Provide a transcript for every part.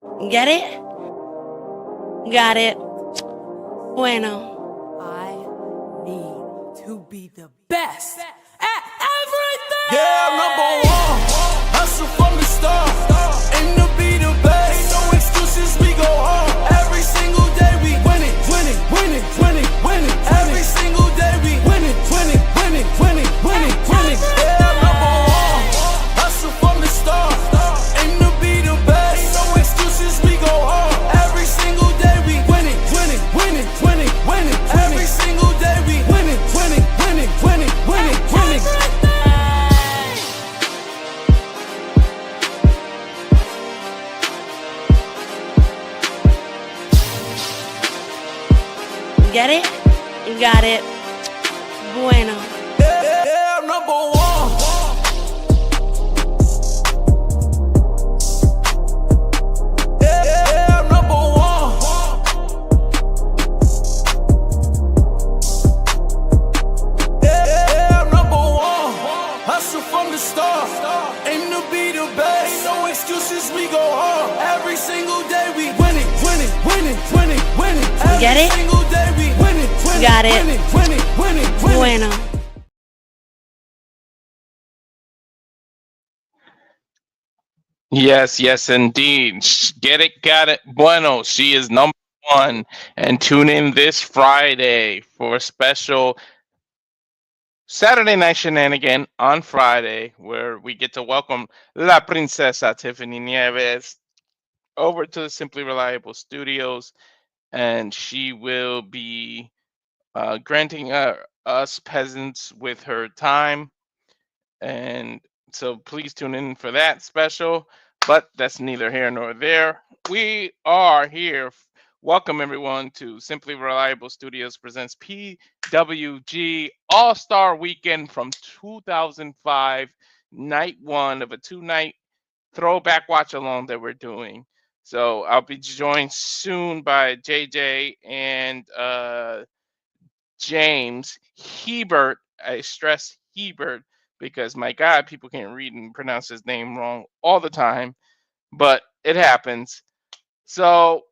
Get it? Got it. Bueno. I need to be the best at everything. Yeah, number one. Hustle from the start. Aim to be the best. No excuses, we go hard. Every single day we winning, winning, winning, winning, winning. Every single day we winning, winning, winning, winning, winning, winning. Yeah, number one. Hustle from the start. Aim to be the best. No excuses, we go hard. Every single day we winning, winning, winning, winning, winning. Every single day we winning, winning, winning, winning, winning, winning. Get it? Got it. Bueno. Yeah, number one. Yeah, number one. Yeah, number one. Hustle from the start. Aim to be the best. No excuses, we go hard. Every single day we winning, winning, winning, winning, winning. Get it? Every single day we winning, winning, Got it. winning, winning, winning, winning. Bueno. Yes, yes, indeed. Get it, got it. Bueno, she is number one. And tune in this Friday for a special Saturday Night Shenanigan on Friday, where we get to welcome La Princesa Tiffany Nieves over to the Simply Reliable Studios. And she will be granting us peasants with her time. And so please tune in for that special. But that's neither here nor there. We are here. Welcome everyone to Simply Reliable Studios presents PWG All-Star Weekend from 2005, night one of a 2-night throwback watch along that we're doing. So I'll be joined soon by JJ and James Hebert. I stress Hebert because my God, people can't read and pronounce his name wrong all the time, but it happens. So,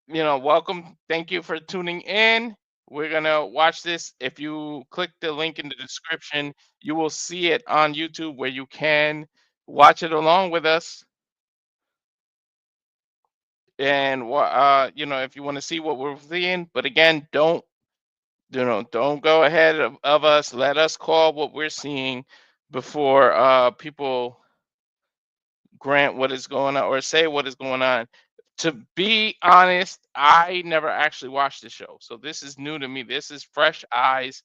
welcome. Thank you for tuning in. We're going to watch this. If you click the link in the description, you will see it on YouTube where you can watch it along with us. And, if you want to see what we're seeing, but again, don't go ahead of us. Let us call what we're seeing before people grant what is going on or say what is going on. To be honest, I never actually watched the show, so this is new to me. This is fresh eyes.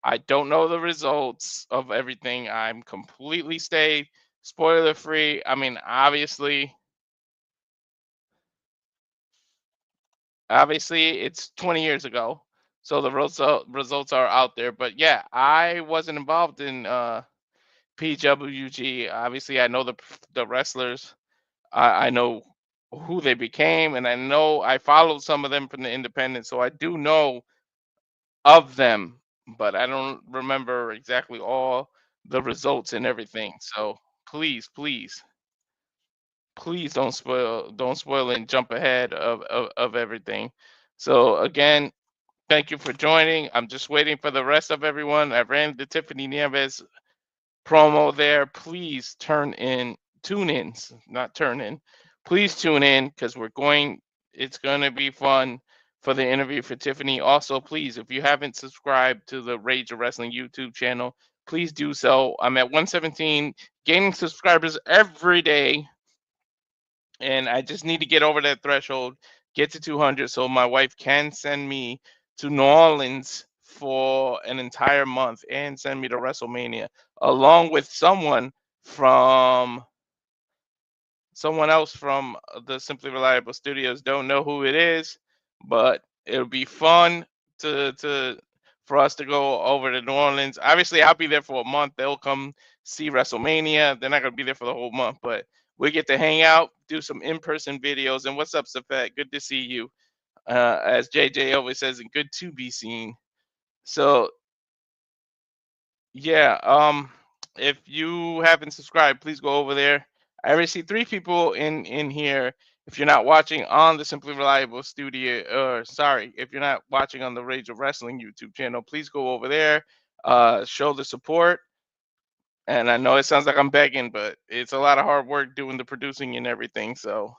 I don't know the results of everything. I'm completely stayed spoiler free. I mean, obviously it's 20 years ago, so the results are out there. But yeah, I wasn't involved in PWG. Obviously, I know the wrestlers. I know who they became, and I know I followed some of them from the independent, so I do know of them, but I don't remember exactly all the results and everything. So please, please, please don't spoil and jump ahead of everything. So again, thank you for joining. I'm just waiting for the rest of everyone. I ran the Tiffany Nieves promo there. Please tune in, not turn in. Please tune in because it's going to be fun for the interview for Tiffany. Also, please, if you haven't subscribed to the Rage of Wrestling YouTube channel, please do so. I'm at 117, gaining subscribers every day, and I just need to get over that threshold, get to 200, so my wife can send me to New Orleans for an entire month and send me to WrestleMania, along with someone else from the Simply Reliable Studios. Don't know who it is, but it'll be fun for us to go over to New Orleans. Obviously, I'll be there for a month. They'll come see WrestleMania. They're not gonna be there for the whole month, but we get to hang out, do some in-person videos. And what's up, Safet? Good to see you. As JJ always says, and good to be seen. So yeah, if you haven't subscribed, please go over there. I already see 3 people in here. if you're not watching on the Simply Reliable Studio, or sorry, if you're not watching on the Rage of Wrestling YouTube channel, please go over there, show the support. And I know it sounds like I'm begging, but it's a lot of hard work doing the producing and everything. So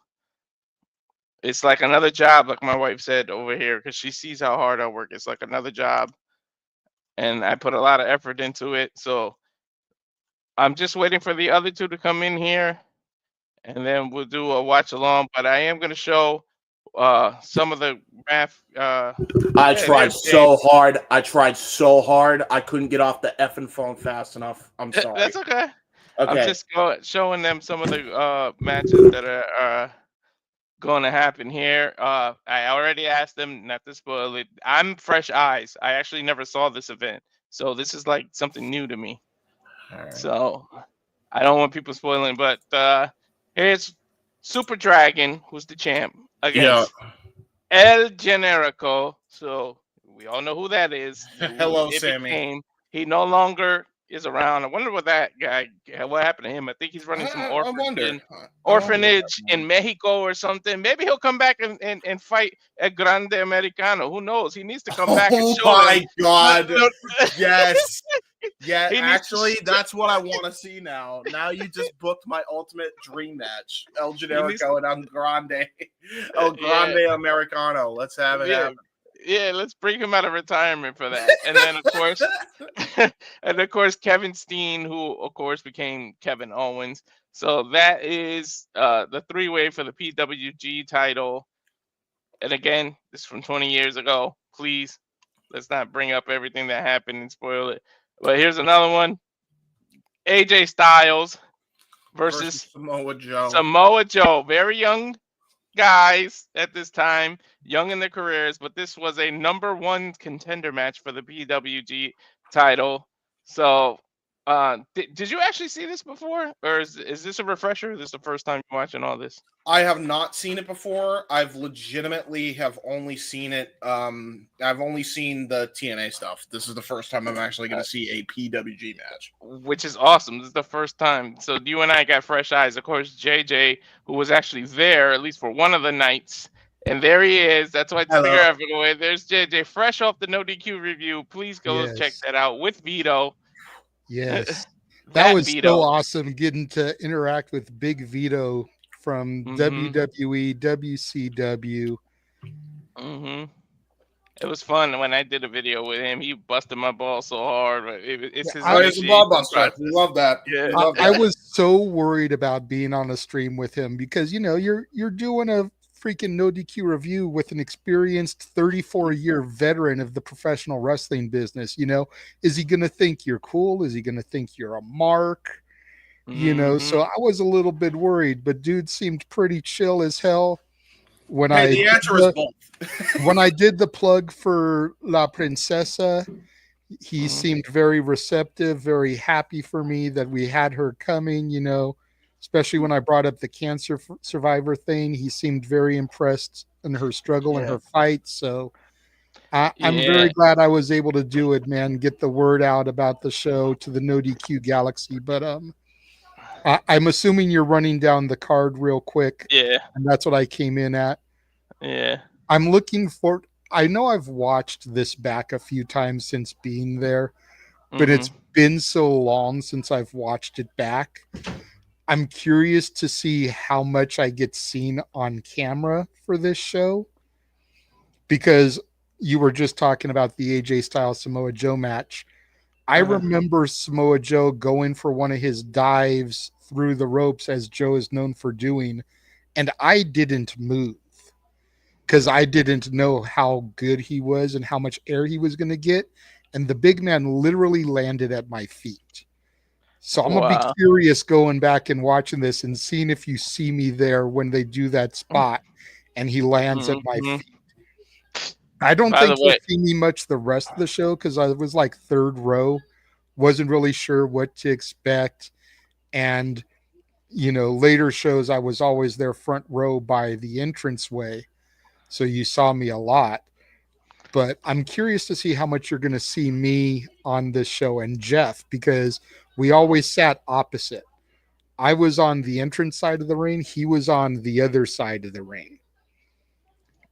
it's like another job, like my wife said over here, because she sees how hard I work. It's like another job, and I put a lot of effort into it. So I'm just waiting for the other two to come in here, and then we'll do a watch along. But I am going to show some of the math. I tried so hard. I couldn't get off the effing phone fast enough. I'm sorry. That's okay. Okay. I'm just showing them some of the matches that are going to happen here. I already asked them not to spoil it. I'm fresh eyes. I actually never saw this event, so this is like something new to me. Right. So I don't want people spoiling. But here's Super Dragon, who's the champ, against El Generico. So we all know who that is. Hello, Sammy. He no longer is around. I wonder what that guy, what happened to him. I think he's running some orphanage in Mexico or something. Maybe he'll come back and fight El Grande Americano. Who knows? He needs to come back and show Oh my them. God. Yes. Yeah, actually, that's what I want to see now. Now you just booked my ultimate dream match. El Generico and El Grande Americano. Let's have it happen. Yeah, let's bring him out of retirement for that. And then of course, Kevin Steen, who of course became Kevin Owens. So that is the three-way for the PWG title. And again, this is from 20 years ago. Please, let's not bring up everything that happened and spoil it. But here's another one. AJ Styles versus Samoa Joe. Samoa Joe. Very young guys at this time, young in their careers, but this was a number one contender match for the PWG title. So did you actually see this before, or is this a refresher? This is the first time you're watching all this? I have not seen it before. I've legitimately have only seen it. I've only seen the TNA stuff. This is the first time I'm actually going to see a PWG match, which is awesome. This is the first time. So you and I got fresh eyes. Of course, JJ, who was actually there at least for one of the nights, and there he is. That's why I took your effort away. There's JJ, fresh off the No DQ review. Please go check that out with Vito. Yes, that was Vito. So awesome getting to interact with Big Vito from WWE, WCW. It was fun when I did a video with him. He busted my ball so hard. It's his ball buster. We love that. Yeah. I was so worried about being on a stream with him because you're doing a freaking No DQ review with an experienced 34-year veteran of the professional wrestling business. Is he going to think you're cool? Is he going to think you're a mark? So I was a little bit worried, but dude seemed pretty chill as hell. The answer is both. When I did the plug for La Princesa, he seemed very receptive, very happy for me that we had her coming, especially when I brought up the cancer survivor thing. He seemed very impressed in her struggle and her fight. So I'm very glad I was able to do it, man, get the word out about the show to the No DQ Galaxy. But I'm assuming you're running down the card real quick. Yeah. And that's what I came in at. Yeah. I'm looking for, I know I've watched this back a few times since being there, but it's been so long since I've watched it back. I'm curious to see how much I get seen on camera for this show, because you were just talking about the AJ Styles Samoa Joe match. I remember Samoa Joe going for one of his dives through the ropes, as Joe is known for doing, and I didn't move because I didn't know how good he was and how much air he was going to get, and the big man literally landed at my feet. So I'm going to be curious going back and watching this and seeing if you see me there when they do that spot and he lands at my feet. I don't think you'll see me much the rest of the show because I was like third row, wasn't really sure what to expect. And, later shows I was always there front row by the entranceway. So you saw me a lot. But I'm curious to see how much you're going to see me on this show and Jeff, because we always sat opposite. I was on the entrance side of the ring. He was on the other side of the ring.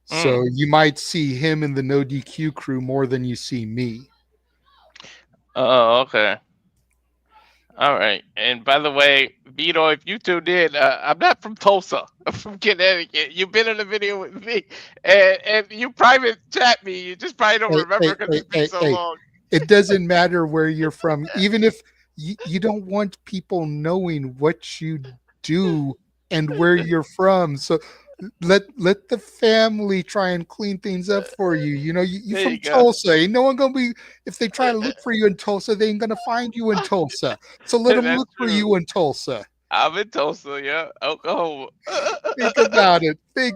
So you might see him in the no DQ crew more than you see me. Oh, okay. All right. And by the way, Vito, if you tuned in, I'm not from Tulsa. I'm from Connecticut. You've been in a video with me, and you private chat me. You just probably don't remember because it's been so long. It doesn't matter where you're from, even if you don't want people knowing what you do and where you're from. So let the family try and clean things up for you. You know, you're from Tulsa. Ain't no one gonna be, if they try to look for you in Tulsa, they ain't gonna find you in Tulsa. So let them look for you in Tulsa. I'm in Tulsa, yeah, Oklahoma. Think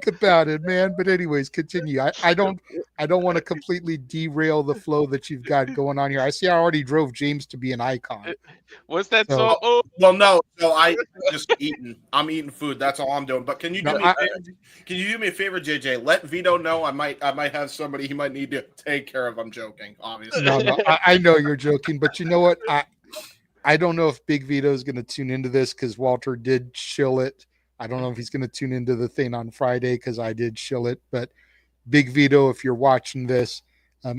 about it, man. But anyways, continue. I don't want to completely derail the flow that you've got going on here. I see I already drove James to be an icon. What's that song? Well, no, I just eating. I'm eating food. That's all I'm doing. But can you do me a favor? Can you do me a favor, JJ? Let Vito know I might have somebody he might need to take care of. I'm joking, obviously. No, I know you're joking, but you know what? I don't know if Big Vito is going to tune into this because Walter did shill it. I don't know if he's going to tune into the thing on Friday because I did shill it. But Big Vito, if you're watching this,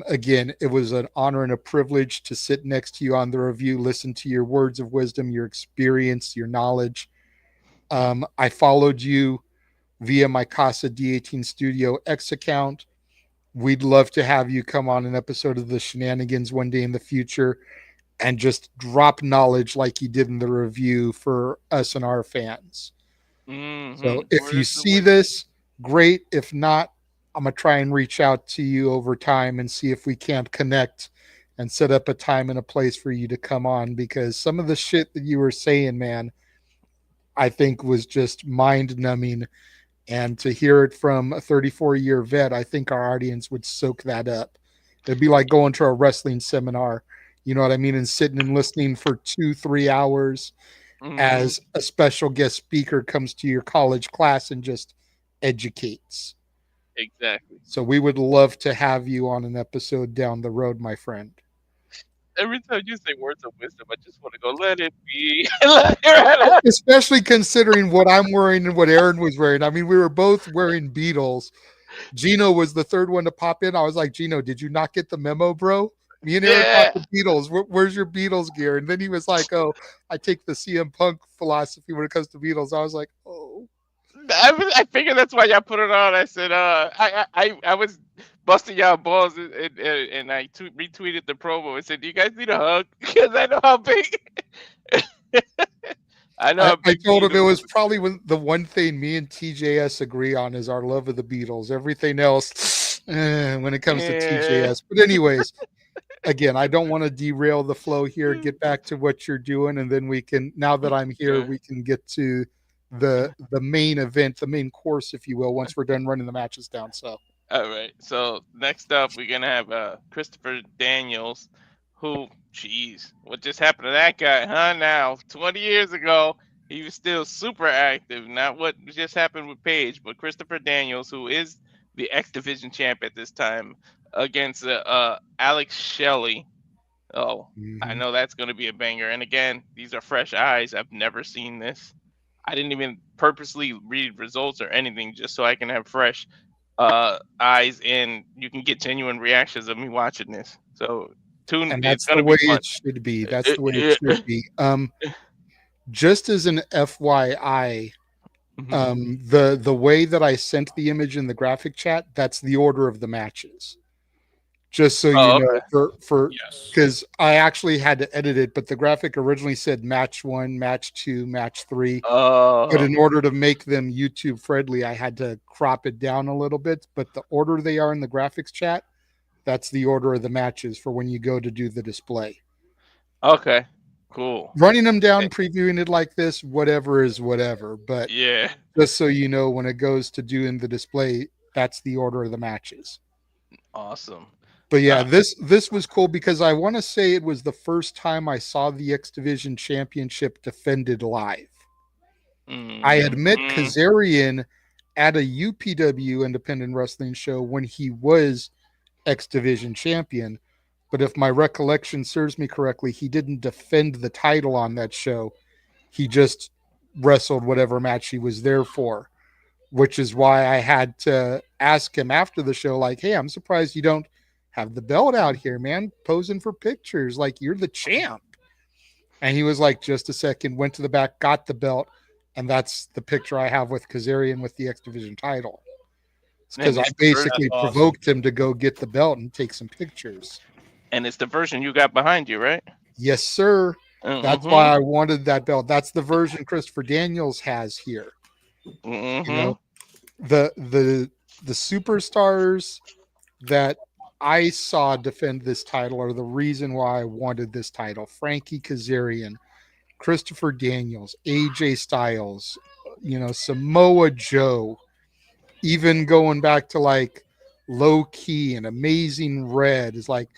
again, it was an honor and a privilege to sit next to you on the review, listen to your words of wisdom, your experience, your knowledge. I followed you via my Casa D18 Studio X account. We'd love to have you come on an episode of the Shenanigans one day in the future and just drop knowledge like you did in the review for us and our fans. Mm-hmm. So if you see this, great. If not, I'm going to try and reach out to you over time and see if we can't connect and set up a time and a place for you to come on, because some of the shit that you were saying, man, I think was just mind numbing. And to hear it from a 34-year vet, I think our audience would soak that up. It'd be like going to a wrestling seminar. You know what I mean? And sitting and listening for 2-3 hours as a special guest speaker comes to your college class and just educates. Exactly. So we would love to have you on an episode down the road, my friend. Every time you say words of wisdom, I just want to go, let it be. Especially considering what I'm wearing and what Aaron was wearing. I mean, we were both wearing Beatles. Gino was the third one to pop in. I was like, Gino, did you not get the memo, bro? Me and Aaron got the Beatles. Where's your Beatles gear? And then he was like, oh, I take the CM Punk philosophy when it comes to Beatles. I was like, oh. I figured that's why y'all put it on. I said, I was busting y'all balls, and I retweeted the promo and said, do you guys need a hug? Because I know how big. I told him it was probably the one thing me and TJS agree on is our love of the Beatles. Everything else, when it comes to TJS. But anyways, again, I don't want to derail the flow here. Get back to what you're doing, and then we can, now that I'm here, we can get to the main event, the main course, if you will, once we're done running the matches down. So all right. So next up, we're gonna have Christopher Daniels, who, geez, what just happened to that guy, huh? Now, 20 years ago, he was still super active. Not what just happened with Paige, but Christopher Daniels, who is the X Division champ at this time, against Alex Shelley. Oh, I know that's going to be a banger. And again, these are fresh eyes. I've never seen this. I didn't even purposely read results or anything just so I can have fresh eyes and you can get genuine reactions of me watching this. So tune in. That's the way it should be. That's the way it should be. Just as an FYI, the way that I sent the image in the graphic chat, that's the order of the matches. Just so you know, because I actually had to edit it, but the graphic originally said match 1, match 2, match 3. But in order to make them YouTube friendly, I had to crop it down a little bit. But the order they are in the graphics chat, that's the order of the matches for when you go to do the display. Okay, cool. Running them down, previewing it like this, whatever is whatever. But just so you know, when it goes to doing the display, that's the order of the matches. Awesome. But yeah, this was cool because I want to say it was the first time I saw the X Division Championship defended live. I had met Kazarian at a UPW independent wrestling show when he was X Division champion. But if my recollection serves me correctly, he didn't defend the title on that show. He just wrestled whatever match he was there for, which is why I had to ask him after the show, like, hey, I'm surprised you don't have the belt out here, man, posing for pictures like you're the champ. And he was like, just a second, went to the back, got the belt, and that's the picture I have with Kazarian with the X Division title. It's because I basically provoked him to go get the belt and take some pictures. And it's the version you got behind you, right? Yes, sir. That's why I wanted that belt. That's the version Christopher Daniels has here. You know, the superstars that I saw defend this title are the reason why I wanted this title. Frankie Kazarian, Christopher Daniels, AJ Styles, you know, Samoa Joe, even going back to like Low Key and Amazing Red is like,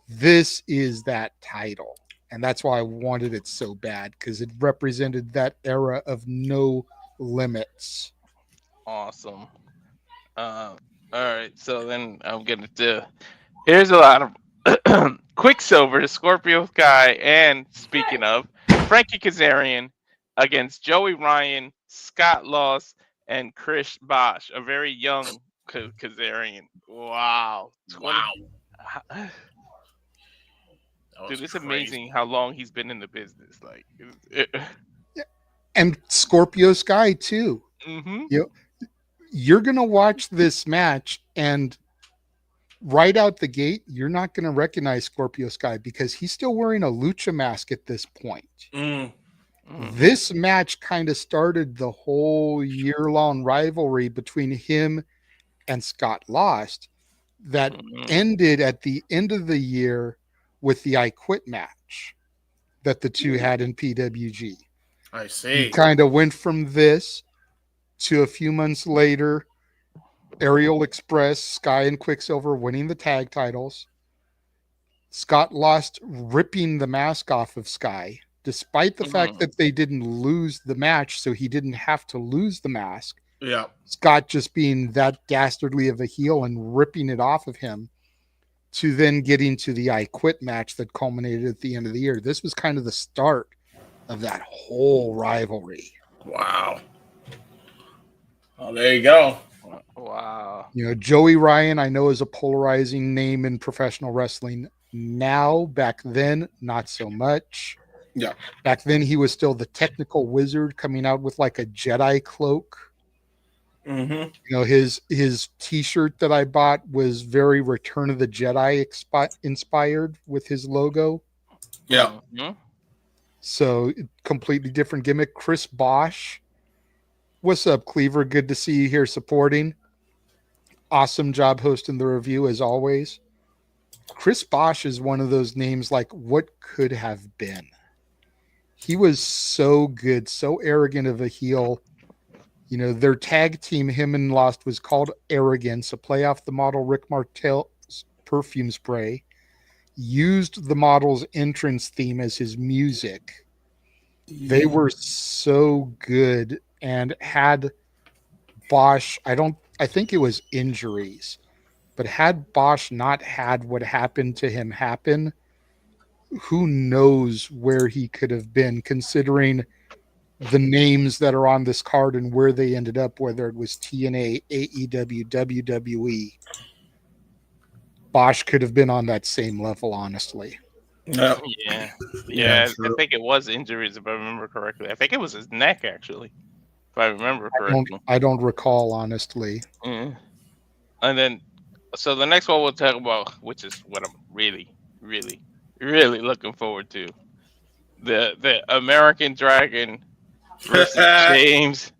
this is that title. And that's why I wanted it so bad, because it represented that era of no limits. Awesome. All right. So then I'm going to here's a lot of Quicksilver, the Scorpio Sky, and speaking of, Frankie Kazarian against Joey Ryan, Scott Loss, and Chris Bosh, a very young Kazarian. Wow. Wow. Dude, it's amazing how long he's been in the business. Like, and Scorpio Sky too. You're gonna watch this match, and right out the gate, you're not gonna recognize Scorpio Sky because he's still wearing a lucha mask at this point. This match kind of started the whole year-long rivalry between him and Scott Lost that ended at the end of the year with the I Quit match that the two had in PWG. I see. Kind of went from this to a few months later, Aerial Express, Sky and Quicksilver winning the tag titles. Scott Lost ripping the mask off of Sky, despite the fact that they didn't lose the match, so he didn't have to lose the mask. Yeah. Scott just being that dastardly of a heel and ripping it off of him, to then getting to the I Quit match that culminated at the end of the year. This was kind of the start of that whole rivalry. Wow. Oh, there you go. Wow. You know, Joey Ryan, I know, is a polarizing name in professional wrestling now. Back then, not so much. Yeah. Back then, he was still the technical wizard coming out with like a Jedi cloak. You know, his T-shirt that I bought was very Return of the Jedi inspired with his logo. Yeah. So completely different gimmick. Chris Bosh, what's up, Cleaver? Good to see you here supporting. Awesome job hosting the review as always. Chris Bosh is one of those names like what could have been. He was so good, so arrogant of a heel. You know, their tag team, him and Lost, was called Arrogance, a play off the model Rick Martel's perfume spray. Used the model's entrance theme as his music. They were so good, and had Bosh, I think it was injuries, but had Bosh not had what happened to him happen, who knows where he could have been, considering the names that are on this card and where they ended up, whether it was TNA, AEW, WWE. Bosh could have been on that same level, honestly. Yeah. I think it was injuries, if I remember correctly. I think it was his neck, actually, if I remember correctly. I don't recall, honestly. And then, so the next one we'll talk about, which is what I'm really, really, really looking forward to. The American Dragon versus James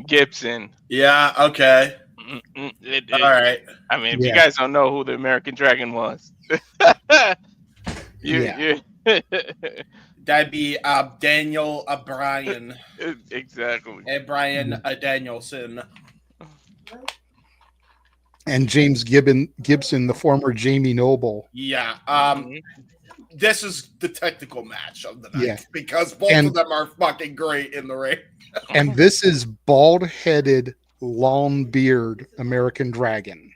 Gibson. Yeah, okay. All right. I mean, if you guys don't know who the American Dragon was, that'd be Daniel Bryan. Exactly. Bryan Danielson. And James Gibson, the former Jamie Noble. Yeah. This is the technical match of the night because both of them are fucking great in the ring. And this is bald-headed, long beard American Dragon.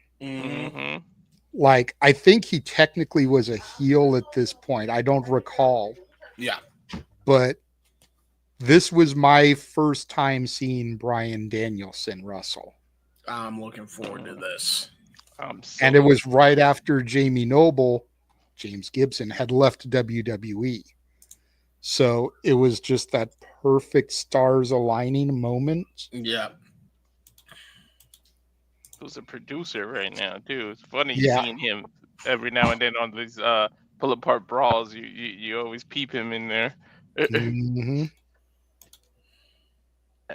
Like, I think he technically was a heel at this point. I don't recall. Yeah. But This was my first time seeing Bryan Danielson wrestle. I'm looking forward to this. And it was right after Jamie Noble, James Gibson, had left WWE. So it was just that perfect stars aligning moment. Yeah. Who's a producer right now, too. It's funny seeing him every now and then on these pull apart brawls. You always peep him in there. Mm-hmm.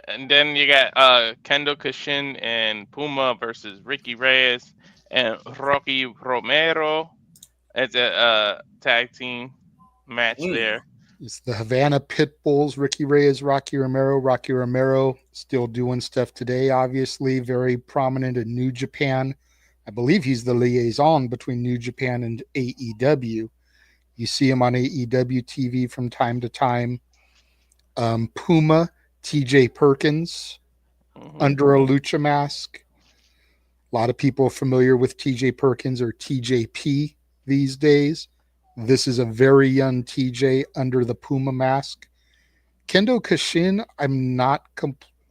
And then you got Kendo, Kashin, and Puma versus Ricky Reyes and Rocky Romero as a tag team match there. It's the Havana Pitbulls, Ricky Reyes, Rocky Romero. Rocky Romero still doing stuff today, obviously. Very prominent in New Japan. I believe he's the liaison between New Japan and AEW. You see him on AEW TV from time to time. Puma, TJ Perkins, under a lucha mask. A lot of people are familiar with TJ Perkins or TJP these days. This is a very young TJ under the Puma mask. Kendo Kashin, I'm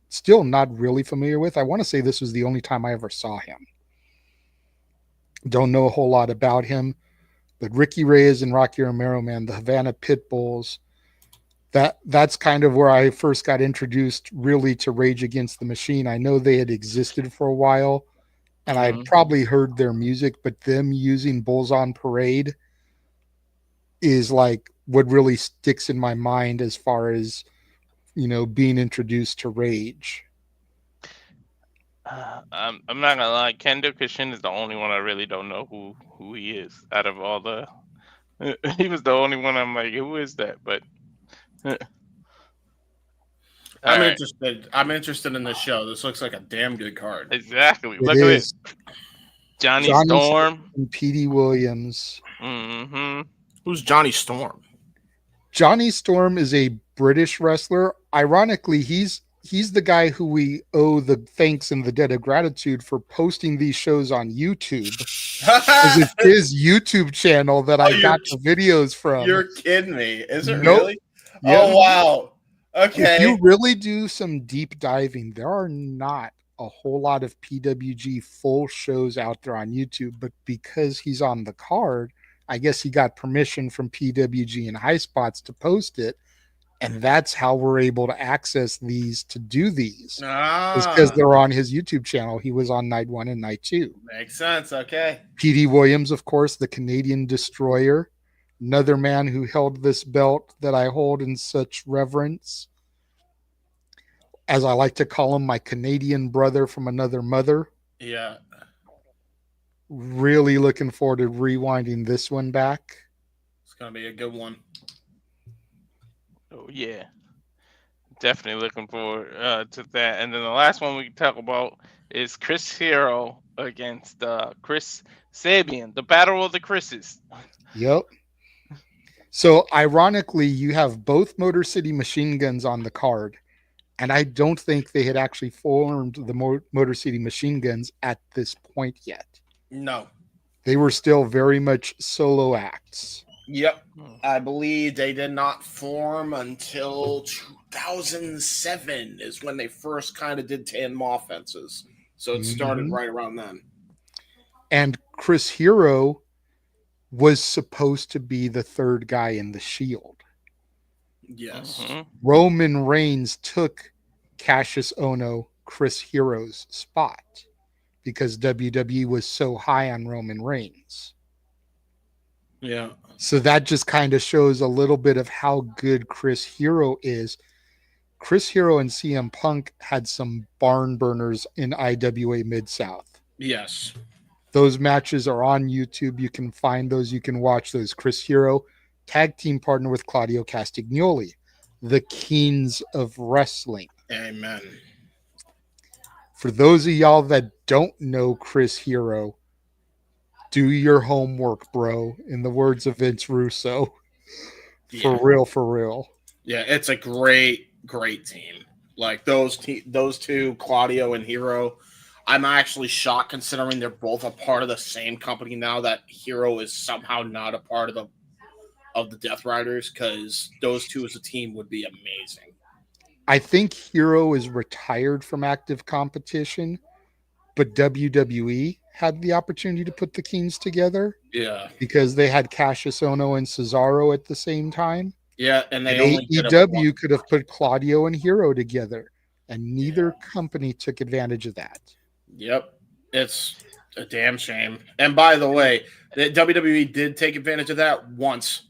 still not really familiar with. I want to say this was the only time I ever saw him. Don't know a whole lot about him. But Ricky Reyes and Rocky Romero, man, the Havana Pitbulls, that's kind of where I first got introduced really to Rage Against the Machine. I know they had existed for a while, and I'd probably heard their music, but them using Bulls on Parade is like what really sticks in my mind as far as, being introduced to Rage. I'm not gonna lie, Kendo Kashin is the only one I really don't know who he is out of all the. He was the only one I'm like, who is that? But I'm interested. I'm interested in this show. This looks like a damn good card. Exactly. Look at this. Johnny Storm and Petey Williams. Mm-hmm. Who's Johnny Storm? Johnny Storm is a British wrestler. Ironically, he's the guy who we owe the thanks and the debt of gratitude for posting these shows on YouTube. It's his YouTube channel that I got the videos from. You're kidding me. Is it Nope. really? Yeah. Oh, wow. Okay. If you really do some deep diving, there are not a whole lot of PWG full shows out there on YouTube, but because he's on the card, I guess he got permission from PWG and High Spots to post it. And that's how we're able to access these to do these. It's because they're on his YouTube channel. He was on night 1 and night 2. Makes sense. Okay. Petey Williams, of course, the Canadian Destroyer. Another man who held this belt that I hold in such reverence. As I like to call him, my Canadian brother from another mother. Yeah. Really looking forward to rewinding this one back. It's going to be a good one. Oh, yeah. Definitely looking forward to that. And then the last one we can talk about is Chris Hero against Chris Sabin, the Battle of the Chris's. Yep. So, ironically, you have both Motor City Machine Guns on the card. And I don't think they had actually formed the Motor City Machine Guns at this point yet. No. They were still very much solo acts. Yep. I believe they did not form until 2007 is when they first kind of did tandem offenses. So it started right around then. And Chris Hero was supposed to be the third guy in the Shield. Yes. Roman Reigns took Cassius Ohno, Chris Hero's spot, because WWE was so high on Roman Reigns. Yeah. So that just kind of shows a little bit of how good Chris Hero is. Chris Hero and CM Punk had some barn burners in IWA Mid-South. Yes. Those matches are on YouTube. You can find those. You can watch those. Chris Hero, tag team partner with Claudio Castagnoli, the Kings of Wrestling. Amen. For those of y'all that don't know Chris Hero, do your homework, bro. In the words of Vince Russo. For real. Yeah, it's a great team. Like those two, Claudio and Hero. I'm actually shocked considering they're both a part of the same company now that Hero is somehow not a part of the Death Riders, because those two as a team would be amazing. I think Hero is retired from active competition, but WWE had the opportunity to put the Kings together. Yeah. Because they had Cassius Ohno and Cesaro at the same time. Yeah, and they and only AEW could have put Claudio and Hero together, and neither company took advantage of that. Yep. It's a damn shame. And by the way, the WWE did take advantage of that once.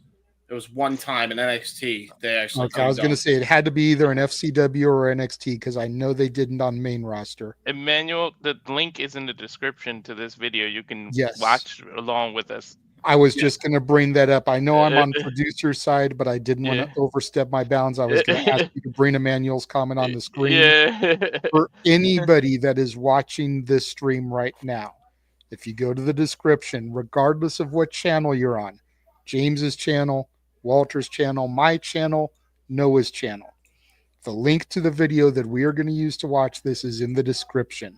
It was one time in NXT. They actually. Okay, I was going to say it had to be either an FCW or NXT because I know they didn't on main roster. Emmanuel, the link is in the description to this video. You can watch along with us. I was just going to bring that up. I know I'm on producer side, but I didn't want to overstep my bounds. I was going to ask you to bring Emmanuel's comment on the screen. For anybody that is watching this stream right now, if you go to the description, regardless of what channel you're on, James's channel, Walter's channel, my channel, Noah's channel, the link to the video that we are going to use to watch this is in the description.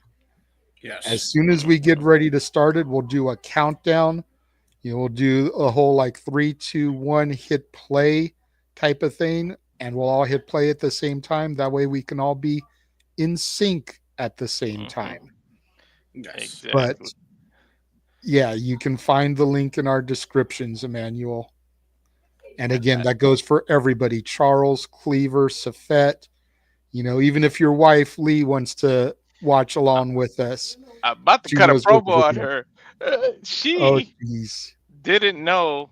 Yes. As soon as we get ready to start it, we'll do a countdown. We'll do a whole like 3, 2, 1 hit play type of thing, and we'll all hit play at the same time. That way we can all be in sync at the same time. Exactly. But yeah, you can find the link in our descriptions, Emmanuel. And again, that goes for everybody. Charles, Cleaver, Safet, even if your wife, Lee, wants to watch along with us. I'm about to cut a promo on her. She didn't know.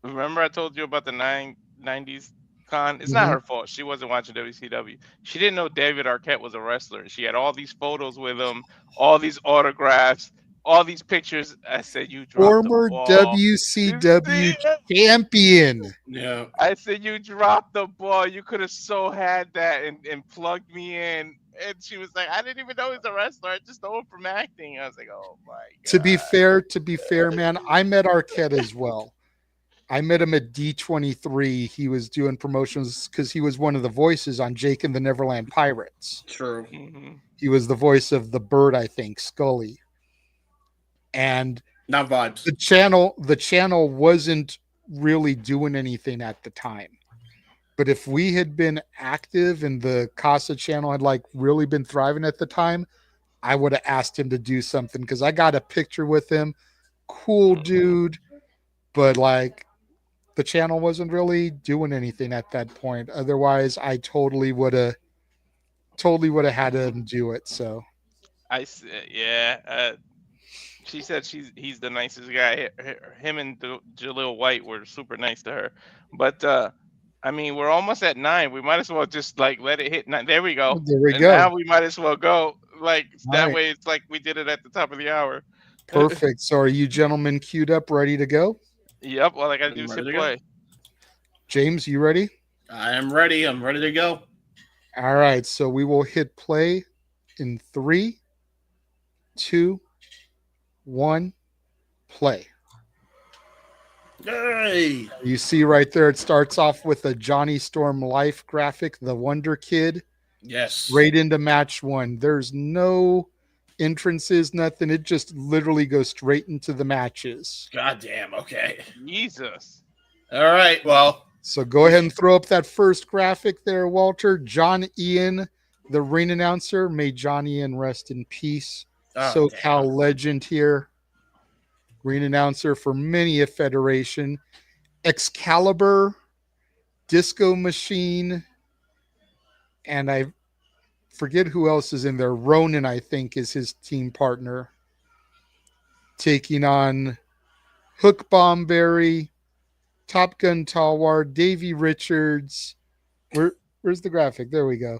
Remember I told you about the 90s con? It's not her fault. She wasn't watching WCW. She didn't know David Arquette was a wrestler. She had all these photos with him, all these autographs, all these pictures. I said, you dropped former the ball. WCW champion. Yeah. I said, you dropped the ball. You could have so had that and plugged me in. And she was like, I didn't even know he's a wrestler. I just know him from acting. I was like, oh my God. To be fair, man, I met Arquette as well. I met him at D23. He was doing promotions because he was one of the voices on Jake and the Neverland Pirates. True. He was the voice of the bird, I think, Scully. And not vibes. The channel wasn't really doing anything at the time. But if we had been active and the Casa channel had like really been thriving at the time, I would have asked him to do something because I got a picture with him. Cool dude. But like the channel wasn't really doing anything at that point. Otherwise, I totally would have had him do it. So she said he's the nicest guy. Him and Jaleel White were super nice to her. But I mean, we're almost at 9. We might as well just like let it hit 9. There we go. There we go. Now we might as well go. Like that way, it's like we did it at the top of the hour. Perfect. So are you gentlemen queued up, ready to go? Yep. All I gotta do is hit play. James, you ready? I am ready. I'm ready to go. All right. So we will hit play in 3, 2, 1, play. Hey. You see right there, it starts off with a Johnny Storm Life graphic, the Wonder Kid. Yes. Right into match 1. There's no entrances, nothing. It just literally goes straight into the matches. God damn. Okay. Jesus. All right. Well. So go ahead and throw up that first graphic there, Walter. John Ian, the ring announcer. May John Ian rest in peace. SoCal legend here. Ring announcer for many a federation. Excalibur, Disco Machine, and I forget who else is in there. Ronin, I think, is his team partner. Taking on Hook Bomberry, Top Gun Talwar, Davey Richards. Where's the graphic? There we go.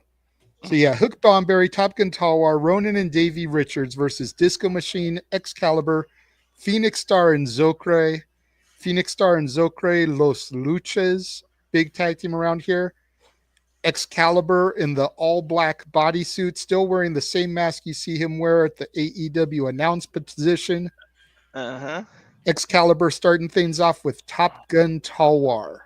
So yeah, Hook Bomberry, Top Gun Talwar, Ronin and Davey Richards versus Disco Machine, Excalibur, Phoenix Star and Zokre. Phoenix Star and Zokre, Los Luchas, big tag team around here. Excalibur in the all-black bodysuit, still wearing the same mask you see him wear at the AEW announcement position. Excalibur starting things off with Top Gun Talwar.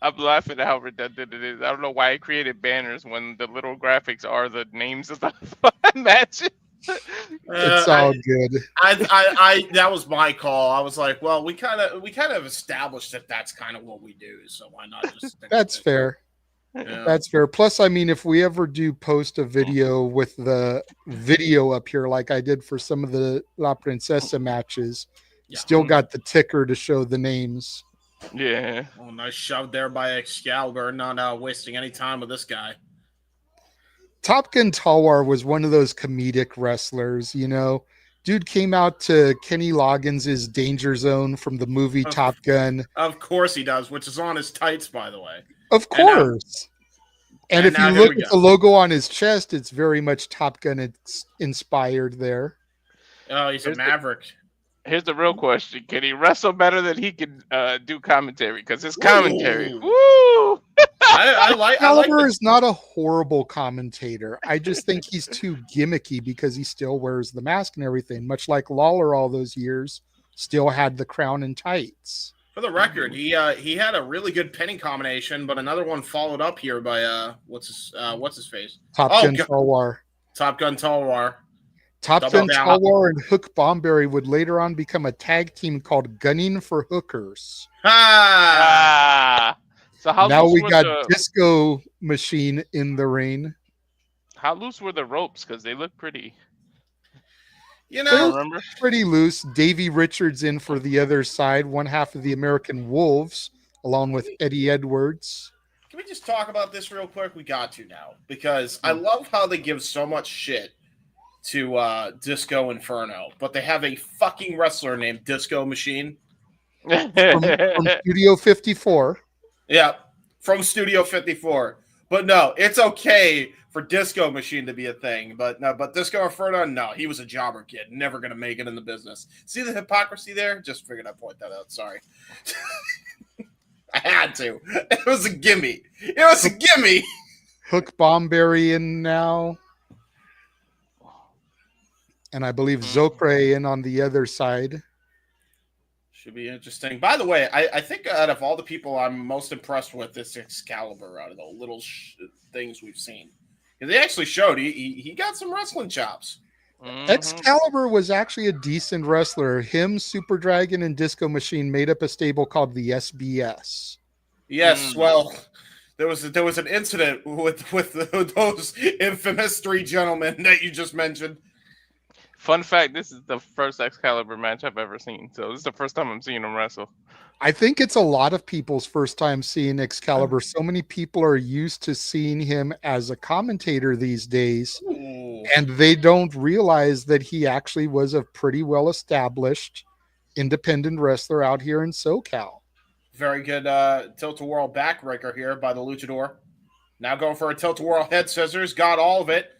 I'm laughing at how redundant it is. I don't know why I created banners when the little graphics are the names of the matches. It's all good. I that was my call. I was like, well, we kind of established that that's kind of what we do, so why not just that's fair. That's fair. Plus, I mean, if we ever do post a video with the video up here, like I did for some of the La Princesa matches, still got the ticker to show the names. Yeah. Oh, nice shove there by Excalibur. Not wasting any time with this guy. Top Gun Talwar was one of those comedic wrestlers, you know. Dude came out to Kenny Loggins' Danger Zone from the movie Top Gun. Of course he does, which is on his tights, by the way. Of course. And if you look at the logo on his chest, it's very much Top Gun inspired there. Oh, he's a maverick. Here's the real question. Can he wrestle better than he can do commentary? Because his commentary, woo! Excalibur is not a horrible commentator. I just think he's too gimmicky because he still wears the mask and everything, much like Lawler all those years still had the crown and tights. For the record, he had a really good pinning combination, but another one followed up here by what's his face? Top Gun Talwar. Top Gun Talwar. Top Gun Talwar and Hook Bomberry would later on become a tag team called Gunning for Hookers. So how now we got Disco Machine in the ring. How loose were the ropes? Because they look pretty. You know, pretty loose. Davey Richards in for the other side, one half of the American Wolves, along with Eddie Edwards. Can we just talk about this real quick? We got to now, because I love how they give so much shit to Disco Inferno, but they have a fucking wrestler named Disco Machine. from Studio 54. Yeah, from Studio 54. But no, it's okay for Disco Machine to be a thing, but Disco Inferno, no, he was a jobber kid, never gonna make it in the business. See the hypocrisy there? Just figured I'd point that out. Sorry. I had to. It was a gimme. Hook Bomberry in now. And I believe Zokre in on the other side. Should be interesting. By the way, I think out of all the people I'm most impressed with this Excalibur out of the little things we've seen. They actually showed he got some wrestling chops. Excalibur was actually a decent wrestler. Him, Super Dragon, and Disco Machine made up a stable called the S.B.S. Yes, well, there was an incident with those infamous three gentlemen that you just mentioned. Fun fact, this is the first Excalibur match I've ever seen. So this is the first time I'm seeing him wrestle. I think it's a lot of people's first time seeing Excalibur. So many people are used to seeing him as a commentator these days. Ooh. And they don't realize that he actually was a pretty well-established independent wrestler out here in SoCal. Very good tilt-a-whirl backbreaker here by the Luchador. Now going for a tilt-a-whirl head scissors. Got all of it.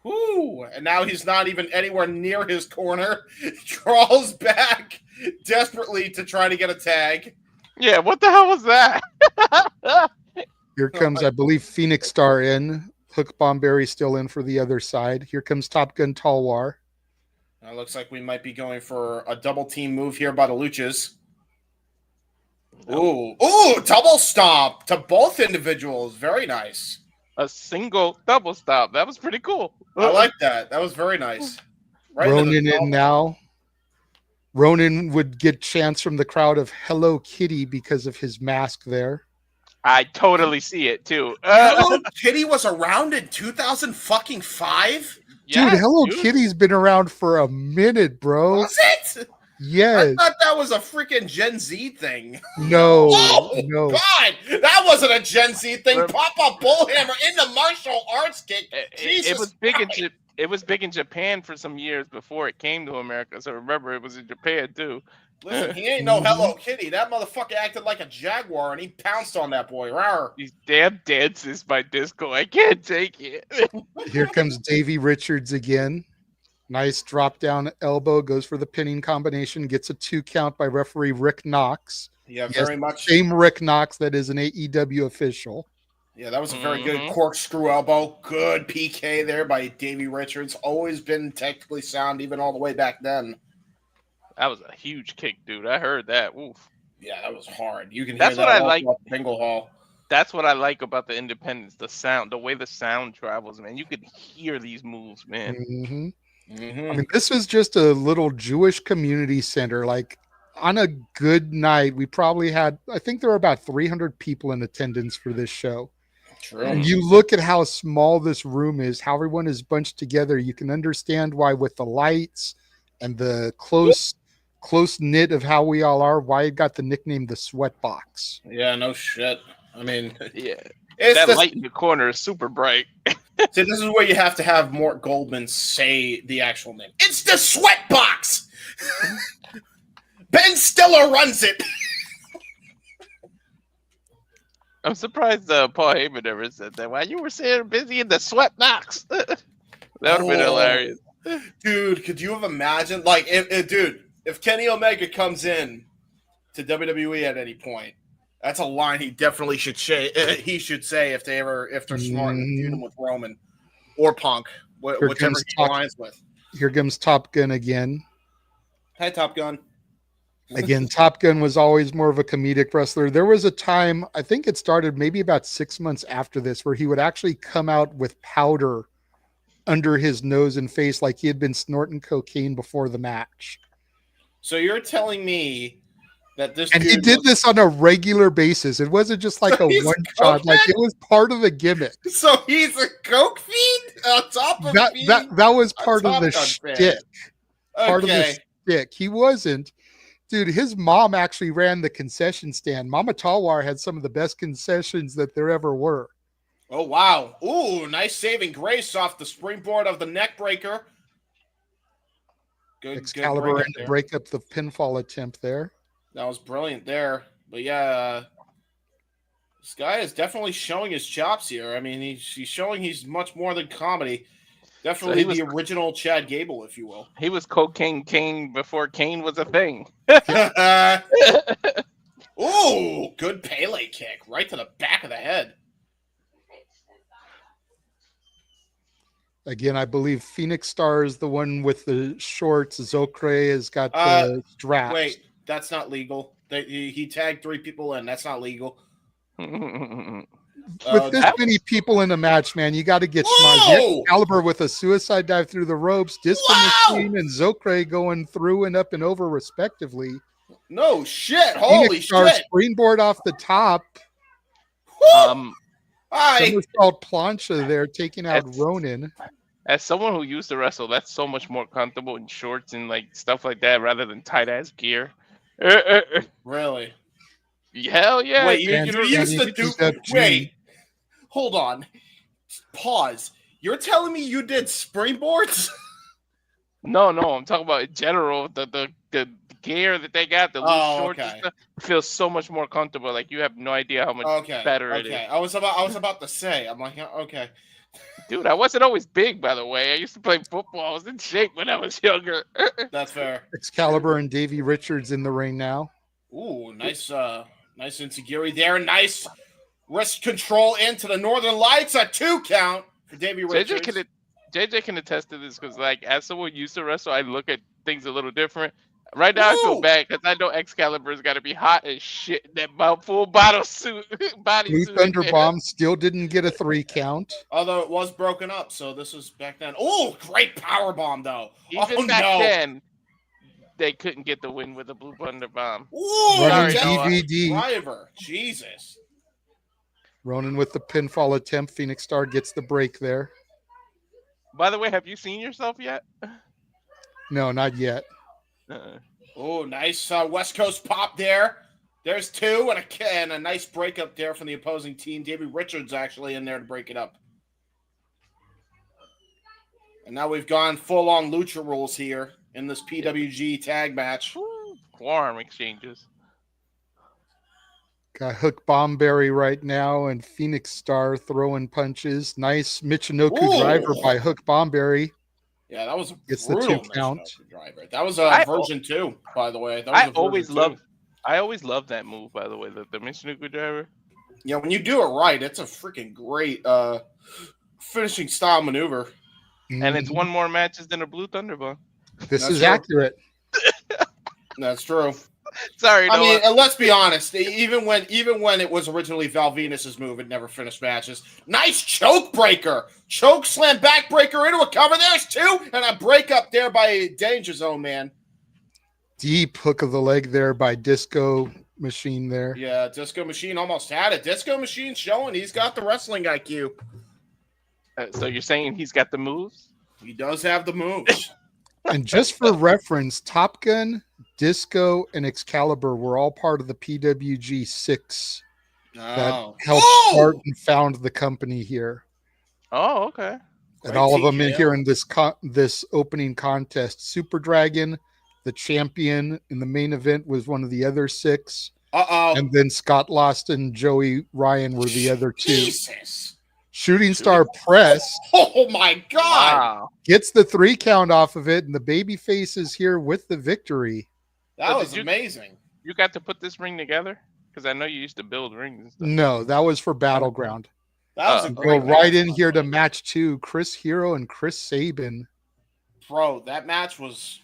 Whoo! And now he's not even anywhere near his corner. Crawls back desperately to try to get a tag. Yeah, what the hell was that? Here comes, I believe, Phoenix Star in. Hook Bomberry still in for the other side. Here comes Top Gun Talwar. It looks like we might be going for a double team move here by the Luchas. Ooh, double stomp to both individuals. Very nice. A single double stop. That was pretty cool. I like that. That was very nice. Right Ronin in now. Ronin would get chants from the crowd of Hello Kitty because of his mask there. I totally see it too. Hello Kitty was around in 2005? Dude, Hello Kitty's been around for a minute, bro. Was it? Yes. I thought that was a freaking Gen Z thing. No. No. God, that wasn't a Gen Z thing. Pop-up bullhammer in the martial arts kick. It was big it was big in Japan for some years before it came to America. So remember, it was in Japan too. Listen, he ain't no Hello Kitty. That motherfucker acted like a jaguar, and he pounced on that boy. Rawr. These damn dances by Disco. I can't take it. Here comes Davey Richards again. Nice drop down elbow, goes for the pinning combination, gets a 2 count by referee Rick Knox. Yeah, very much. Same Rick Knox that is an AEW official. Yeah, that was a very good corkscrew elbow. Good PK there by Davey Richards. Always been technically sound even all the way back then. That was a huge kick, dude. I heard that. Oof. Yeah, that was hard. You can That's hear what that I like. Bingle Hall. That's what I like about the independents, the sound, the way the sound travels, man. You could hear these moves, man. Mm-hmm. I mean, this was just a little Jewish community center. Like, on a good night, we probably had, I think there were about 300 people in attendance for this show. True. And you look at how small this room is, how everyone is bunched together. You can understand why, with the lights and the close knit of how we all are, why it got the nickname the Sweat Box. Yeah, no shit. I mean, Yeah. it's That light in the corner is super bright. See, this is where you have to have Mort Goldman say the actual name. It's the Sweat Box. Ben Stiller runs it. I'm surprised Paul Heyman never said that. While you were saying busy in the Sweat Box. That would have been hilarious. Dude, could you have imagined? Like, if Kenny Omega comes in to WWE at any point, that's a line he definitely should say. He should say if they're smart and feud him with Roman or Punk, whichever he aligns with. Here comes Top Gun again. Hi, Top Gun. Again, Top Gun was always more of a comedic wrestler. There was a time, I think it started maybe about 6 months after this, where he would actually come out with powder under his nose and face like he had been snorting cocaine before the match. So you're telling me that this and he did this on a regular basis. It wasn't just like a one shot, like it was part of the gimmick. So he's a coke fiend on top of that was part of the shtick. Part of the shtick. He wasn't. Dude, his mom actually ran the concession stand. Mama Talwar had some of the best concessions that there ever were. Oh, wow. Ooh, nice saving grace off the springboard of the neck breaker. Good. Excalibur and to break up the pinfall attempt there. That was brilliant there. But yeah, this guy is definitely showing his chops here. I mean, he's showing he's much more than comedy. Definitely the original Chad Gable, if you will. He was Cocaine Kane before Kane was a thing. Ooh, good Pele kick right to the back of the head. Again, I believe Phoenix Star is the one with the shorts. Zokre has got the straps. Wait, that's not legal. He tagged 3 people in. That's not legal. With this many people in a match, man, you got to get smart. Excalibur with a suicide dive through the ropes, Disco Machine and Zokre going through and up and over respectively. No shit! Holy shit! Springboard off the top. Somersault plancha there, taking out Ronin. As someone who used to wrestle, that's so much more comfortable in shorts and like stuff like that rather than tight ass gear. Really? Hell yeah! Wait, you used to do. Wait, hold on. Pause. You're telling me you did springboards? No, I'm talking about in general. The gear that they got, the loose shorts and stuff, feels so much more comfortable. Like you have no idea how much better it is. I was about to say. I'm like, okay. Dude, I wasn't always big, by the way. I used to play football. I was in shape when I was younger. That's fair. Excalibur and Davey Richards in the ring now. Ooh, nice insecurity there. Nice wrist control into the Northern Lights. A 2 count for Davey Richards. JJ can attest to this because, like, as someone used to wrestle, I look at things a little different. Right now, I feel bad because I know Excalibur's got to be hot as shit in that full bottle suit. Blue Thunder Bomb still didn't get a 3 count. Although it was broken up, so this was back then. Oh, great power bomb, though. Even back then, they couldn't get the win with the Blue Thunder Bomb. Ooh, DVD. Driver. Jesus. Ronin with the pinfall attempt. Phoenix Star gets the break there. By the way, have you seen yourself yet? No, not yet. Oh, nice West Coast pop there. There's 2 and a nice breakup there from the opposing team. Davey Richards actually in there to break it up. And now we've gone full-on Lucha rules here in this PWG tag match. Forearm exchanges. Got Hook Bomberry right now and Phoenix Star throwing punches. Nice Michinoku driver by Hook Bomberry. Yeah, that was a gets the 2 count. Driver. That was a version 2, by the way. I always loved that move, by the way, the Michinoku driver. Yeah, when you do it right, it's a freaking great finishing style maneuver. And it's won more matches than a Blue Thunder Bomb. This is accurate. That's true. Sorry, Noah. I mean, let's be honest. Even when it was originally Val Venus's move, it never finished matches. Nice choke breaker, choke slam backbreaker into a cover. There's 2 and a break up there by Danger Zone man. Deep hook of the leg there by Disco Machine there. Yeah, Disco Machine almost had it. Disco Machine showing he's got the wrestling IQ. So you're saying he's got the moves? He does have the moves. And just for reference, Top Gun, Disco, and Excalibur were all part of the PWG 6 that helped start and found the company here. Oh, okay. And all of them in here in this opening contest. Super Dragon, the champion in the main event, was one of the other 6. And then Scott Lost and Joey Ryan were the other 2. Jesus. Shooting Star Press. Oh my God. Gets the 3 count off of it, and the babyface is here with the victory. That was amazing. You got to put this ring together? Because I know you used to build rings and stuff. No, that was for Battleground. That was a great go right in here to match 2, Chris Hero and Chris Sabin. Bro, that match was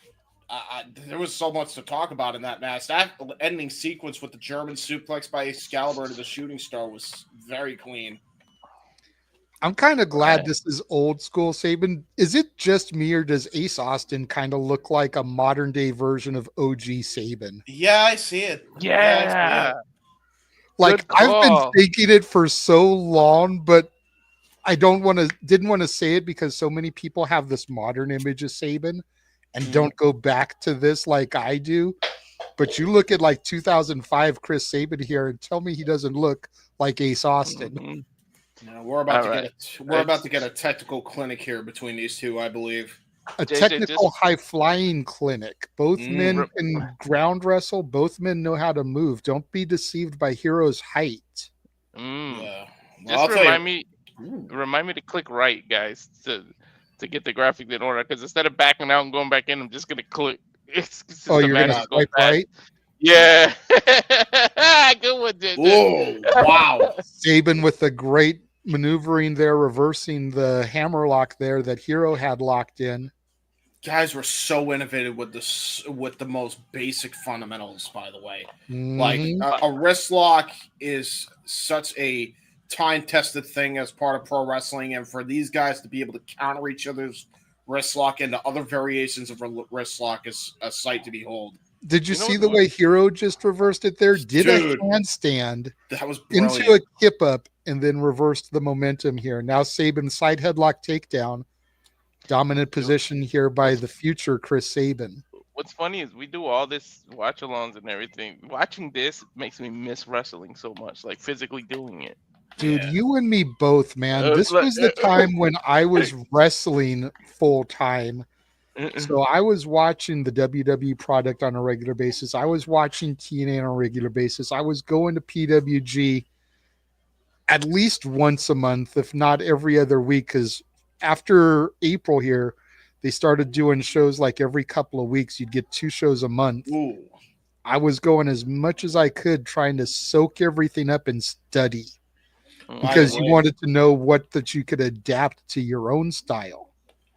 there was so much to talk about in that match. That ending sequence with the German suplex by Excalibur to the shooting star was very clean. I'm kind of glad this is old school Sabin. Is it just me, or does Ace Austin kind of look like a modern day version of OG Sabin? Yeah, I see it. Yeah. Like, I've been thinking it for so long, but I didn't want to say it because so many people have this modern image of Sabin and don't go back to this like I do. But you look at like 2005 Chris Sabin here and tell me he doesn't look like Ace Austin. No, we're about to get a technical clinic here between these two, I believe. A technical high flying clinic. Both men can ground wrestle. Both men know how to move. Don't be deceived by Hero's height. Yeah. Just remind me to click right, guys, to get the graphic in order. Because instead of backing out and going back in, I'm just gonna click. You're gonna swipe right? Yeah. Good one, dude. Whoa! Wow. Sabin with the great maneuvering there, reversing the hammer lock there that Hero had locked in. Guys were so innovative with the most basic fundamentals, by the way. Mm-hmm. Like a wrist lock is such a time-tested thing as part of pro wrestling, and for these guys to be able to counter each other's wrist lock into other variations of wrist lock is a sight to behold. Did you see the way Hero just reversed it there? Did a handstand that was brilliant. Into a kip up and then reversed the momentum here. Now Sabin side headlock takedown. Dominant position here by the future Chris Sabin. What's funny is we do all this watch-alongs and everything. Watching this makes me miss wrestling so much, like physically doing it. Dude, you and me both, man. This was the time when I was wrestling full time. So I was watching the WWE product on a regular basis. I was watching TNA on a regular basis. I was going to PWG at least once a month, if not every other week, because after April here, they started doing shows like every couple of weeks. You'd get 2 shows a month. Ooh. I was going as much as I could, trying to soak everything up and study, because you wanted to know what that you could adapt to your own style.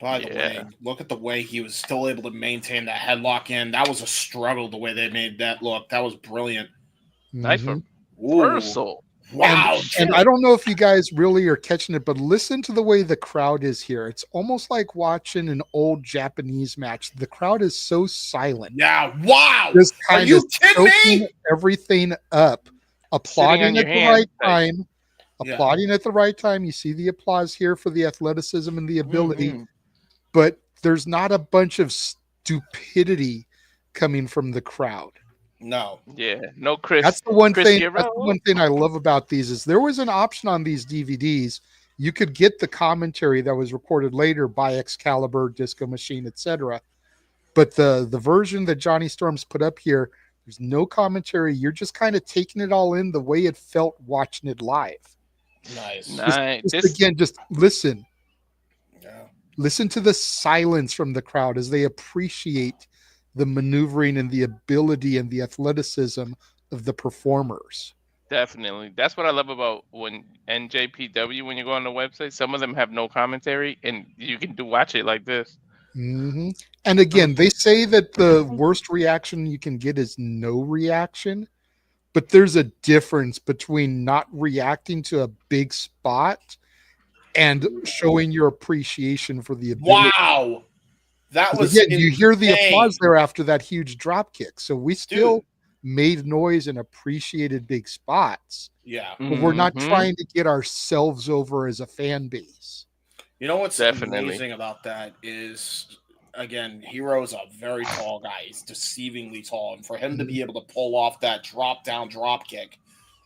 By the way, look at the way he was still able to maintain that headlock in. That was a struggle the way they made that look. That was brilliant. Nice reversal. Wow. And I don't know if you guys really are catching it, but listen to the way the crowd is here. It's almost like watching an old Japanese match. The crowd is so silent. Yeah. Wow. Just are you kidding me? Everything up. Applauding at the right time. Applauding at the right time. You see the applause here for the athleticism and the ability. But there's not a bunch of stupidity coming from the crowd. No. Yeah. No Chris. That's the one thing. That's the one thing I love about these is there was an option on these DVDs. You could get the commentary that was recorded later by Excalibur, Disco Machine, etc. But the version that Johnny Storm's put up here, there's no commentary. You're just kind of taking it all in the way it felt watching it live. Nice. Just listen. Listen to the silence from the crowd as they appreciate the maneuvering and the ability and the athleticism of the performers. Definitely. That's what I love about when NJPW, when you go on the website, some of them have no commentary and you can watch it like this. Mm-hmm. And again, they say that the worst reaction you can get is no reaction, but there's a difference between not reacting to a big spot and showing your appreciation for the ability. Wow. That was again, you hear the applause there after that huge drop kick. So we still made noise and appreciated big spots. Yeah. But we're not trying to get ourselves over as a fan base. You know what's Definitely. amazing about that is, again, Hero's a very tall guy. He's deceivingly tall. And for him to be able to pull off that drop-down drop kick,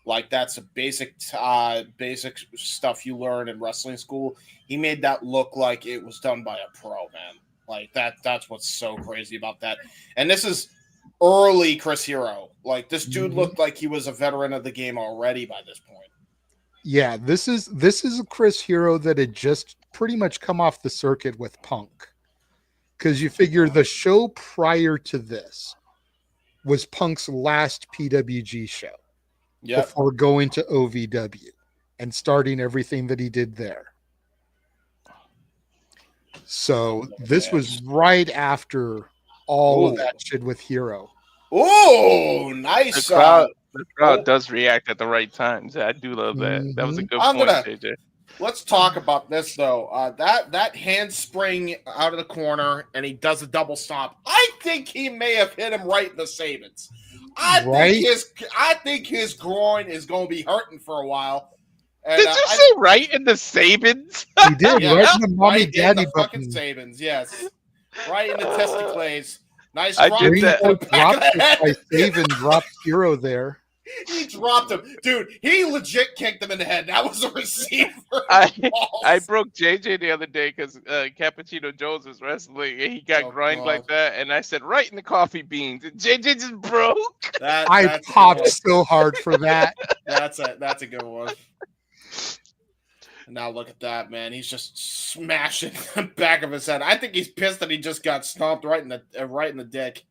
like that's a basic stuff you learn in wrestling school. He made that look like it was done by a pro, man. Like that's what's so crazy about that. And this is early Chris Hero. Like this dude looked like he was a veteran of the game already by this point. Yeah, this is a Chris Hero that had just pretty much come off the circuit with Punk. Because you figure the show prior to this was Punk's last PWG show. Before going to OVW and starting everything that he did there. So this was right after all of that shit with Hero. Oh, nice. The crowd does react at the right times. I do love that. That was a good point, JJ. Let's talk about this though. That handspring out of the corner, and he does a double stomp. I think he may have hit him right in the Sabins. I think his groin is going to be hurting for a while. And, did you say right in the Sabins? He did, right in the mommy daddy fucking Sabins, yes. Right in the testicles. Nice I drop. did that. By Sabin dropped Hero there. He dropped him. Dude, he legit kicked him in the head. That was a receiver. I broke JJ the other day because Cappuccino Jones was wrestling and he got grind like that. And I said, right in the coffee beans. And JJ just broke. I popped so hard for that. That's a good one. And now look at that, man. He's just smashing the back of his head. I think he's pissed that he just got stomped right in the dick.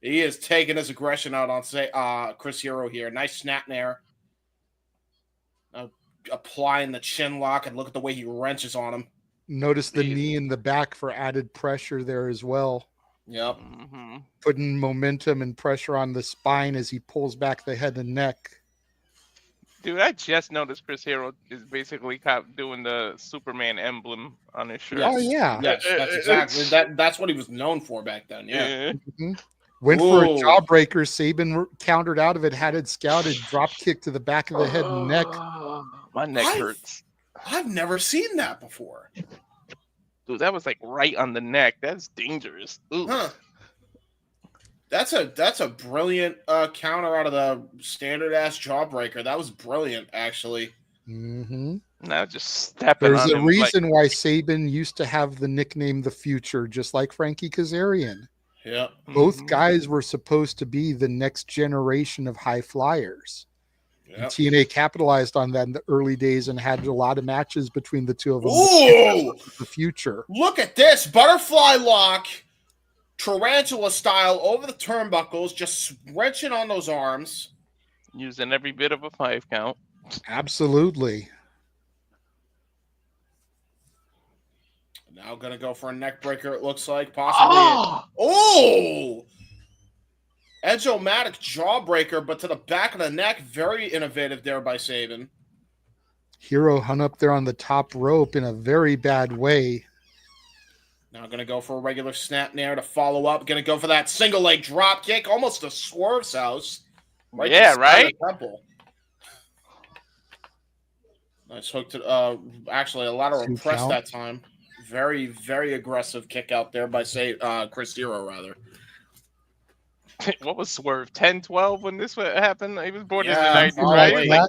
He is taking his aggression out on Chris Hero here. Nice snap there. Applying the chin lock, and look at the way he wrenches on him. Notice the knee in the back for added pressure there as well. Yep. Putting momentum and pressure on the spine as he pulls back the head and neck. Dude, I just noticed Chris Hero is basically doing the Superman emblem on his shirt. Oh, yeah. Yes, that's exactly. That's what he was known for back then. Yeah. Went for a jawbreaker. Sabin countered out of it, had it scouted, drop kick to the back of the head and neck. My neck hurts. I've never seen that before. Dude, that was like right on the neck. That's dangerous. Huh. That's a brilliant counter out of the standard ass jawbreaker. That was brilliant, actually. Now just stepping. There's a reason why Sabin used to have the nickname The Future, just like Frankie Kazarian. Yeah. Both guys were supposed to be the next generation of high flyers. Yep. TNA capitalized on that in the early days and had a lot of matches between the two of them. Ooh! The Future. Look at this. Butterfly lock, tarantula style over the turnbuckles, just wrenching on those arms. Using every bit of a 5 count. Absolutely. Now gonna go for a neck breaker, it looks like. Possibly. Oh! Edge-o-matic jawbreaker, but to the back of the neck. Very innovative there by Sabin. Hero hung up there on the top rope in a very bad way. Now going to go for a regular snap nair to follow up. Going to go for that single leg drop kick. Almost a Swerve's house. Right right? Temple. Nice hook to, actually, a lateral press that time. Very, very aggressive kick out there by, Chris Hero, rather. What was Swerve? 10-12 when this happened? He was born in the 90s, right?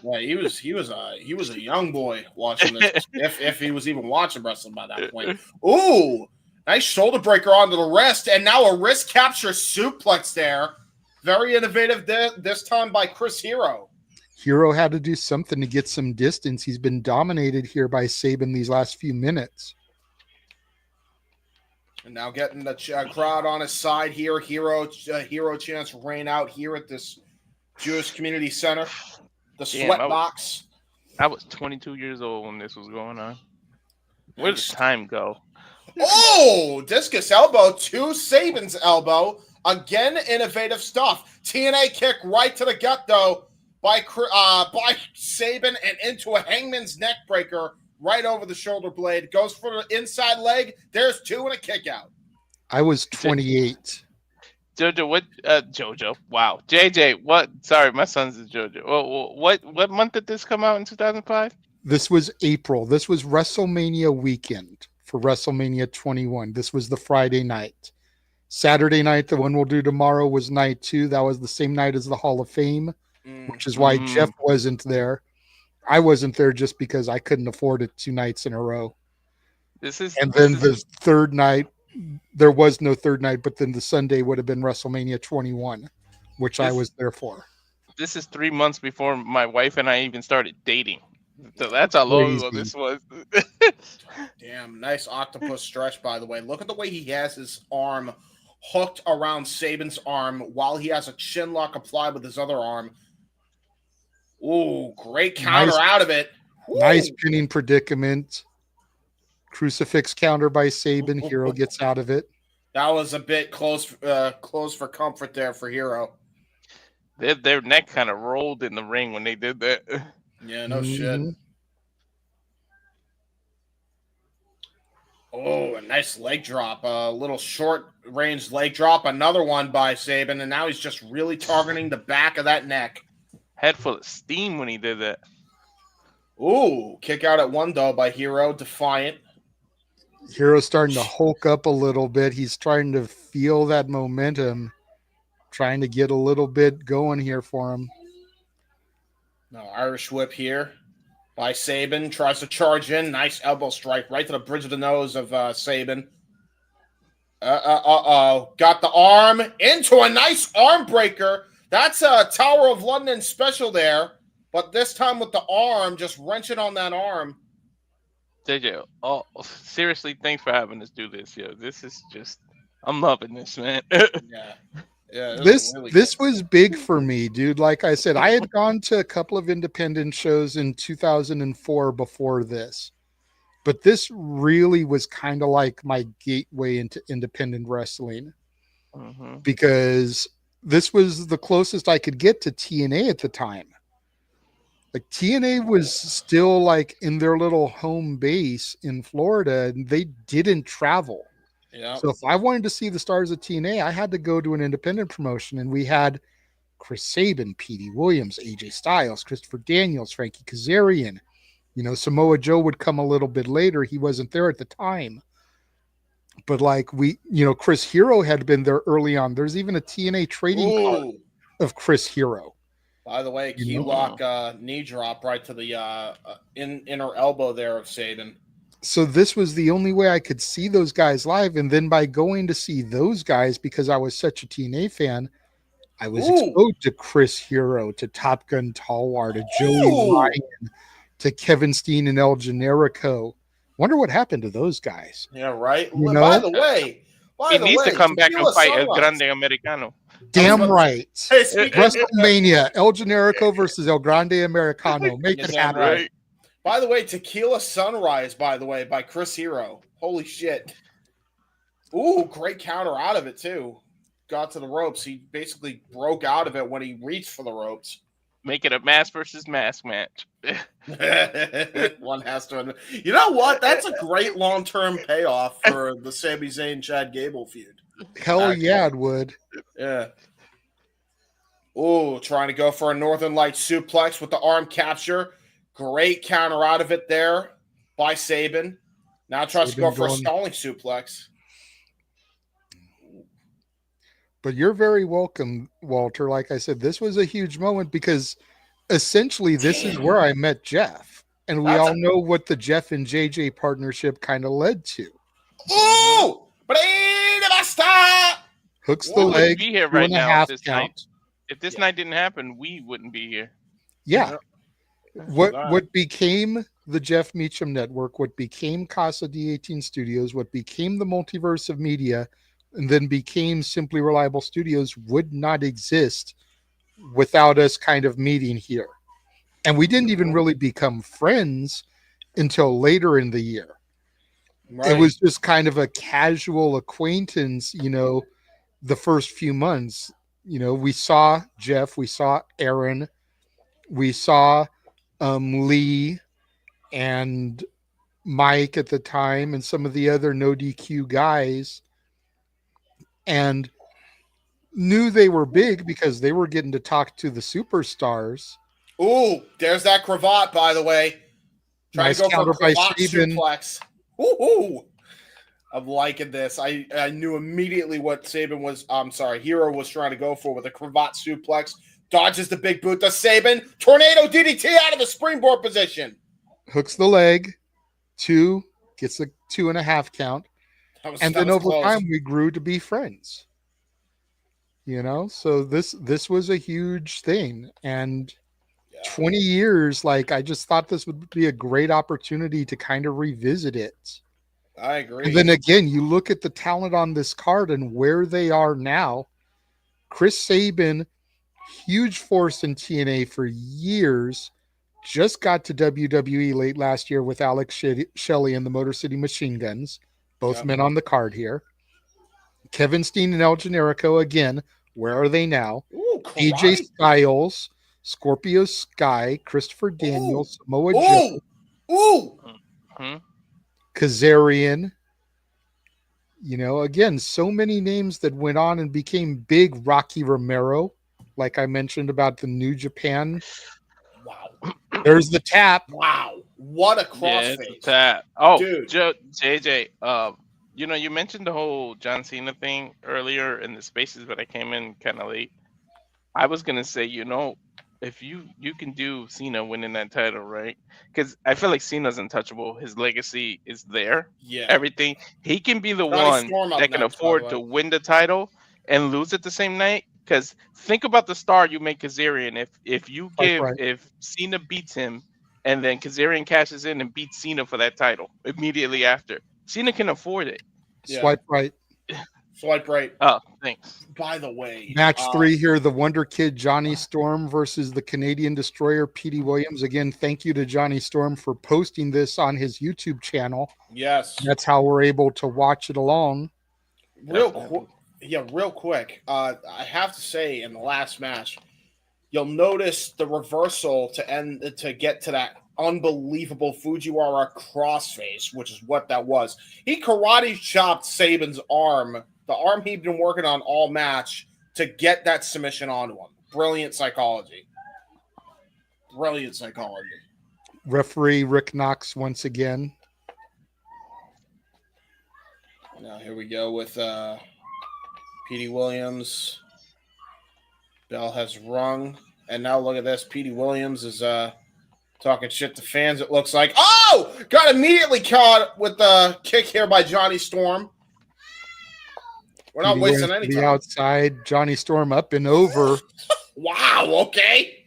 Yeah, he was a young boy watching this. if he was even watching wrestling by that point. Ooh, nice shoulder breaker onto the wrist, and now a wrist capture suplex there. Very innovative this time by Chris Hero. Hero had to do something to get some distance. He's been dominated here by Sabin these last few minutes. And now getting the crowd on his side here. Hero chance rain out here at this Jewish Community Center. The sweat box. I was 22 years old when this was going on. Where did time go? Oh, discus elbow to Sabin's elbow. Again, innovative stuff. TNA kick right to the gut, though, by Sabin and into a hangman's neck breaker. Right over the shoulder blade. Goes for the inside leg. There's 2 and a kick out. I was 28. Jojo, what? Jojo. Wow. JJ, what? Sorry, my son's is Jojo. What month did this come out in 2005? This was April. This was WrestleMania weekend for WrestleMania 21. This was the Friday night. Saturday night, the one we'll do tomorrow, was night 2. That was the same night as the Hall of Fame, which is why Jeff wasn't there. I wasn't there just because I couldn't afford it 2 nights in a row. The third night, there was no third night, but then the Sunday would have been WrestleMania 21, which I was there for. This is 3 months before my wife and I even started dating. So that's how long ago this was. Damn, nice octopus stretch, by the way. Look at the way he has his arm hooked around Sabin's arm while he has a chin lock applied with his other arm. Ooh, great counter out of it. Ooh. Nice pinning predicament. Crucifix counter by Sabin. Hero gets out of it. That was a bit close for comfort there for Hero. Their neck kind of rolled in the ring when they did that. Yeah, no shit. Oh, a nice leg drop. A little short-range leg drop. Another one by Sabin, and now he's just really targeting the back of that neck. Head full of steam when he did that. Ooh, kick out at one, though, by Hero. Defiant. Hero's starting to hulk up a little bit. He's trying to feel that momentum, trying to get a little bit going here for him. No, Irish whip here by Sabin. Tries to charge in. Nice elbow strike right to the bridge of the nose of Sabin. Got the arm into a nice arm breaker. That's a Tower of London special there. But this time with the arm, just wrenching on that arm. JJ, seriously, thanks for having us do this, yo. This is just, I'm loving this, man. Yeah, this was big for me, dude. Like I said, I had gone to a couple of independent shows in 2004 before this, but this really was kind of like my gateway into independent wrestling, because this was the closest I could get to TNA at the time. Like TNA was still like in their little home base in Florida, and they didn't travel. Yeah. So if I wanted to see the stars of TNA, I had to go to an independent promotion, and we had Chris Sabin, Petey Williams, AJ Styles, Christopher Daniels, Frankie Kazarian. You know, Samoa Joe would come a little bit later. He wasn't there at the time. But like Chris Hero had been there early on. There's even a TNA trading card of Chris Hero. By the way, key lock knee drop right to the inner elbow there of Sabin. So this was the only way I could see those guys live. And then by going to see those guys, because I was such a TNA fan, I was exposed to Chris Hero, to Top Gun Talwar, to Joey Ryan, to Kevin Steen and El Generico. Wonder what happened to those guys. Yeah, right. You By the way, he needs to come back and fight El Grande Americano. Damn right. WrestleMania, El Generico versus El Grande Americano. Make it happen. Right. By the way, Tequila Sunrise, by Chris Hero. Holy shit. Ooh, great counter out of it, too. Got to the ropes. He basically broke out of it when he reached for the ropes. Make it a mask versus mask match. One has to. You know what? That's a great long-term payoff for the Sami Zayn Chad Gable feud. Hell yeah, it would. Yeah. Ooh, trying to go for a Northern Lights suplex with the arm capture. Great counter out of it there by Sabin. Now tries to go for a stalling suplex. But you're very welcome, Walter. Like I said, this was a huge moment because essentially this is where I met Jeff. And we all know what the Jeff and JJ partnership kind of led to. Ooh! Hooks the leg. Be here right now if this night. If this night didn't happen, we wouldn't be here. Yeah. What became the Jeff Meacham Network, what became Casa D18 Studios, what became the Multiverse of Media, and then became Simply Reliable Studios would not exist without us kind of meeting here. And we didn't even really become friends until later in the year. Right. It was just kind of a casual acquaintance, the first few months. We saw Jeff, we saw Aaron, we saw Lee and Mike at the time, and some of the other no DQ guys. And knew they were big because they were getting to talk to the superstars. Ooh, there's that cravat, by the way. Trying Nice to go for counter a by cravat Sabin. suplex. Ooh. I'm liking this. I knew immediately what Sabin was. Hero was trying to go for with a cravat suplex. Dodges the big boot to Sabin. Tornado DDT out of the springboard position. Hooks the leg. 2, gets a 2.5 count. And then over time, we grew to be friends. You know, so this was a huge thing. And 20 years, like, I just thought this would be a great opportunity to kind of revisit it. I agree. And then again, you look at the talent on this card and where they are now. Chris Sabin, huge force in TNA for years, just got to WWE late last year with Alex Shelley and the Motor City Machine Guns, both men on the card here. Kevin Steen and El Generico, again, where are they now? Ooh, AJ Styles, Scorpio Sky, Christopher Daniels, Samoa Joe. Kazarian. You know, again, so many names that went on and became big. Rocky Romero, like I mentioned about the New Japan. Wow. There's the tap. Wow. What a crossface. Yeah, tap. Oh, dude. JJ, you know, you mentioned the whole John Cena thing earlier in the spaces, but I came in kind of late. I was going to say, you know, if you can do Cena winning that title, right? Because I feel like Cena's untouchable. His legacy is there. Yeah. Everything. He can be the one that can afford to win the title and lose it the same night. Because think about the star you make Kazarian. If Cena beats him and then Kazarian cashes in and beats Cena for that title immediately after, Cena can afford it. Yeah. Swipe right. Swipe right. Oh, thanks. By the way, match 3 here, the Wonder Kid Johnny Storm versus the Canadian Destroyer Petey Williams. Again, thank you to Johnny Storm for posting this on his YouTube channel. Yes. That's how we're able to watch it along. Real quick. I have to say, in the last match, you'll notice the reversal to get to that unbelievable Fujiwara crossface, which is what that was. He karate chopped Sabin's arm, the arm he'd been working on all match, to get that submission onto him. Brilliant psychology. Referee Rick Knox once again. Now here we go with Petey Williams. Bell has rung. And now look at this. Petey Williams is talking shit to fans, it looks like. Oh! Got immediately caught with the kick here by Johnny Storm. We're not wasting any time. The outside, Johnny Storm up and over. Wow, okay.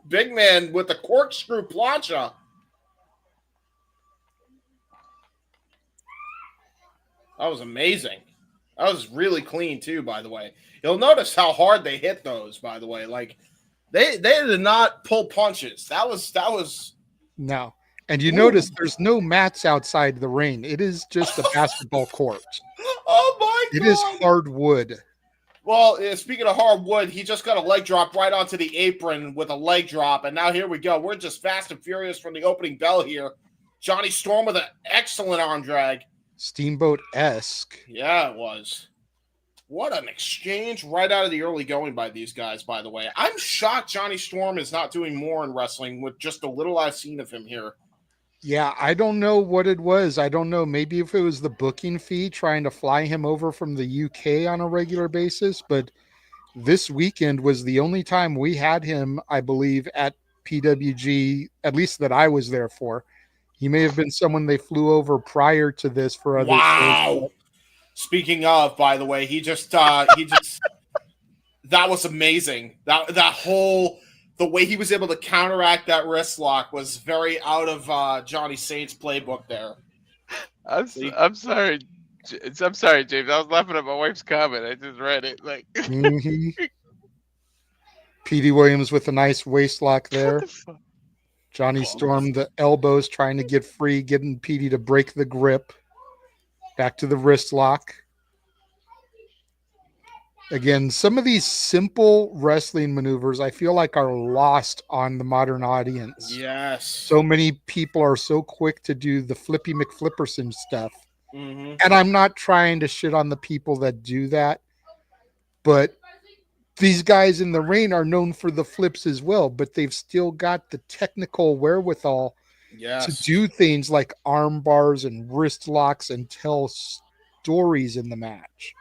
Big man with the corkscrew plancha. That was amazing. That was really clean, too, by the way. You'll notice how hard they hit those, by the way. Like, they did not pull punches. That was no. And you notice there's no mats outside the ring. It is just a basketball court. Oh my God. It is hardwood. Well, speaking of hardwood, he just got a leg drop right onto the apron with a leg drop. And now here we go. We're just fast and furious from the opening bell here. Johnny Storm with an excellent arm drag. Steamboat-esque. Yeah, it was. What an exchange right out of the early going by these guys, by the way. I'm shocked Johnny Storm is not doing more in wrestling with just a little I've seen of him here. Yeah, I don't know what it was. I don't know. Maybe if it was the booking fee trying to fly him over from the UK on a regular basis, but this weekend was the only time we had him, I believe, at PWG, at least that I was there for. He may have been someone they flew over prior to this for other shows. Speaking of, by the way, he just that was amazing. That whole the way he was able to counteract that wrist lock was very out of Johnny Saint's playbook there. I'm sorry. I'm sorry, James. I was laughing at my wife's comment. I just read it. Like Petey Williams with a nice waist lock there. Johnny Storm, the elbows trying to get free, getting Petey to break the grip. Back to the wrist lock. Again, some of these simple wrestling maneuvers I feel like are lost on the modern audience. Yes. So many people are so quick to do the Flippy McFlipperson stuff. Mm-hmm. And I'm not trying to shit on the people that do that, but these guys in the ring are known for the flips as well, but they've still got the technical wherewithal to do things like arm bars and wrist locks and tell stories in the match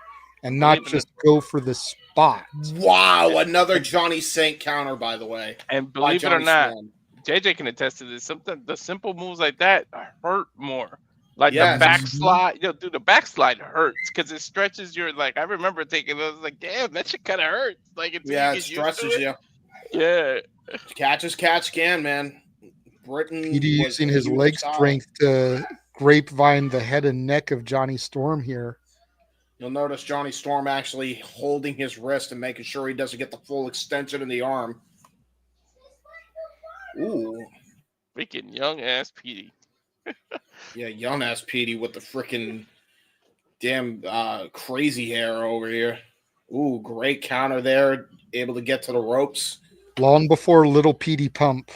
and not just go for the spot. Wow, another Johnny Saint counter, by the way. And believe it or not, JJ can attest to this. Something the simple moves like that hurt more. Like the backslide, dude, the backslide hurts because it stretches your, like, I remember taking it, I was like, damn, that shit kind of hurts. Like, it stretches you. Yeah. Catch can, man. Britain Petey using his leg strength to grapevine the head and neck of Johnny Storm here. You'll notice Johnny Storm actually holding his wrist and making sure he doesn't get the full extension in the arm. Ooh. Freaking young ass Petey. Yeah, young ass Petey with the freaking damn crazy hair over here. Ooh, great counter there. Able to get to the ropes. Long before little Petey Pump.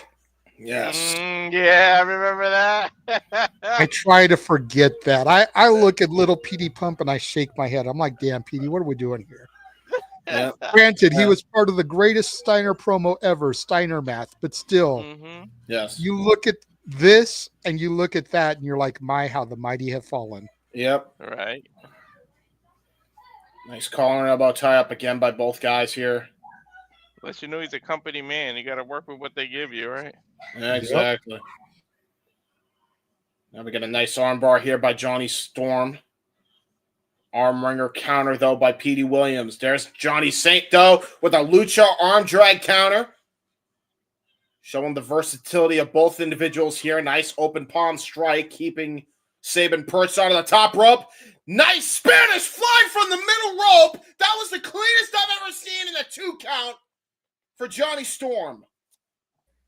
Yes. Yeah, I remember that. I try to forget that. I look at little Petey Pump and I shake my head. I'm like, damn, Petey, what are we doing here? Yeah. Granted, he was part of the greatest Steiner promo ever, Steiner Math, but still, yes. You look at this and you look at that and you're like, my, how the mighty have fallen. Yep. Right. Nice collar and elbow tie up again by both guys here. Let you know he's a company man. You got to work with what they give you, right? Yeah, exactly. Yep. Now we got a nice armbar here by Johnny Storm. Arm wringer counter, though, by Petey Williams. There's Johnny Saint, though, with a lucha arm drag counter. Showing the versatility of both individuals here. Nice open palm strike, keeping Sabin perched out of the top rope. Nice Spanish fly from the middle rope. That was the cleanest I've ever seen in a 2 count for Johnny Storm.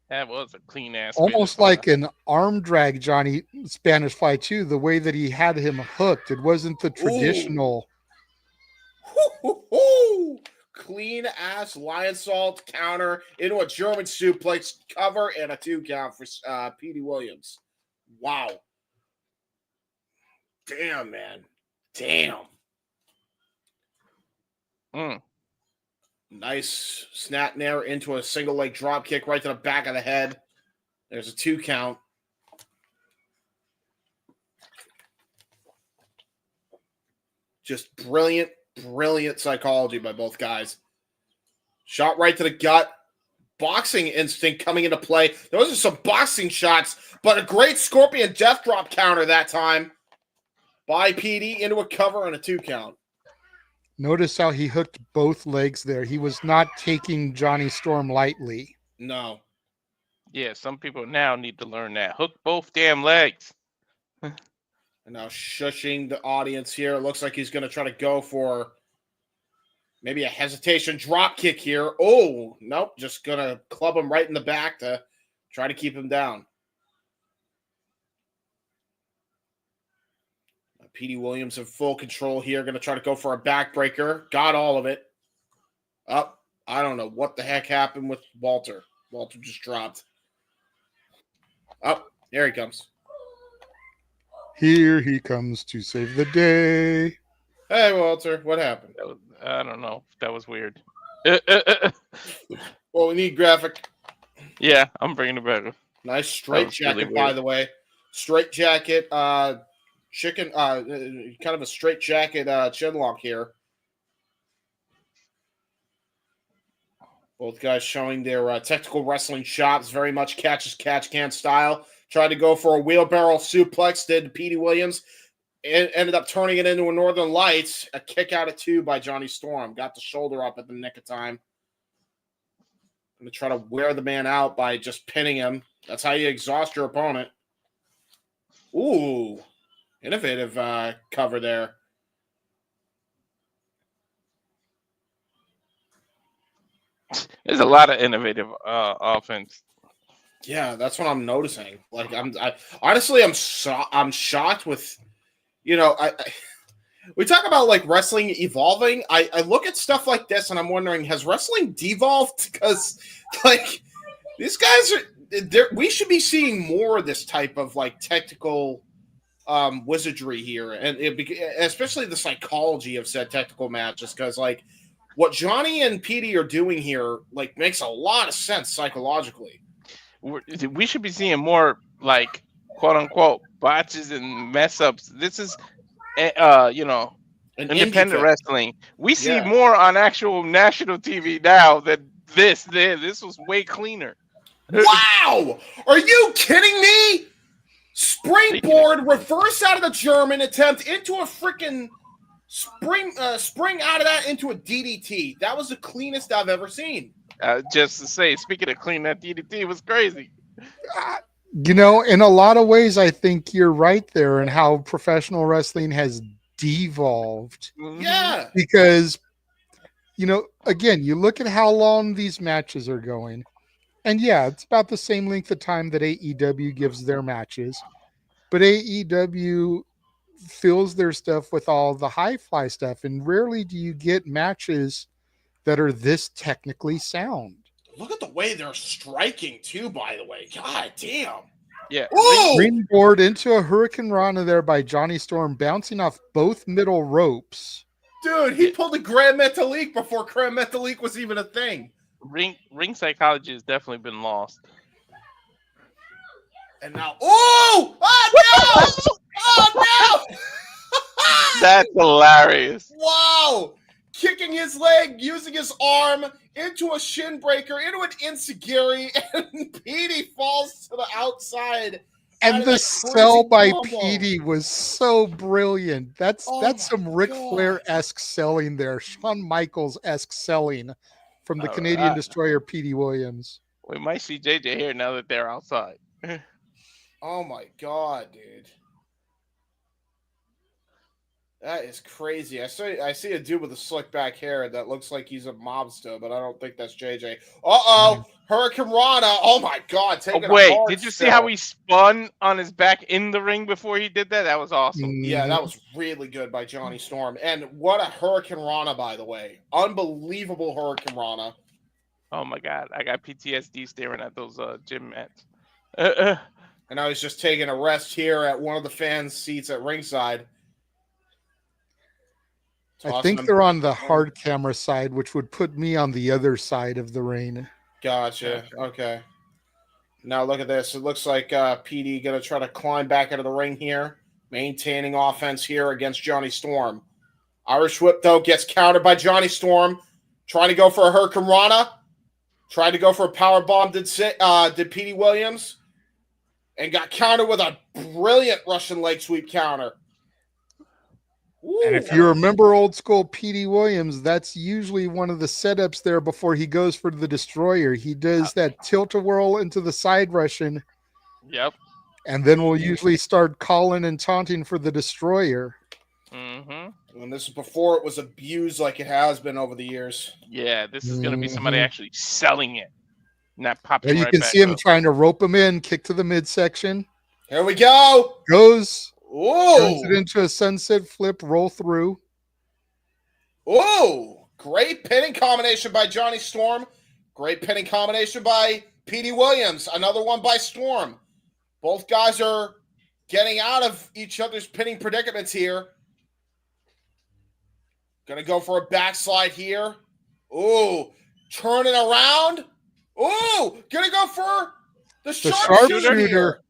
That was a clean ass. Almost like an arm drag Johnny Spanish fly too. The way that he had him hooked, it wasn't the traditional. Clean ass lion salt counter into a German suplex cover and a 2 count for Petey Williams. Wow. Damn, man. Damn. Nice snap nair into a single leg drop kick right to the back of the head. There's a 2 count. Just brilliant psychology by both guys. Shot right to the gut. Boxing instinct coming into play. Those are some boxing shots, but a great Scorpion death drop counter that time by Petey into a cover and a 2 count. Notice how he hooked both legs there. He was not taking Johnny Storm lightly. No. Yeah, some people now need to learn that. Hook both damn legs. And now shushing the audience here. It looks like he's going to try to go for maybe a hesitation drop kick here. Oh, nope. Just going to club him right in the back to try to keep him down. Petey Williams in full control here. Going to try to go for a backbreaker. Got all of it. Up. I don't know what the heck happened with Walter. Walter just dropped. Up. There he comes. Here he comes to save the day. Hey, Walter. What happened? I don't know. That was weird. Well, we need graphic. Yeah, I'm bringing it back. Nice straight jacket, really by the way. Straight jacket, chicken, kind of a straight jacket chin lock here. Both guys showing their technical wrestling chops, very much catch can style. Tried to go for a wheelbarrow suplex, did Petey Williams. Ended up turning it into a Northern Lights. A kick out of 2 by Johnny Storm. Got the shoulder up at the nick of time. Going to try to wear the man out by just pinning him. That's how you exhaust your opponent. Ooh. Innovative cover there. There's a lot of innovative offense. Yeah, that's what I'm noticing. Like, honestly, I'm shocked with, we talk about like wrestling evolving. I look at stuff like this and I'm wondering, has wrestling devolved? Because like these guys are, we should be seeing more of this type of like technical wizardry here, and especially the psychology of said technical matches. Because like what Jonny and Petey are doing here like makes a lot of sense psychologically. We should be seeing more like quote unquote botches and mess ups. This is An independent indie wrestling. We see Yeah. more on actual national TV now than this. This was way cleaner. Wow! Are you kidding me? Springboard, reverse out of the German attempt into a freaking spring out of that into a DDT. That was the cleanest I've ever seen. Just to say, speaking of clean, that DDT was crazy. In a lot of ways, I think you're right there in how professional wrestling has devolved. Mm-hmm. Yeah. Because, again, you look at how long these matches are going. And yeah, it's about the same length of time that AEW gives their matches. But AEW fills their stuff with all the high fly stuff. And rarely do you get matches that are this technically sound. Look at the way they're striking, too, by the way. God damn. Yeah. Springboard into a Hurricane Rana there by Johnny Storm, bouncing off both middle ropes. Dude, he pulled a Grand Metalik before Grand Metalik was even a thing. Ring psychology has definitely been lost. And now, oh no! Oh no! That's hilarious. Wow! Kicking his leg, using his arm into a shin breaker, into an enziguri, and Petey falls to the outside. And the sell by Petey was so brilliant. That's some Ric Flair-esque selling there. Shawn Michaels-esque selling from the Canadian Destroyer Petey Williams. We might see JJ here now that they're outside. Oh my god, dude. That is crazy. I see a dude with a slick back hair that looks like he's a mobster, but I don't think that's JJ. Hurricane Rana. Oh my god. Wait, did you see how he spun on his back in the ring before he did that? That was awesome. Yeah, that was really good by Johnny Storm. And what a Hurricane Rana, by the way. Unbelievable Hurricane Rana. Oh my god. I got PTSD staring at those gym mats. And I was just taking a rest here at one of the fans' seats at ringside. I think they're on the hard camera side, which would put me on the other side of the ring. Gotcha. Okay. Now look at this. It looks like PD going to try to climb back out of the ring here, maintaining offense here against Johnny Storm. Irish Whip, though, gets countered by Johnny Storm. Trying to go for a Hurricane Rana. Tried to go for a power bomb. Did Petey Williams. And got countered with a brilliant Russian leg sweep counter. Ooh. And if you remember old school Petey Williams, that's usually one of the setups there before he goes for the Destroyer. He does that tilt-a-whirl into the side Russian. Yep. And then we'll usually start calling and taunting for the Destroyer. Mm-hmm. And this is before it was abused like it has been over the years. Yeah, this is going to be somebody actually selling it, not popping And you right can back see him up. trying to rope him in, kick to the midsection. Here we go. Goes. Ooh. Turns it into a sunset flip, roll through. Ooh. Great pinning combination by Johnny Storm. Great pinning combination by Petey Williams. Another one by Storm. Both guys are getting out of each other's pinning predicaments here. Gonna go for a backslide here. Ooh. Turning around. Ooh. Gonna go for the sharpshooter.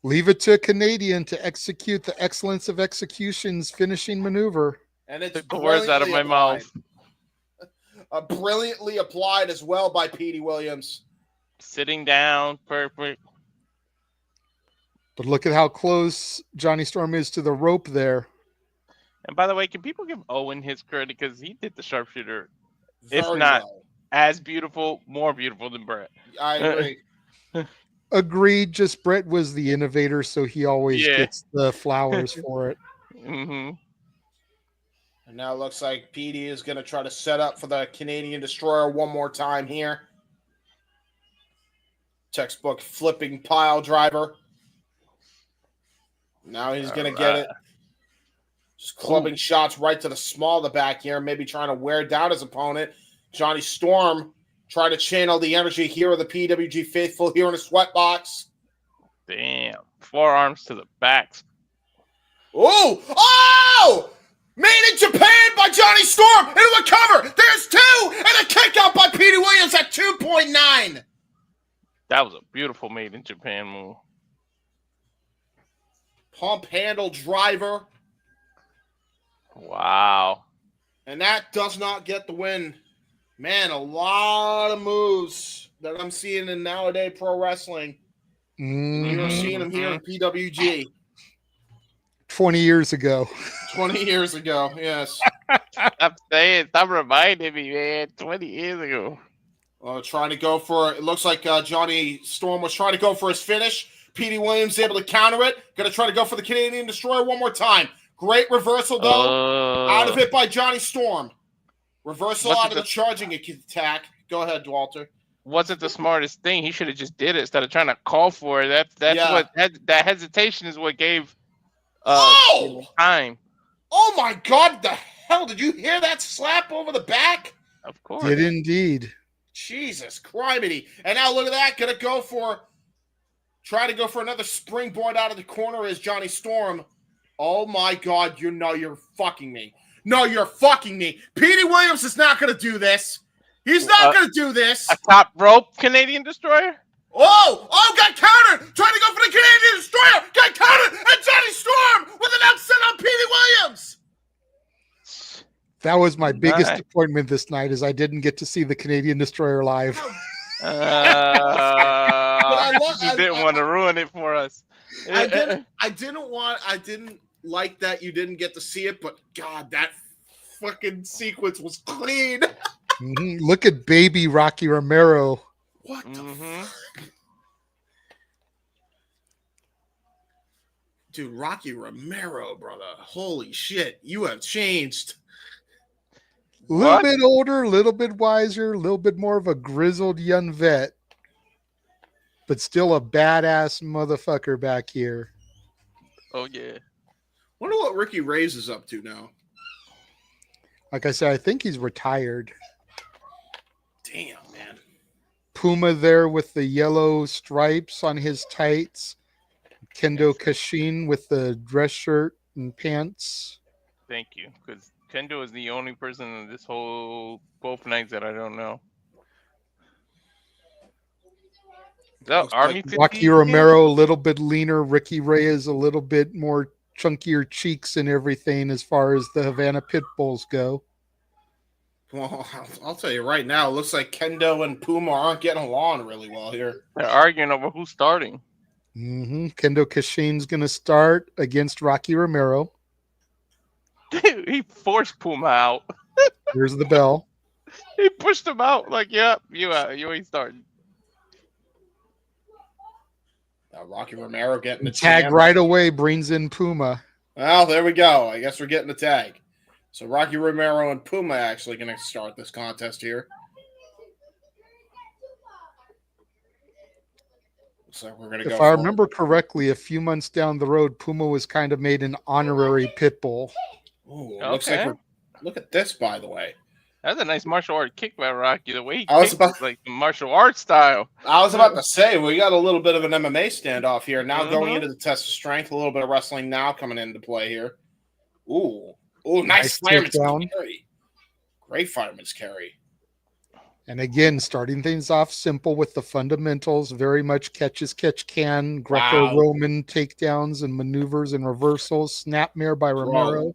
Leave it to a Canadian to execute the excellence of execution's finishing maneuver. And it's Took the words out of my mouth. Brilliantly applied as well by Petey Williams. Sitting down, perfect. But look at how close Johnny Storm is to the rope there. And by the way, can people give Owen his credit? Because he did the sharpshooter. Very if not well. as beautiful, more beautiful than Brett. I agree. Agreed. Just Brett was the innovator, so he always gets the flowers for it. Mm-hmm. And now it looks like Petey is going to try to set up for the Canadian Destroyer one more time here. Textbook flipping pile driver. Now he's going to get it. Just clubbing shots right to the small of the back here, maybe trying to wear down his opponent. Johnny Storm trying to channel the energy here of the PWG faithful here in the sweatbox. Damn. Forearms to the backs. Oh! Oh! Made in Japan by Johnny Storm into a cover. There's 2 and a kick out by Petey Williams at 2.9. That was a beautiful made in Japan move. Pump handle driver. Wow. And that does not get the win. Man, a lot of moves that I'm seeing in nowadays pro wrestling. You're seeing them here in PWG. 20 years ago. 20 years ago, yes. Stop reminding me, man. 20 years ago. Trying to go for it. Looks like Johnny Storm was trying to go for his finish. Petey Williams able to counter it. Going to try to go for the Canadian Destroyer one more time. Great reversal, though. Out of it by Johnny Storm. Reversal out of the charging attack. Go ahead, Walter. Wasn't the smartest thing. He should have just did it instead of trying to call for it. That hesitation is what gave time. Oh my God! The hell did you hear that slap over the back? Of course, did indeed. Jesus criminy! And now look at that. Try to go for another springboard out of the corner as Johnny Storm. Oh my God! You're fucking me. No, you're fucking me. Petey Williams is not going to do this. He's not going to do this. A top rope Canadian Destroyer? Got countered. Trying to go for the Canadian Destroyer. Got countered. And Johnny Storm with an upset on Petey Williams. That was my biggest disappointment this night, is I didn't get to see the Canadian Destroyer live. You didn't want to ruin it for us. I didn't like that you didn't get to see it, but God, that fucking sequence was clean. Look at baby Rocky Romero. What the fuck? Dude, Rocky Romero, brother. Holy shit. You have changed. A little bit older, a little bit wiser, a little bit more of a grizzled young vet. But still a badass motherfucker back here. Oh, yeah. Wonder what Ricky Reyes is up to now. Like I said, I think he's retired. Damn, man. Puma there with the yellow stripes on his tights. Kendo Kashin with the dress shirt and pants. Thank you, because Kendo is the only person in this whole both nights that I don't know. Rocky Romero a little bit leaner. Ricky Reyes a little bit more chunkier cheeks and everything as far as the Havana Pitbulls go. Well, I'll tell you right now, it looks like Kendo and Puma aren't getting along really well here. They're arguing over who's starting. Kendo Kashin's going to start against Rocky Romero. Dude, he forced Puma out. Here's the bell. He pushed him out like, yep, you ain't starting. Rocky Romero getting the tag right away, brings in Puma. Well, there we go. I guess we're getting the tag. So Rocky Romero and Puma actually going to start this contest here. So we're going to go. If I remember correctly, a few months down the road, Puma was kind of made an honorary Pitbull. Ooh, looks like look at this, by the way. That's a nice martial art kick by Rocky. The way he kicks is like the martial art style. I was about to say, we got a little bit of an MMA standoff here. Now going into the test of strength, a little bit of wrestling now coming into play here. Ooh, nice fireman's carry. Great fireman's carry. And again, starting things off simple with the fundamentals, very much catch as catch can, Greco-Roman takedowns and maneuvers and reversals, snapmare by Romero.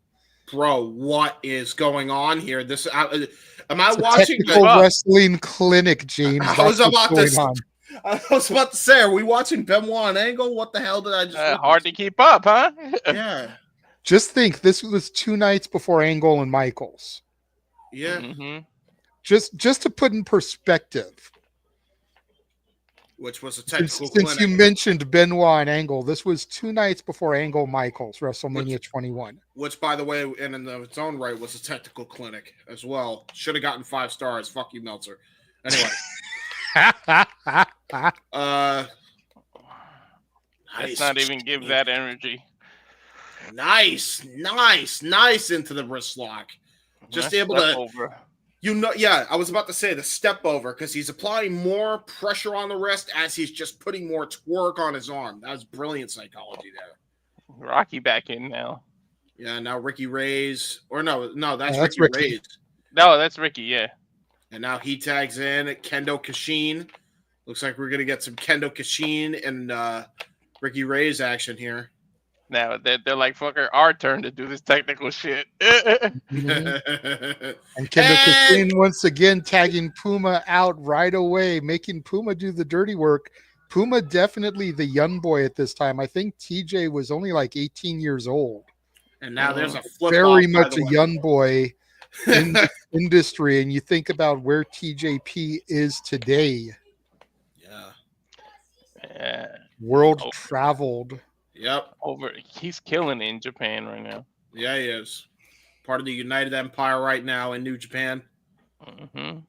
Bro, what is going on here? This am I it's watching a wrestling clinic, James? I was about to say, are we watching Benoit and Angle? What the hell did I just? Hard to keep up, huh? Yeah. Just think, this was 2 nights before Angle and Michaels. Yeah. Mm-hmm. Just to put in perspective. Which was a technical Since you mentioned Benoit and Angle, this was 2 nights before Angle Michaels, WrestleMania 21. Which, by the way, and in its own right, was a technical clinic as well. Should have gotten 5 stars. Fuck you, Meltzer. Anyway. Let's not even give that energy. Nice into the wrist lock. Just able to... Over. I was about to say the step over because he's applying more pressure on the wrist as he's just putting more torque on his arm. That was brilliant psychology there. Rocky back in now. Yeah, now Ricky Reyes. Or no, that's that's Ricky Ricky. Reyes. No, that's Ricky, yeah. And now he tags in Kendo Kashin. Looks like we're going to get some Kendo Kashin and Ricky Reyes action here. Now they're like, fucker, our turn to do this technical shit. Mhm. And Kendo Kashin once again tagging Puma out right away, making Puma do the dirty work. Puma definitely the young boy at this time. I think TJ was only like 18 years old. And now there's a flip Very off, much a young boy in the industry. And you think about where TJP is today. Yeah. World traveled. Yep. He's killing it in Japan right now. Yeah, he is. Part of the United Empire right now in New Japan. Mm-hmm.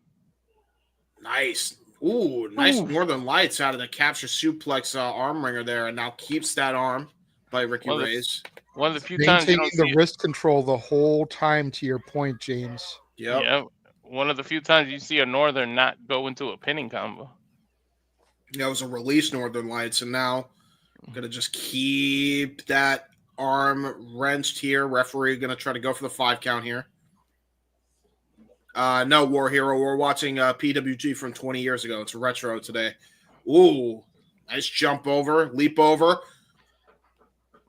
Nice. Ooh, nice Northern Lights out of the capture suplex arm ringer there, and now keeps that arm by Ricky Reyes. One of the few times maintaining the wrist control the whole time, to your point, James. Yep. Yeah. One of the few times you see a Northern not go into a pinning combo. That was a release Northern Lights, and now I'm going to just keep that arm wrenched here. Referee going to try to go for the 5 count here. No, War Hero. We're watching PWG from 20 years ago. It's retro today. Ooh, nice jump over, leap over.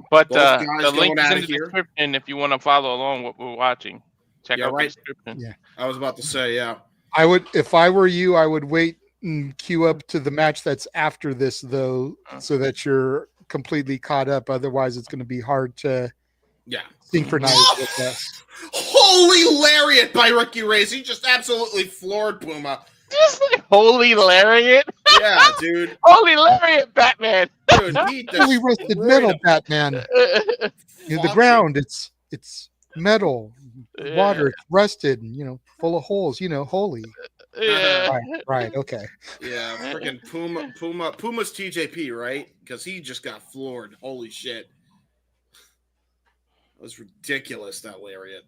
But the link is in the description if you want to follow along what we're watching. Check out the description. Yeah, I was about to say, yeah. I would, if I were you, I would wait and queue up to the match that's after this, though, so that you're completely caught up. Otherwise, it's going to be hard to synchronize with that. Holy lariat by Ricky Reyes. He just absolutely floored Puma. Just like holy lariat? Yeah, dude. Holy lariat, Batman. Dude, he Holy rusted metal, Batman. The ground, it's metal. Water, it's rusted, and, full of holes, holy. Yeah. Right, okay. Yeah, freaking Puma's TJP, right? Because he just got floored. Holy shit. That was ridiculous, that lariat.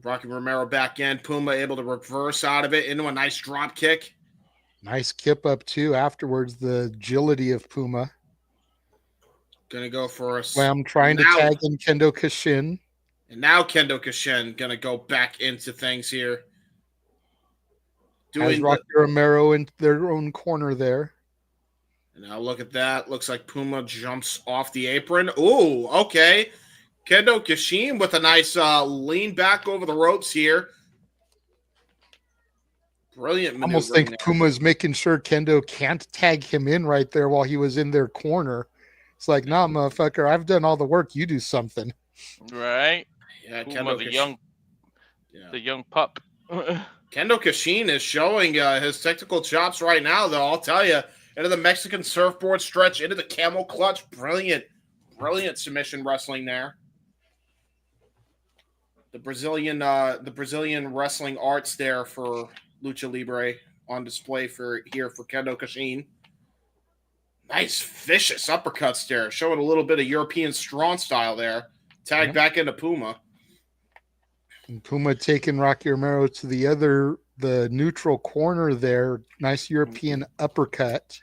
Rocky Romero back in. Puma able to reverse out of it into a nice drop kick. Nice kip up, too, afterwards. The agility of Puma. Gonna go for a slam, trying to tag in Kendo Kashin. And now Kendo Kashin gonna go back into things here. Has Rocky Romero in their own corner there. And now look at that. Looks like Puma jumps off the apron. Ooh, okay. Kendo Kashin with a nice lean back over the ropes here. Brilliant maneuver. Almost think Puma's making sure Kendo can't tag him in right there while he was in their corner. It's like, nah, motherfucker, I've done all the work. You do something. Right. Yeah, Puma, the young pup. Kendo Kashin is showing his technical chops right now, though. I'll tell you, into the Mexican surfboard stretch, into the camel clutch. Brilliant submission wrestling there. The Brazilian wrestling arts there for Lucha Libre on display for Kendo Kashin. Nice vicious uppercuts there, showing a little bit of European strong style there. Tag back into Puma. And Puma taking Rocky Romero to the neutral corner there. Nice European uppercut.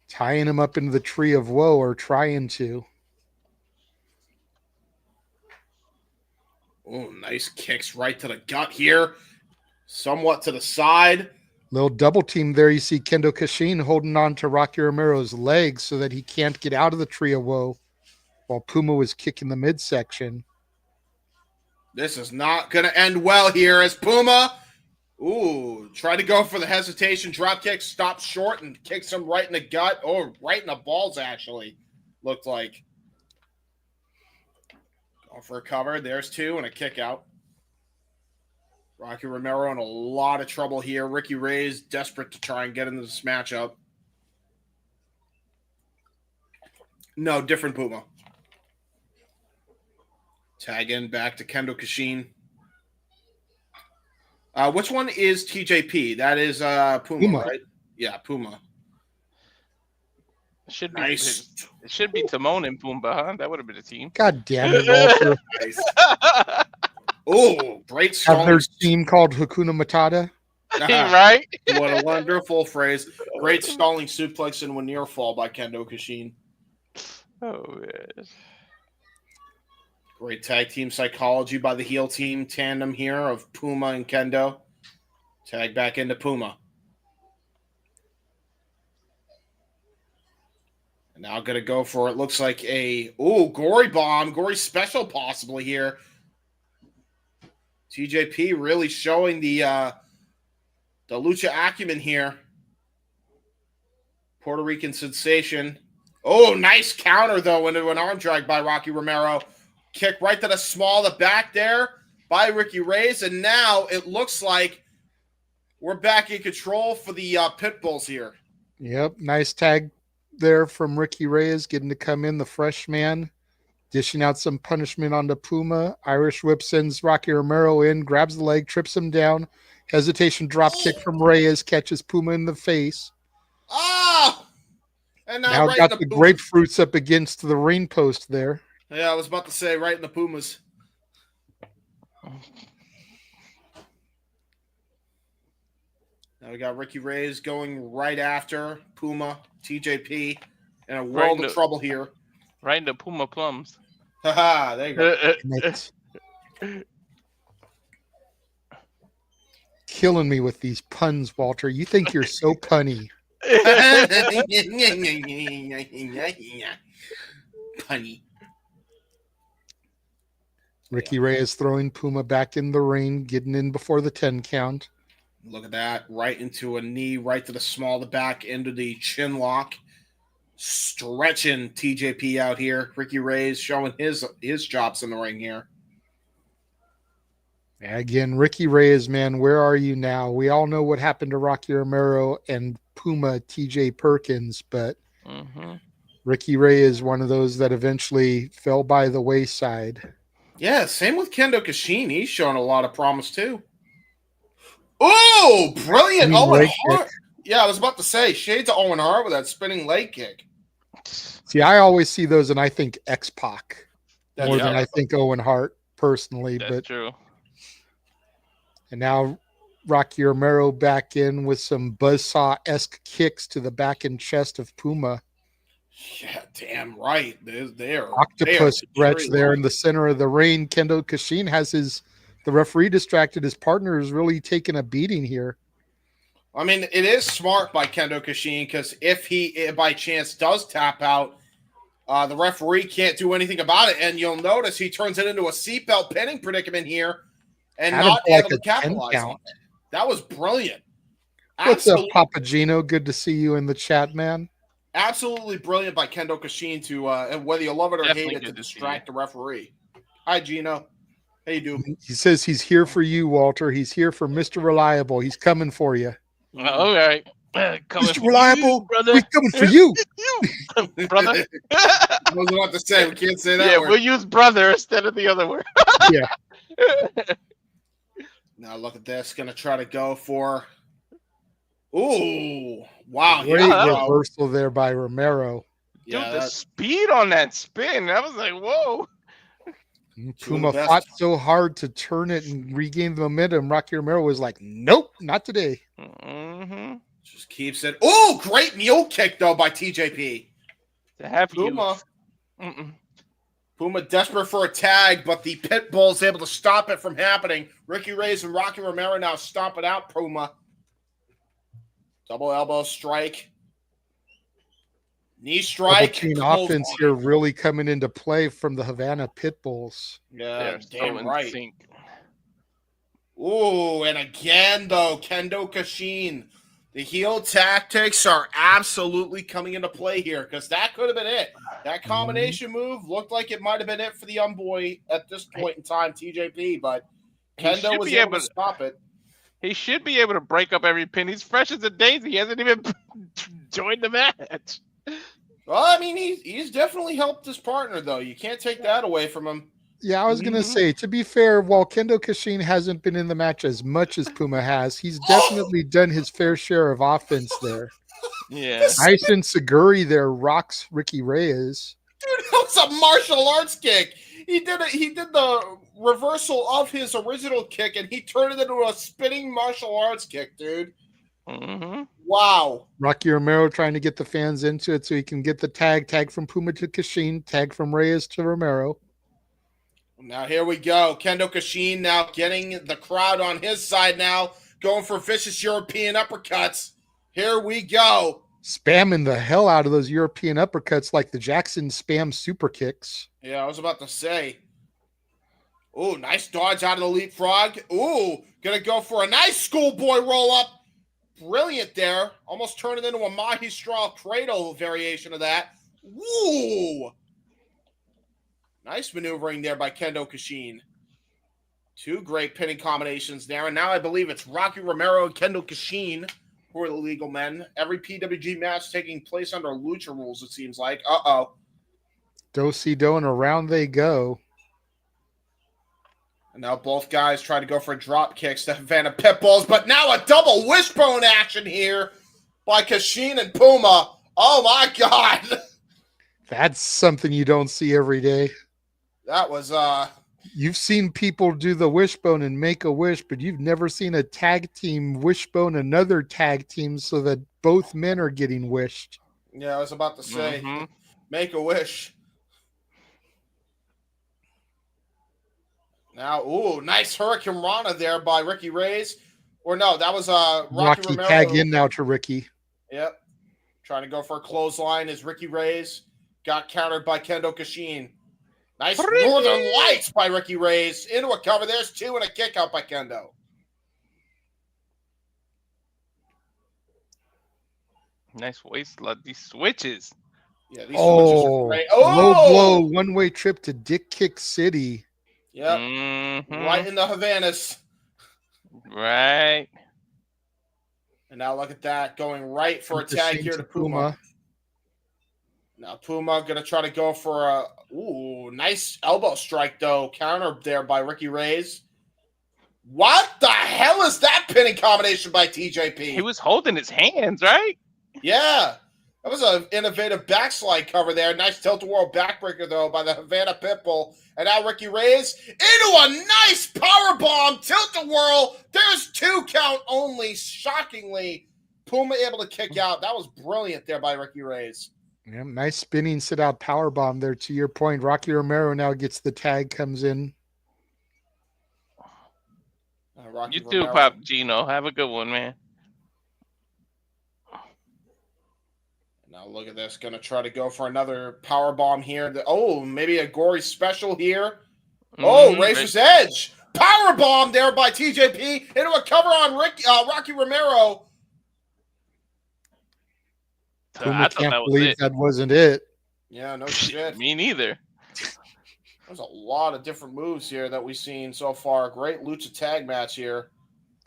Tying him up into the tree of woe, or trying to. Oh, nice kicks right to the gut here. Somewhat to the side. Little double team there. You see Kendo Kashin holding on to Rocky Romero's legs so that he can't get out of the tree of woe while Puma was kicking the midsection. This is not going to end well here as Puma, tried to go for the hesitation drop kick, stopped short and kicks him right in the gut, or right in the balls, actually, looked like. Going for a cover. There's 2 and a kick out. Rocky Romero in a lot of trouble here. Ricky Reyes desperate to try and get into this matchup. No, different Puma. Tag in back to Kendo Kashin. Which one is TJP? That is Puma, right? Yeah, Puma. It should be Timon and Pumbaa, huh? That would have been a team. God damn it, Walter. Nice. Oh, great stalling. Have their team called Hakuna Matata? Right? What a wonderful phrase. Great stalling suplex and near fall by Kendo Kashin. Oh, yes. Great tag team psychology by the heel team tandem here of Puma and Kendo. Tag back into Puma. And now going to go for it. Looks like a, gory bomb. Gory special possibly here. TJP really showing the lucha acumen here. Puerto Rican sensation. Oh, nice counter, though, into an arm drag by Rocky Romero. Kick right to the back there by Ricky Reyes. And now it looks like we're back in control for the Pitbulls here. Yep, nice tag there from Ricky Reyes, getting to come in, the fresh man, dishing out some punishment onto Puma. Irish whip sends Rocky Romero in, grabs the leg, trips him down. Hesitation drop kick from Reyes, catches Puma in the face. Oh! And now right got the grapefruits up against the ring post there. Yeah, I was about to say right in the Pumas. Now we got Ricky Reyes going right after Puma, TJP, in a world of trouble here. Right into Puma plums. Haha, there you go. Killing me with these puns, Walter. You think you're so punny. Punny. Ricky Reyes throwing Puma back in the ring, getting in before the 10 count. Look at that. Right into a knee, right to the back, into the chin lock. Stretching TJP out here. Ricky Reyes showing his chops in the ring here. Again, Ricky Reyes, man, where are you now? We all know what happened to Rocky Romero and Puma TJ Perkins, but Ricky Reyes is one of those that eventually fell by the wayside. Yeah, same with Kendo Kashin. He's showing a lot of promise too. Oh, brilliant Owen Hart. Yeah, I was about to say, shades of Owen Hart with that spinning leg kick. See, I always see those and I think X-Pac more than I think Owen Hart personally. That's true. And now Rocky Romero back in with some buzzsaw-esque kicks to the back and chest of Puma. Yeah, damn right. They're octopus stretch there in the center of the ring. Kendo Kashin has the referee distracted. His partner is really taking a beating here. I mean, it is smart by Kendo Kashin because if he by chance does tap out, the referee can't do anything about it. And you'll notice he turns it into a seatbelt pinning predicament here and not able to capitalize on it. That was brilliant. What's up, Papagino? Good to see you in the chat, man. Absolutely brilliant by Kendo Kashin to, and whether you love it or hate it, to distract the referee. Hi, Gino. How you doing? He says he's here for you, Walter. He's here for Mr. Reliable. He's coming for you. All right. Mr. Reliable, brother. We're coming for you. Brother. I was about to say, we can't say that word. We'll use brother instead of the other word. Yeah. Now look at this. Going to try to go for... Ooh, wow. Great reversal there by Romero. Dude, the speed on that spin. I was like, whoa. Puma fought so hard to turn it and regain the momentum. Rocky Romero was like, nope, not today. Just keeps it. Oh, great mule kick, though, by TJP. To have Puma. Puma desperate for a tag, but the Pitbulls able to stop it from happening. Ricky Reyes and Rocky Romero now stomping out Puma. Double elbow strike. Knee strike. Offense here really coming into play from the Havana Pitbulls. Yeah, damn right. Ooh, and again, though, Kendo Kashin. The heel tactics are absolutely coming into play here because that could have been it. That combination move looked like it might have been it for the young boy at this point in time, TJP, but Kendo was able to stop it. He should be able to break up every pin. He's fresh as a daisy. He hasn't even joined the match. Well, I mean, he's definitely helped his partner, though. You can't take that away from him. Yeah, I was going to say, to be fair, while Kendo Kashin hasn't been in the match as much as Puma has, he's definitely done his fair share of offense there. Yeah. Tyson Seguri there rocks Ricky Reyes. Dude, that was a martial arts kick. He did the reversal of his original kick, and he turned it into a spinning martial arts kick, dude. Wow. Rocky Romero trying to get the fans into it so he can get the tag from Puma to Kashin, tag from Reyes to Romero. Now here we go. Kendo Kashin now getting the crowd on his side now, going for vicious European uppercuts. Here we go. Spamming the hell out of those European uppercuts like the Jackson spam super kicks. Yeah, I was about to say. Ooh, nice dodge out of the leapfrog. Ooh, gonna go for a nice schoolboy roll up. Brilliant there. Almost turned it into a Mahi Straw cradle variation of that. Ooh. Nice maneuvering there by Kendo Kashin. Two great pinning combinations there. And now I believe it's Rocky Romero and Kendo Kashin who are the legal men. Every PWG match taking place under Lucha rules, it seems like. Uh-oh. Do-si-do, and around they go. And now both guys try to go for drop kicks to Havana Pitbulls, but now a double wishbone action here by Kashin and Puma. Oh my God. That's something you don't see every day. That was You've seen people do the wishbone and make a wish, but you've never seen a tag team wishbone another tag team so that both men are getting wished. Yeah, I was about to say, make a wish. Now, ooh, nice Hurricane Rana there by Ricky Reyes. Or no, that was Rocky Romero. Tag in now to Ricky. Yep. Trying to go for a clothesline is Ricky Reyes. Got countered by Kendo Kashin. Nice Northern Lights by Ricky Reyes. Into a cover. There's two and a kick out by Kendo. Nice waist. These switches. Yeah, these switches are great. Oh! Low blow, one-way trip to Dick Kick City. Yep. Right in the Havanas. Right. And now look at that. Going right for a tag here to Puma. Now Puma going to try to go for a nice elbow strike, though. Counter there by Ricky Reyes. What the hell is that pinning combination by TJP? He was holding his hands, right? Yeah. That was an innovative backslide cover there. Nice tilt-a-whirl backbreaker, though, by the Havana Pitbull. And now Ricky Reyes into a nice powerbomb tilt-a-whirl. There's 2 count only. Shockingly, Puma able to kick out. That was brilliant there by Ricky Reyes. Yeah, nice spinning sit-out powerbomb there. To your point, Rocky Romero now gets the tag, comes in. You too, Pop Gino. Have a good one, man. Now look at this. Going to try to go for another powerbomb here. Maybe a gory special here. Razor's Edge. Powerbomb there by TJP into a cover on Rocky Romero. I can't believe that wasn't it. Yeah, no shit. Me neither. There's a lot of different moves here that we've seen so far. Great lucha tag match here.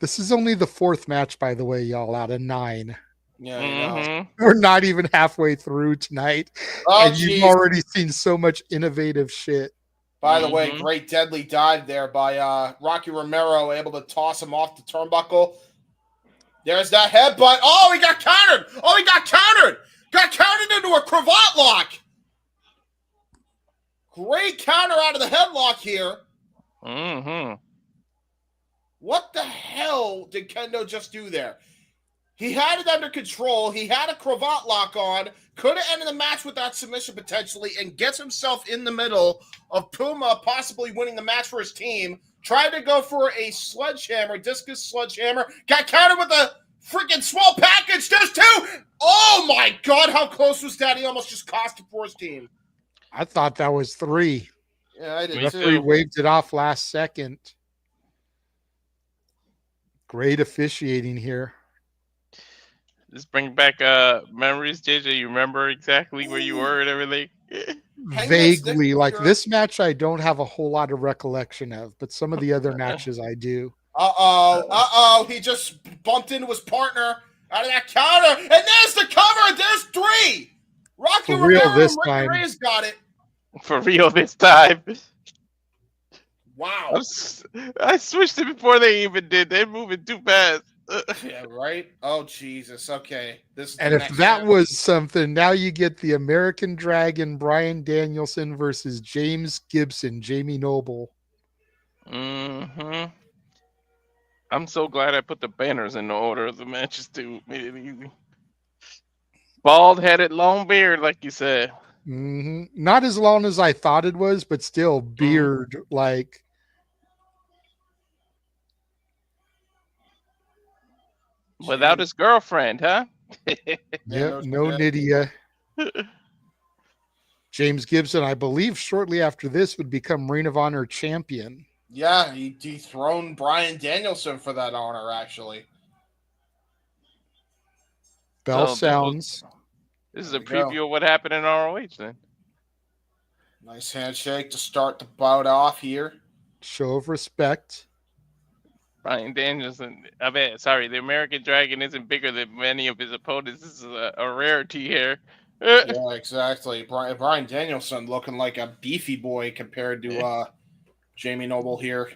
This is only the 4th match, by the way, y'all, out of 9. Yeah, you know. We're not even halfway through tonight. And you've already seen so much innovative shit. By the way, great deadly dive there by Rocky Romero, able to toss him off the turnbuckle. There's that headbutt. Oh, he got countered. Got countered into a cravat lock. Great counter out of the headlock here. What the hell did Kendo just do there? He had it under control. He had a cravat lock on. Could have ended the match with that submission potentially and gets himself in the middle of Puma possibly winning the match for his team. Tried to go for a sledgehammer, discus sledgehammer. Got countered with a freaking swell package. There's 2. Oh, my God. How close was that? He almost just cost it for his team. I thought that was 3. Yeah, I did too. Referee waved it off last second. Great officiating here. Just bring back memories, JJ. You remember exactly where you were and everything? Vaguely. Like this match, I don't have a whole lot of recollection of, but some of the other matches I do. He just bumped into his partner out of that counter. And there's the cover. There's 3. Rocky Romero and Ricky Reyes got it. For real this time. Wow. I switched it before they even did. They're moving too fast. Yeah, right? Oh, Jesus. Okay. And if that was something, now you get the American Dragon, Bryan Danielson versus James Gibson, Jamie Noble. I'm so glad I put the banners in the order of the matches too. Made it easy. Bald-headed, long beard, like you said. Not as long as I thought it was, but still beard like. Without his girlfriend, huh? Yep, no Nydia. James Gibson, I believe, shortly after this would become Ring of Honor champion. Yeah, he dethroned Bryan Danielson for that honor, actually. Bell sounds. This is a preview of what happened in ROH then. Nice handshake to start the bout off here. Show of respect. Bryan Danielson, the American Dragon isn't bigger than many of his opponents. This is a rarity here. Yeah, exactly. Bryan Danielson looking like a beefy boy compared to Jamie Noble here.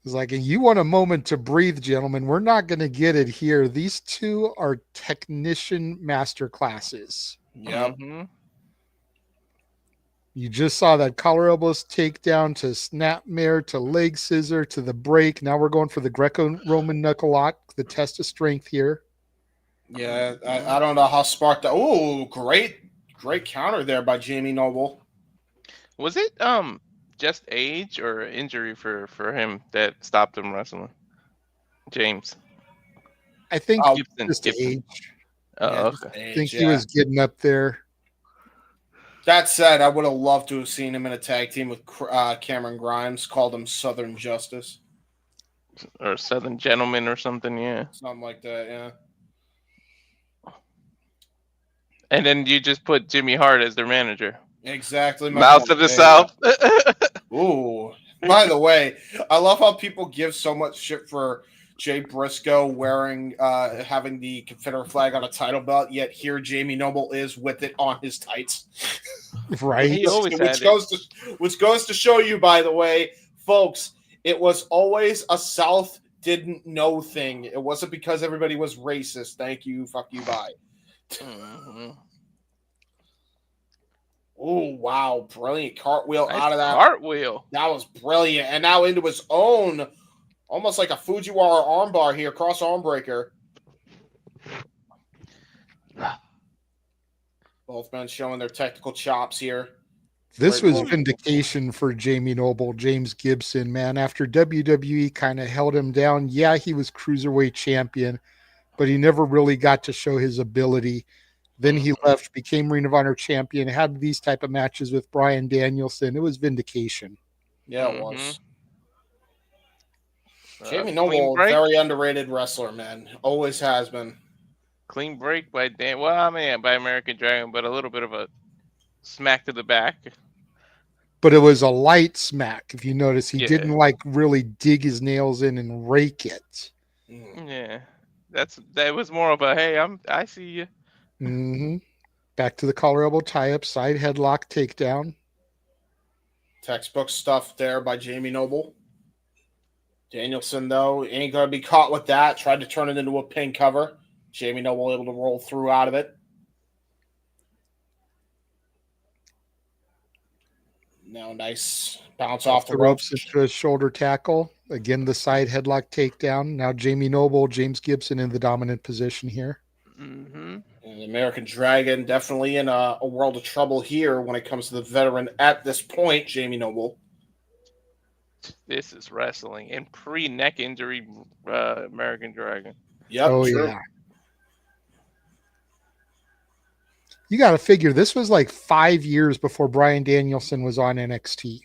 It's like, you want a moment to breathe, gentlemen. We're not going to get it here. These two are technician master classes. Yep. You just saw that collar elbows takedown to snapmare to leg scissor to the break. Now we're going for the Greco-Roman knuckle lock, the test of strength here. Yeah, I don't know how smart that. Oh, great counter there by Jamie Noble. Was it just age or injury for him that stopped him wrestling? James, I think Gibson. Just age. Okay. I think he was getting up there. That said, I would have loved to have seen him in a tag team with Cameron Grimes. Called him Southern Justice or Southern Gentleman or something. Yeah, something like that. Yeah. And then you just put Jimmy Hart as their manager. Exactly. Mouth of the South. Ooh. By the way, I love how people give so much shit for Jay Briscoe wearing, having the Confederate flag on a title belt, yet here Jamie Noble is with it on his tights. Right. He always which goes to show you, by the way, folks, it was always a South didn't know thing. It wasn't because everybody was racist. Thank you. Fuck you. Bye. Oh, wow. Brilliant cartwheel out of that. Cartwheel. That was brilliant. And now into his own, almost like a Fujiwara armbar here, cross arm breaker. Both men showing their technical chops here. This was vindication for Jamie Noble, James Gibson, man. After WWE kind of held him down, yeah, he was Cruiserweight champion, but he never really got to show his ability. Then he left, became Ring of Honor champion, had these type of matches with Bryan Danielson. It was vindication. Yeah, it was. Jamie Noble, very underrated wrestler, man. Always has been. Clean break by by American Dragon, but a little bit of a smack to the back. But it was a light smack. If you notice, he didn't like really dig his nails in and rake it. Yeah, that was more of a hey, I see you. Back to the collar elbow tie up, side headlock takedown. Textbook stuff there by Jamie Noble. Danielson, though, ain't going to be caught with that. Tried to turn it into a pin cover. Jamie Noble able to roll through out of it. Now nice bounce off the ropes into a shoulder tackle. Again, the side headlock takedown. Now Jamie Noble, James Gibson in the dominant position here. And the American Dragon definitely in a world of trouble here when it comes to the veteran at this point, Jamie Noble. This is wrestling and pre-neck injury American Dragon. Yep, true. Yeah. You got to figure this was like 5 years before Bryan Danielson was on NXT.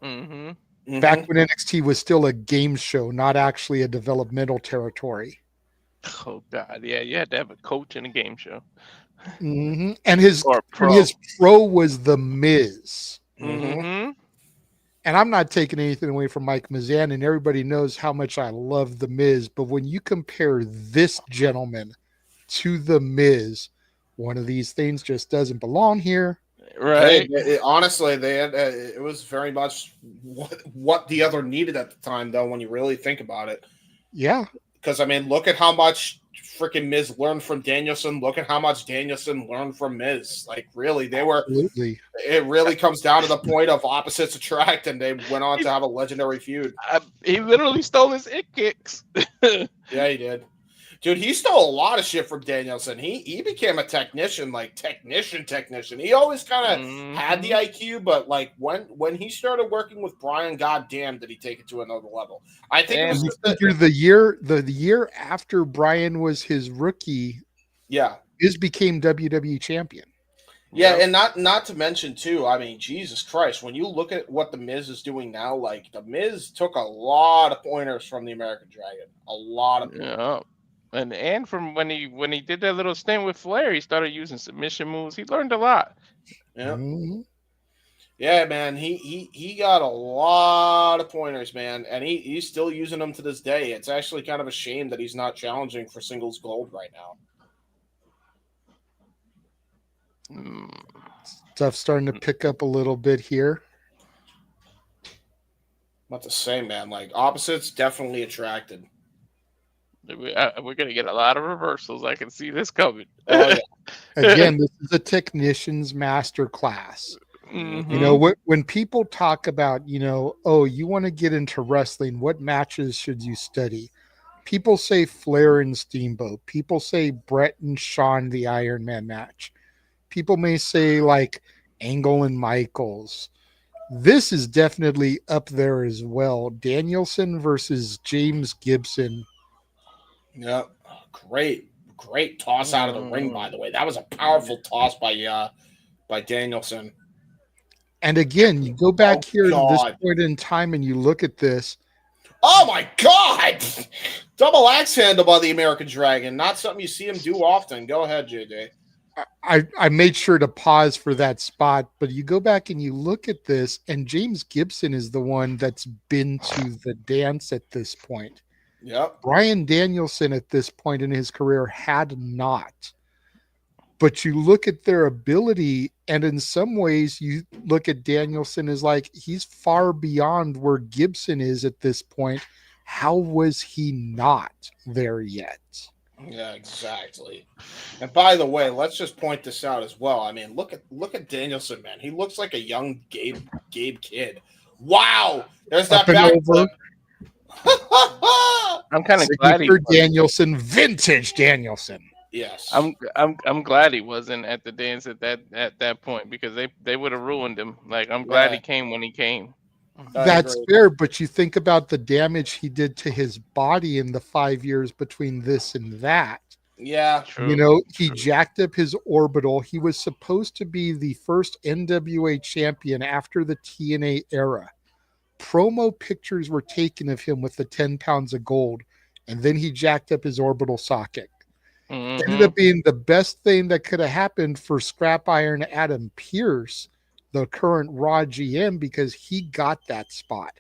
Back when NXT was still a game show, not actually a developmental territory. Oh, God. Yeah, you had to have a coach in a game show. And his pro was The Miz. And I'm not taking anything away from Mike Mizan, and everybody knows how much I love The Miz. But when you compare this gentleman to The Miz, one of these things just doesn't belong here. Right. Honestly, they had, it was very much what the other needed at the time, though, when you really think about it. Yeah. Because, I mean, look at how much freaking Miz learned from Danielson. Look at how much Danielson learned from Miz. Like, really, they were. Absolutely. It really comes down to the point of opposites attract, and they went on to have a legendary feud. He literally stole his it kicks. Yeah, he did. Dude, he stole a lot of shit from Danielson. He became a technician, like technician. He always kind of had the IQ, but like when he started working with Brian, goddamn, did he take it to another level? I think it was just the year after Brian was his rookie. Yeah, Miz became WWE champion. Yeah, and not to mention too, I mean, Jesus Christ, when you look at what the Miz is doing now, like the Miz took a lot of pointers from the American Dragon, a lot of pointers. Yeah. And from when he did that little stint with Flair, he started using submission moves. He learned a lot. Yeah. Mm-hmm. Yeah, man, he got a lot of pointers, man, and he's still using them to this day. It's actually kind of a shame that he's not challenging for singles gold right now. Stuff starting to pick up a little bit here. What to say, man? Like opposites definitely attracted. We're gonna get a lot of reversals. I can see this coming. Oh, yeah. Again, this is a technician's master class. Mm-hmm. You know, when people talk about, you know, oh, you want to get into wrestling, what matches should you study? People say Flair and Steamboat. People say Brett and Shawn, the Iron Man match. People may say like Angle and Michaels. This is definitely up there as well. Danielson versus James Gibson. Yeah, great toss out of the ring, by the way. That was a powerful toss by Danielson. And again, you go back here to this point in time and you look at this. Oh my God! Double axe handle by the American Dragon. Not something you see him do often. Go ahead, JJ. I made sure to pause for that spot, but you go back and you look at this, and James Gibson is the one that's been to the dance at this point. Yep. Bryan Danielson at this point in his career had not. But you look at their ability, and in some ways you look at Danielson as like he's far beyond where Gibson is at this point. How was he not there yet? Yeah, exactly. And by the way, let's just point this out as well. I mean, look at Danielson, man. He looks like a young Gabe kid. Wow, there's that back flip. I'm kind of glad Danielson, vintage Danielson. Yes, I'm glad he wasn't at the dance at that point because they would have ruined him. Like I'm glad he came when he came. That's fair, but you think about the damage he did to his body in the 5 years between this and that. Yeah, true. You know, he jacked up his orbital. He was supposed to be the first NWA champion after the TNA era. Promo pictures were taken of him with the 10 pounds of gold, and then he jacked up his orbital socket. Mm-hmm. Ended up being the best thing that could have happened for Scrap Iron Adam Pearce, the current Raw GM, because he got that spot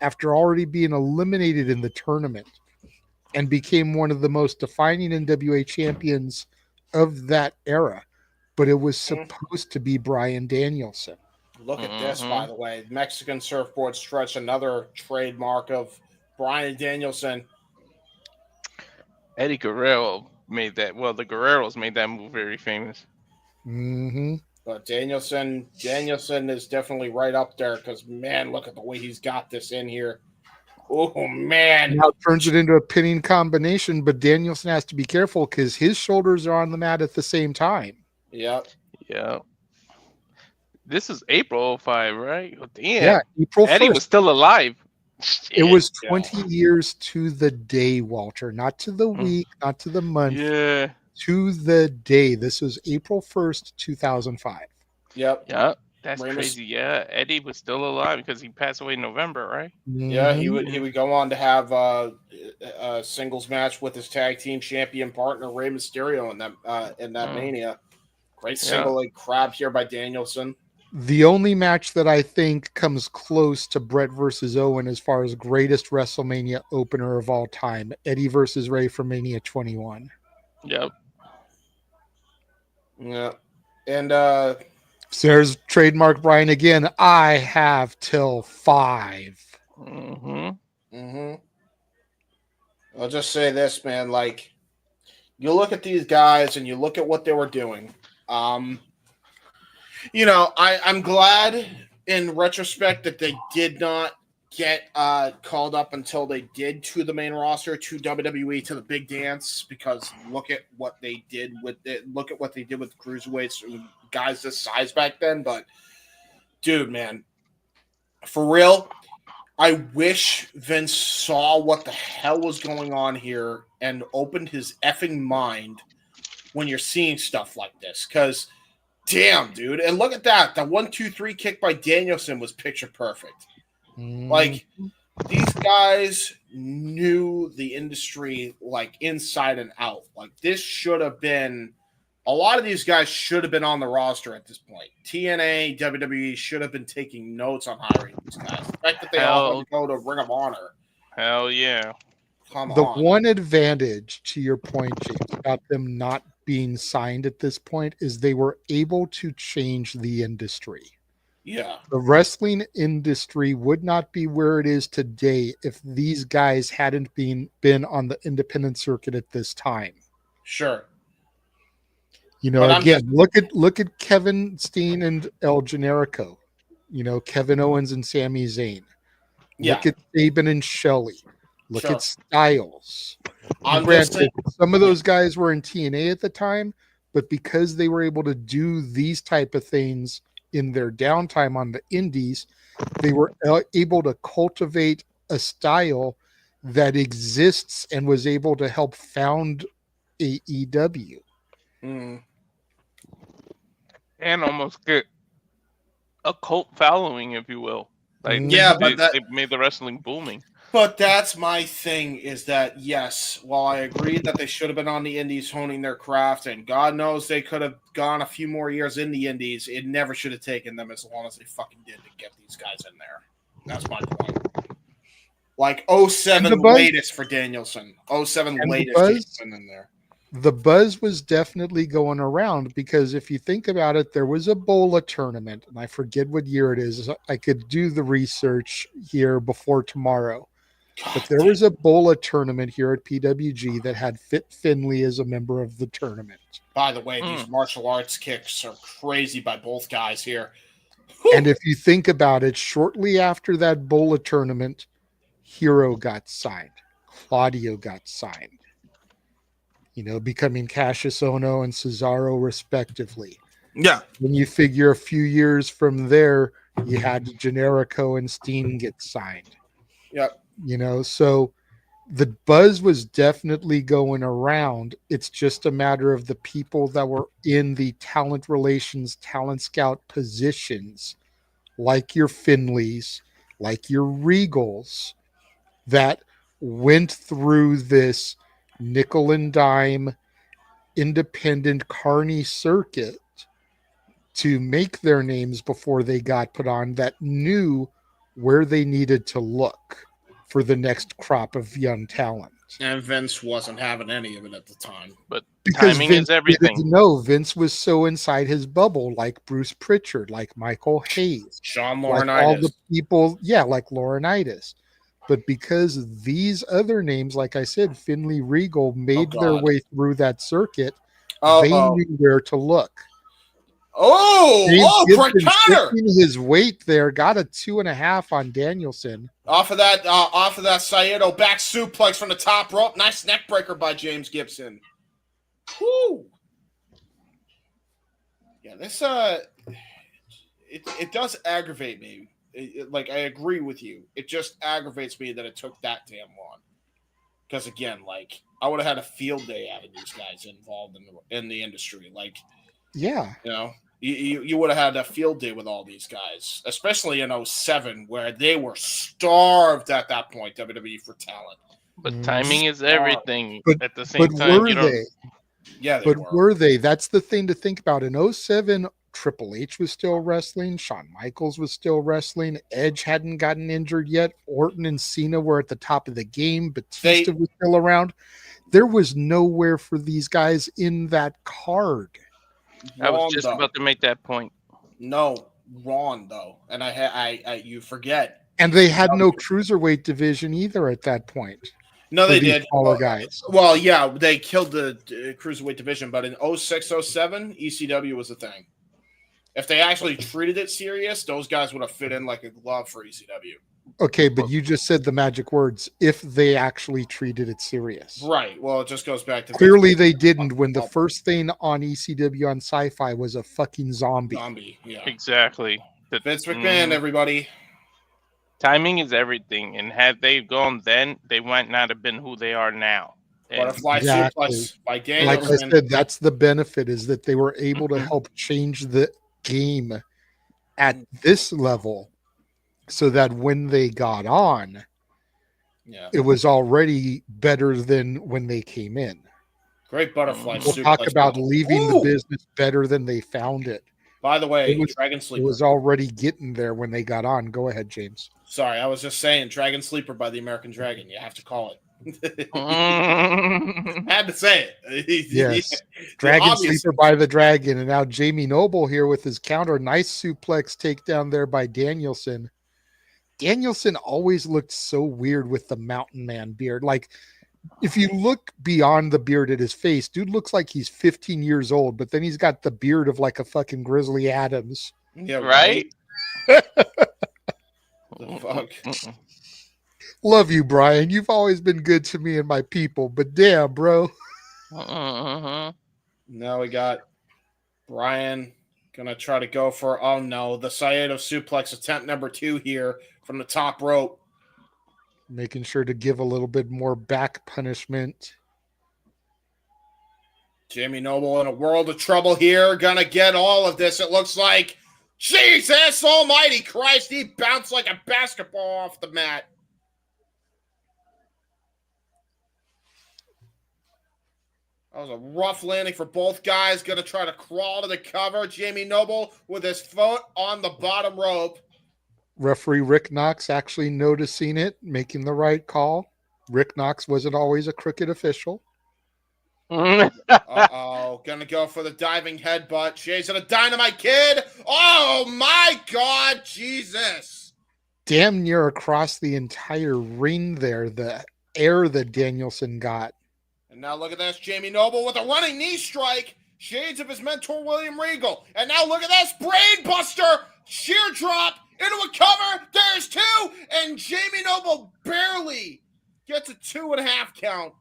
after already being eliminated in the tournament and became one of the most defining NWA champions of that era. But it was supposed to be Bryan Danielson. Look at this, by the way. Mexican surfboard stretch, another trademark of Bryan Danielson. Eddie Guerrero made that. Well, the Guerreros made that move very famous. Mm-hmm. But Danielson is definitely right up there because, man, look at the way he's got this in here. Oh, man. Now it turns it into a pinning combination, but Danielson has to be careful because his shoulders are on the mat at the same time. Yep. Yeah. This is April 05, right? Oh, damn. Yeah, April 1st. Eddie was still alive. Shit. It was 20 years to the day, Walter. Not to the week, not to the month. Yeah. To the day. This was April 1st, 2005. Yep. Yeah. That's crazy. Yeah. Eddie was still alive because he passed away in November, right? Yeah, he would go on to have a singles match with his tag team champion partner Rey Mysterio in that Mania. Great single leg crab here by Danielson. The only match that I think comes close to Brett versus Owen as far as greatest WrestleMania opener of all time, Eddie versus Rey from Mania 21. Yep. Yeah. And so there's trademark Brian again. I have till 5. I'll just say this, man. Like, you look at these guys and you look at what they were doing. You know, I'm glad in retrospect that they did not get called up until they did to the main roster, to WWE, to the big dance, because look at what they did with it. Look at what they did with cruiserweights, guys this size back then. But dude, man, for real, I wish Vince saw what the hell was going on here and opened his effing mind when you're seeing stuff like this. Because, damn, dude. And look at that. The 1-2-3 kick by Danielson was picture perfect. Like, these guys knew the industry, like, inside and out. Like, this should have been... A lot of these guys should have been on the roster at this point. TNA, WWE should have been taking notes on hiring these guys. The fact that they all had to go to Ring of Honor. Hell yeah. Come the on. one advantage, to your point, James, about them not being signed at this point is they were able to change the industry. Yeah. The wrestling industry would not be where it is today if these guys hadn't been on the independent circuit at this time. Sure. You know, again, look at Kevin Steen and El Generico. You know, Kevin Owens and Sami Zayn. Look at Sabin and Shelley. Look at Styles. Granted, some of those guys were in TNA at the time, but because they were able to do these type of things in their downtime on the indies, they were able to cultivate a style that exists and was able to help found AEW. And almost get a cult following, if you will. Like, they made the wrestling booming. But that's my thing, is that, yes, while I agree that they should have been on the indies honing their craft, and God knows they could have gone a few more years in the indies, it never should have taken them as long as they fucking did to get these guys in there. That's my point. Like 07 latest for Danielson. 07 latest Danielson in there. The buzz was definitely going around because if you think about it, there was a Bola tournament, and I forget what year it is. I could do the research here before tomorrow. But there was a Bola tournament here at PWG that had Fit Finley as a member of the tournament. By the way, these martial arts kicks are crazy by both guys here. And if you think about it, shortly after that Bola tournament, Hero got signed. Claudio got signed. You know, becoming Cassius Ohno and Cesaro respectively. Yeah. When you figure a few years from there, you had Generico and Steen get signed. Yep. You know, so the buzz was definitely going around. It's just a matter of the people that were in the talent relations, talent scout positions, like your Finleys, like your Regals, that went through this nickel and dime independent carny circuit to make their names before they got put on, that knew where they needed to look for the next crop of young talent. And Vince wasn't having any of it at the time. But because timing Vince is everything. No, Vince was so inside his bubble, like Bruce Pritchard, like Michael Hayes, Sean Laurinaitis. like all the people, like Laurinaitis. But because these other names, like I said, Finley, Regal, made their way through that circuit, they knew where to look. Brett Connor, his weight there, got a 2.5 on Danielson. Off of that Saito back suplex from the top rope. Nice neck breaker by James Gibson. Whoo. Yeah, this it does aggravate me. Like, I agree with you. It just aggravates me that it took that damn long. Because again, like, I would have had a field day having these guys involved in the industry. Like, yeah, you know, you would have had a field day with all these guys, especially in 07, where they were starved at that point, WWE, for talent. But timing is everything. But at the same time, were they? Yeah, were they? That's the thing to think about. In 07, Triple H was still wrestling. Shawn Michaels was still wrestling. Edge hadn't gotten injured yet. Orton and Cena were at the top of the game. Batista was still around. There was nowhere for these guys in that card. I was just about to make that point. No, wrong though, and I you forget. And they had no cruiserweight division either at that point. No, they did. Smaller guys. Well, yeah, they killed the cruiserweight division, but in 06, 07, ECW was a thing. If they actually treated it serious, those guys would have fit in like a glove for ECW. Okay, but you just said the magic words. If they actually treated it serious, Right. Well, it just goes back to clearly they didn't. When the first thing on ECW on Sci-Fi was a fucking zombie. Yeah. Exactly. Vince McMahon, everybody. Timing is everything, and had they gone then, they might not have been who they are now. Butterfly suplex by Danielson. Like I said, that's the benefit, is that they were able to help change the game at this level, so that when they got on, it was already better than when they came in. Great butterfly We'll suplex. talk about leaving the business better than they found it. By the way, Dragon Sleeper. It was already getting there when they got on. Go ahead, James. Sorry, I was just saying Dragon Sleeper by the American Dragon. You have to call it. Had to say it. Yes. Dragon Sleeper by the Dragon. And now Jamie Noble here with his counter. Nice suplex takedown there by Danielson. Danielson always looked so weird with the Mountain Man beard. Like, if you look beyond the beard at his face, dude looks like he's 15 years old, but then he's got the beard of like a fucking Grizzly Adams. Yeah, right? The fuck? Love you, Brian. You've always been good to me and my people, but damn, bro. Now we got Brian gonna try to go for, oh no, the Saito suplex attempt number 2 here from the top rope. Making sure to give a little bit more back punishment. Jamie Noble in a world of trouble here. Gonna get all of this, it looks like. Jesus almighty Christ, he bounced like a basketball off the mat. That was a rough landing for both guys. Gonna try to crawl to the cover. Jamie Noble with his foot on the bottom rope. Referee Rick Knox actually noticing it, making the right call. Rick Knox wasn't always a crooked official. Uh-oh. Gonna go for the diving headbutt. Shay's a Dynamite Kid. Oh, my God. Jesus. Damn near across the entire ring there. The air that Danielson got. And now look at this. Jamie Noble with a running knee strike. Shades of his mentor, William Regal. And now look at this. Brain buster. Sheer drop. Into a cover. There's 2. And Jamie Noble barely gets a 2.5 count.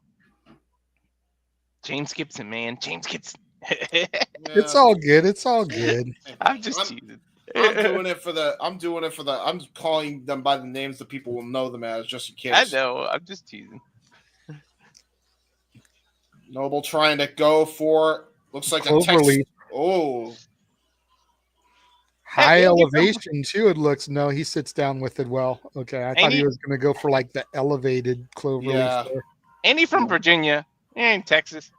James Gibson, man. James Gibson. It's all good. It's all good. I'm just teasing. I'm calling them by the names that people will know them as, just in case. I know. I'm just teasing. Noble trying to go for, looks like Cloverleaf. a Texas. Oh. High elevation, too, it looks. No, he sits down with it well. Okay, I thought he was going to go for like the elevated Cloverleaf. Yeah. Ain't he from Virginia? He ain't Texas.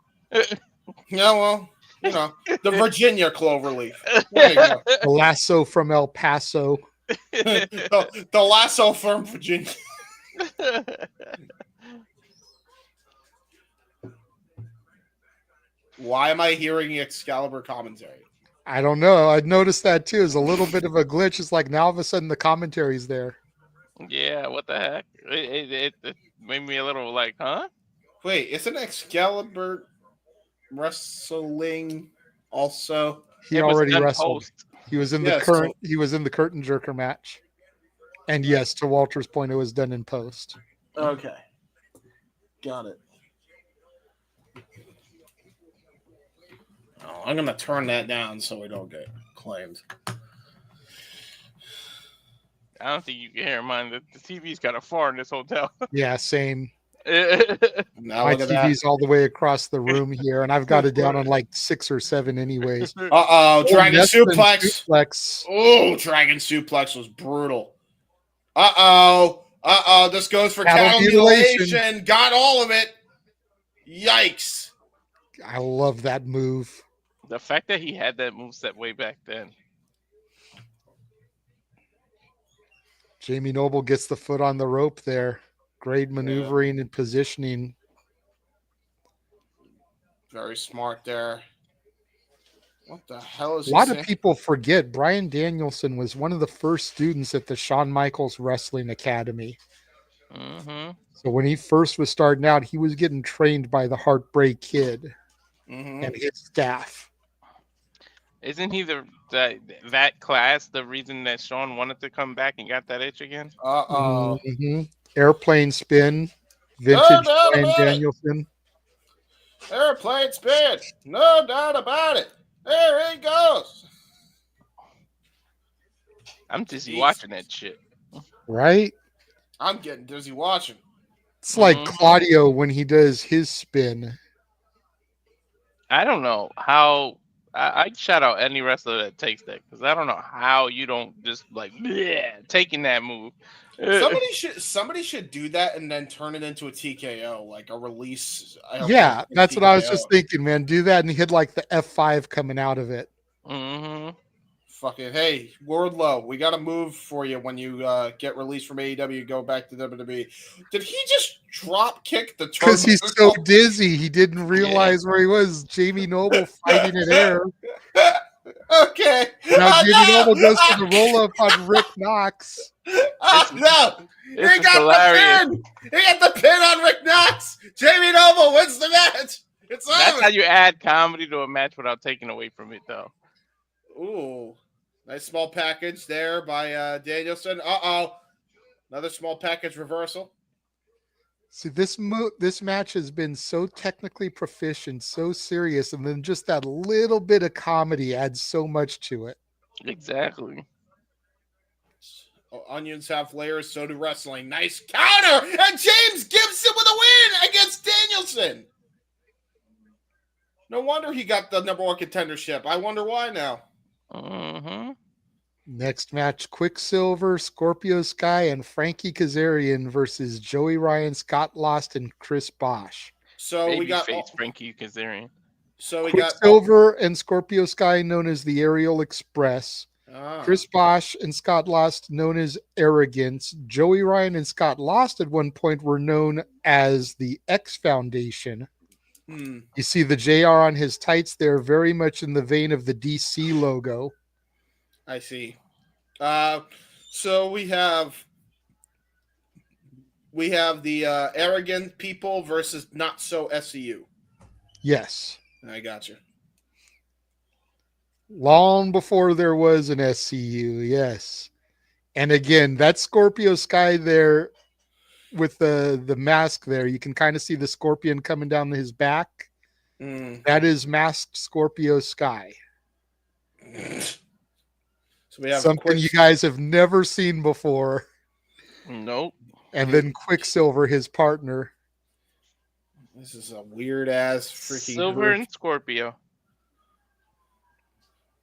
Yeah, well, you know, the Virginia Cloverleaf. There you go. The lasso from El Paso. the lasso from Virginia. Why am I hearing Excalibur commentary? I don't know. I noticed that too. It's a little bit of a glitch. It's like now all of a sudden the commentary's there. Yeah, what the heck? It made me a little like, huh? Wait, isn't Excalibur wrestling also? He already wrestled. He was in the current. He was in the curtain jerker match. And yes, to Walter's point, it was done in post. Okay, got it. Oh, I'm gonna turn that down so we don't get claimed. I don't think you can hear mine. The TV's got a far in this hotel. Yeah, same. Now my TV's all the way across the room here, and I've got it down on like 6 or 7 anyways. Dragon suplex. Oh, Dragon suplex was brutal. This goes for cattle mutilation. Got all of it. Yikes. I love that move. The fact that he had that moveset way back then. Jamie Noble gets the foot on the rope there. Great maneuvering and positioning. Very smart there. What the hell is a lot of people forget Bryan Danielson was one of the first students at the Shawn Michaels Wrestling Academy. Mm-hmm. So when he first was starting out, he was getting trained by the Heartbreak Kid and his staff. Isn't he that class the reason that Sean wanted to come back and got that itch again? Mhm. Airplane spin, No vintage doubt Bryan about it. Danielson. Airplane spin. No doubt about it. There he goes. I'm dizzy Jeez. watching that shit. Right? I'm getting dizzy watching. It's like Mhm. Claudio when he does his spin. I don't know how. I'd shout out any wrestler that takes that because I don't know how you don't just like taking that move. Somebody should do that and then turn it into a TKO, like a release. Yeah, that's what I was just TKO. thinking, man. Do that and hit like the F5 coming out of it. Mm-hmm. Fucking hey, Wardlow, we got a move for you when you get released from AEW. Go back to WWE. Did he just drop kick the? Because he's so dizzy, he didn't realize where he was. Jamie Noble fighting in air. Okay. Now Jamie Noble goes for the roll up on Rick Knox. No, This he is got hilarious. the pin. He got the pin on Rick Knox. Jamie Noble wins the match. It's That's over. how you add comedy to a match without taking away from it, though. Ooh, nice small package there by Danielson. Another small package reversal. See, this match has been so technically proficient, so serious, and then just that little bit of comedy adds so much to it. Exactly. Onions have layers, so do wrestling. Nice counter, and James Gibson with a win against Danielson. No wonder he got the number one contendership. I wonder why now. Mm-hmm. Next match, Quicksilver, Scorpio Sky, and Frankie Kazarian versus Joey Ryan, Scott Lost, and Chris Bosch. So we got Babyface Frankie Kazarian. So we Quicksilver and Scorpio Sky, known as the Aerial Express. Chris Bosch and Scott Lost, known as Arrogance. Joey Ryan and Scott Lost at one point were known as the X Foundation. You see the JR on his tights there, very much in the vein of the DC logo. I see. So we have the arrogant people versus not so SCU. Yes. I got you. Long before there was an SCU, yes. And again, that Scorpio Sky there with the mask there, you can kind of see the scorpion coming down his back. That is masked Scorpio Sky. So we have something you guys have never seen before. Nope. And then Quicksilver, his partner. This is a weird ass freaking Silver group. and Scorpio.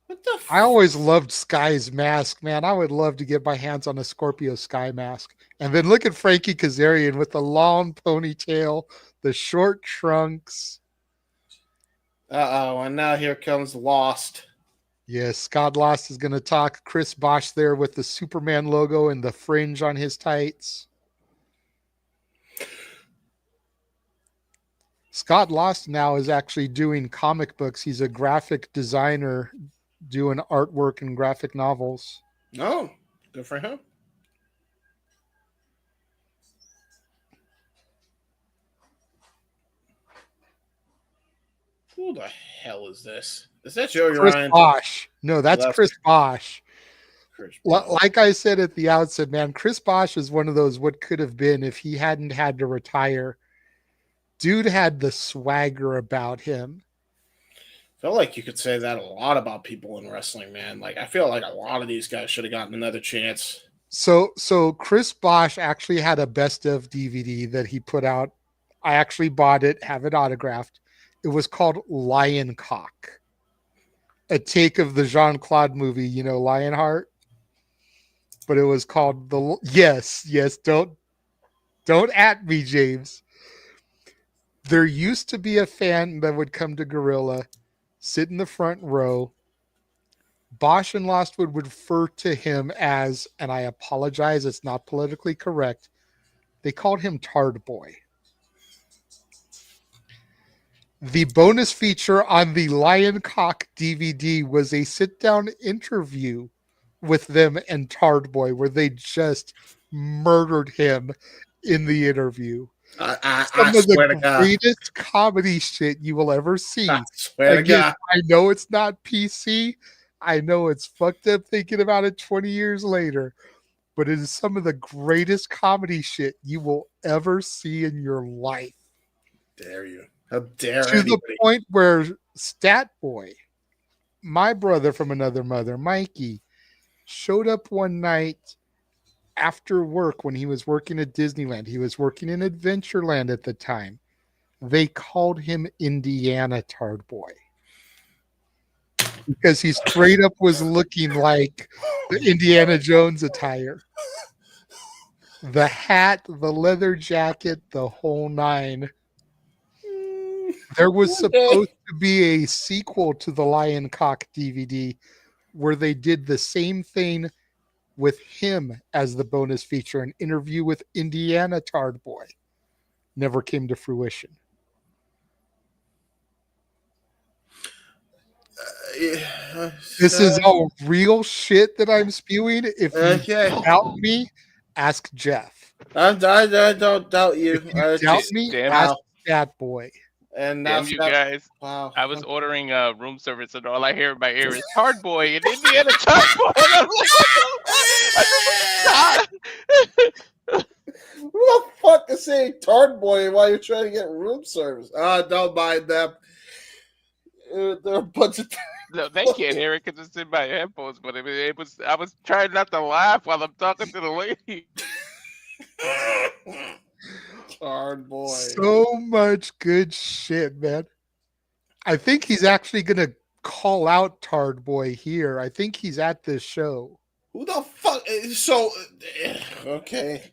What the? I always loved Sky's mask, man. I would love to get my hands on a Scorpio Sky mask. And then look at Frankie Kazarian with the long ponytail, the short trunks. And now here comes Lost. Yes, Scott Lost is going to talk. Chris Bosch there with the Superman logo and the fringe on his tights. Scott Lost now is actually doing comic books. He's a graphic designer doing artwork and graphic novels. Oh, good for him. Who the hell is this? Is that Joey Chris Ryan? Bosch. No, that's Chris Bosch. Bosch. Like I said at the outset, man, Chris Bosch is one of those what could have been if he hadn't had to retire. Dude had the swagger about him. I feel like you could say that a lot about people in wrestling, man. Like I feel like a lot of these guys should have gotten another chance. So Chris Bosch actually had a best of DVD that he put out. I actually bought it, have it autographed. It was called Lioncock, a take of the Jean-Claude movie, you know, Lionheart. But it was called yes. Don't at me, James. There used to be a fan that would come to Guerrilla, sit in the front row. Bosch and Lost would refer to him as, and I apologize, it's not politically correct. They called him Tard Boy. The bonus feature on the Lioncock DVD was a sit-down interview with them and Tard Boy, where they just murdered him in the interview. Some of the greatest comedy shit you will ever see. I swear to God. I know it's not PC. I know it's fucked up thinking about it 20 years later, but it is some of the greatest comedy shit you will ever see in your life. Dare you? How dare to anybody? The point where Stat Boy, my brother from another mother, Mikey, showed up one night after work when he was working at Disneyland. He was working in Adventureland at the time. They called him Indiana Tard Boy because he straight up was looking like the Indiana Jones attire. The hat, the leather jacket, the whole nine. There was supposed to be a sequel to the Lion Cock DVD where they did the same thing with him as the bonus feature, an interview with Indiana Tard Boy. Never came to fruition. This is all real shit that I'm spewing. If you doubt me, ask Jeff. I don't doubt you. If you doubt me, ask Stat Boy. And damn you guys! Wow. I was ordering room service, and all I hear in my ear is Tard Boy and Indiana Tard Boy. And I'm like, who the fuck is saying Tard Boy while you're trying to get room service? Don't mind them. They're a bunch of. No, they can't hear it because it's in my headphones. But it was. I was trying not to laugh while I'm talking to the lady. Tard Boy. So much good shit, man. I think he's actually going to call out Tard Boy here. I think he's at this show. Who the fuck? So, okay.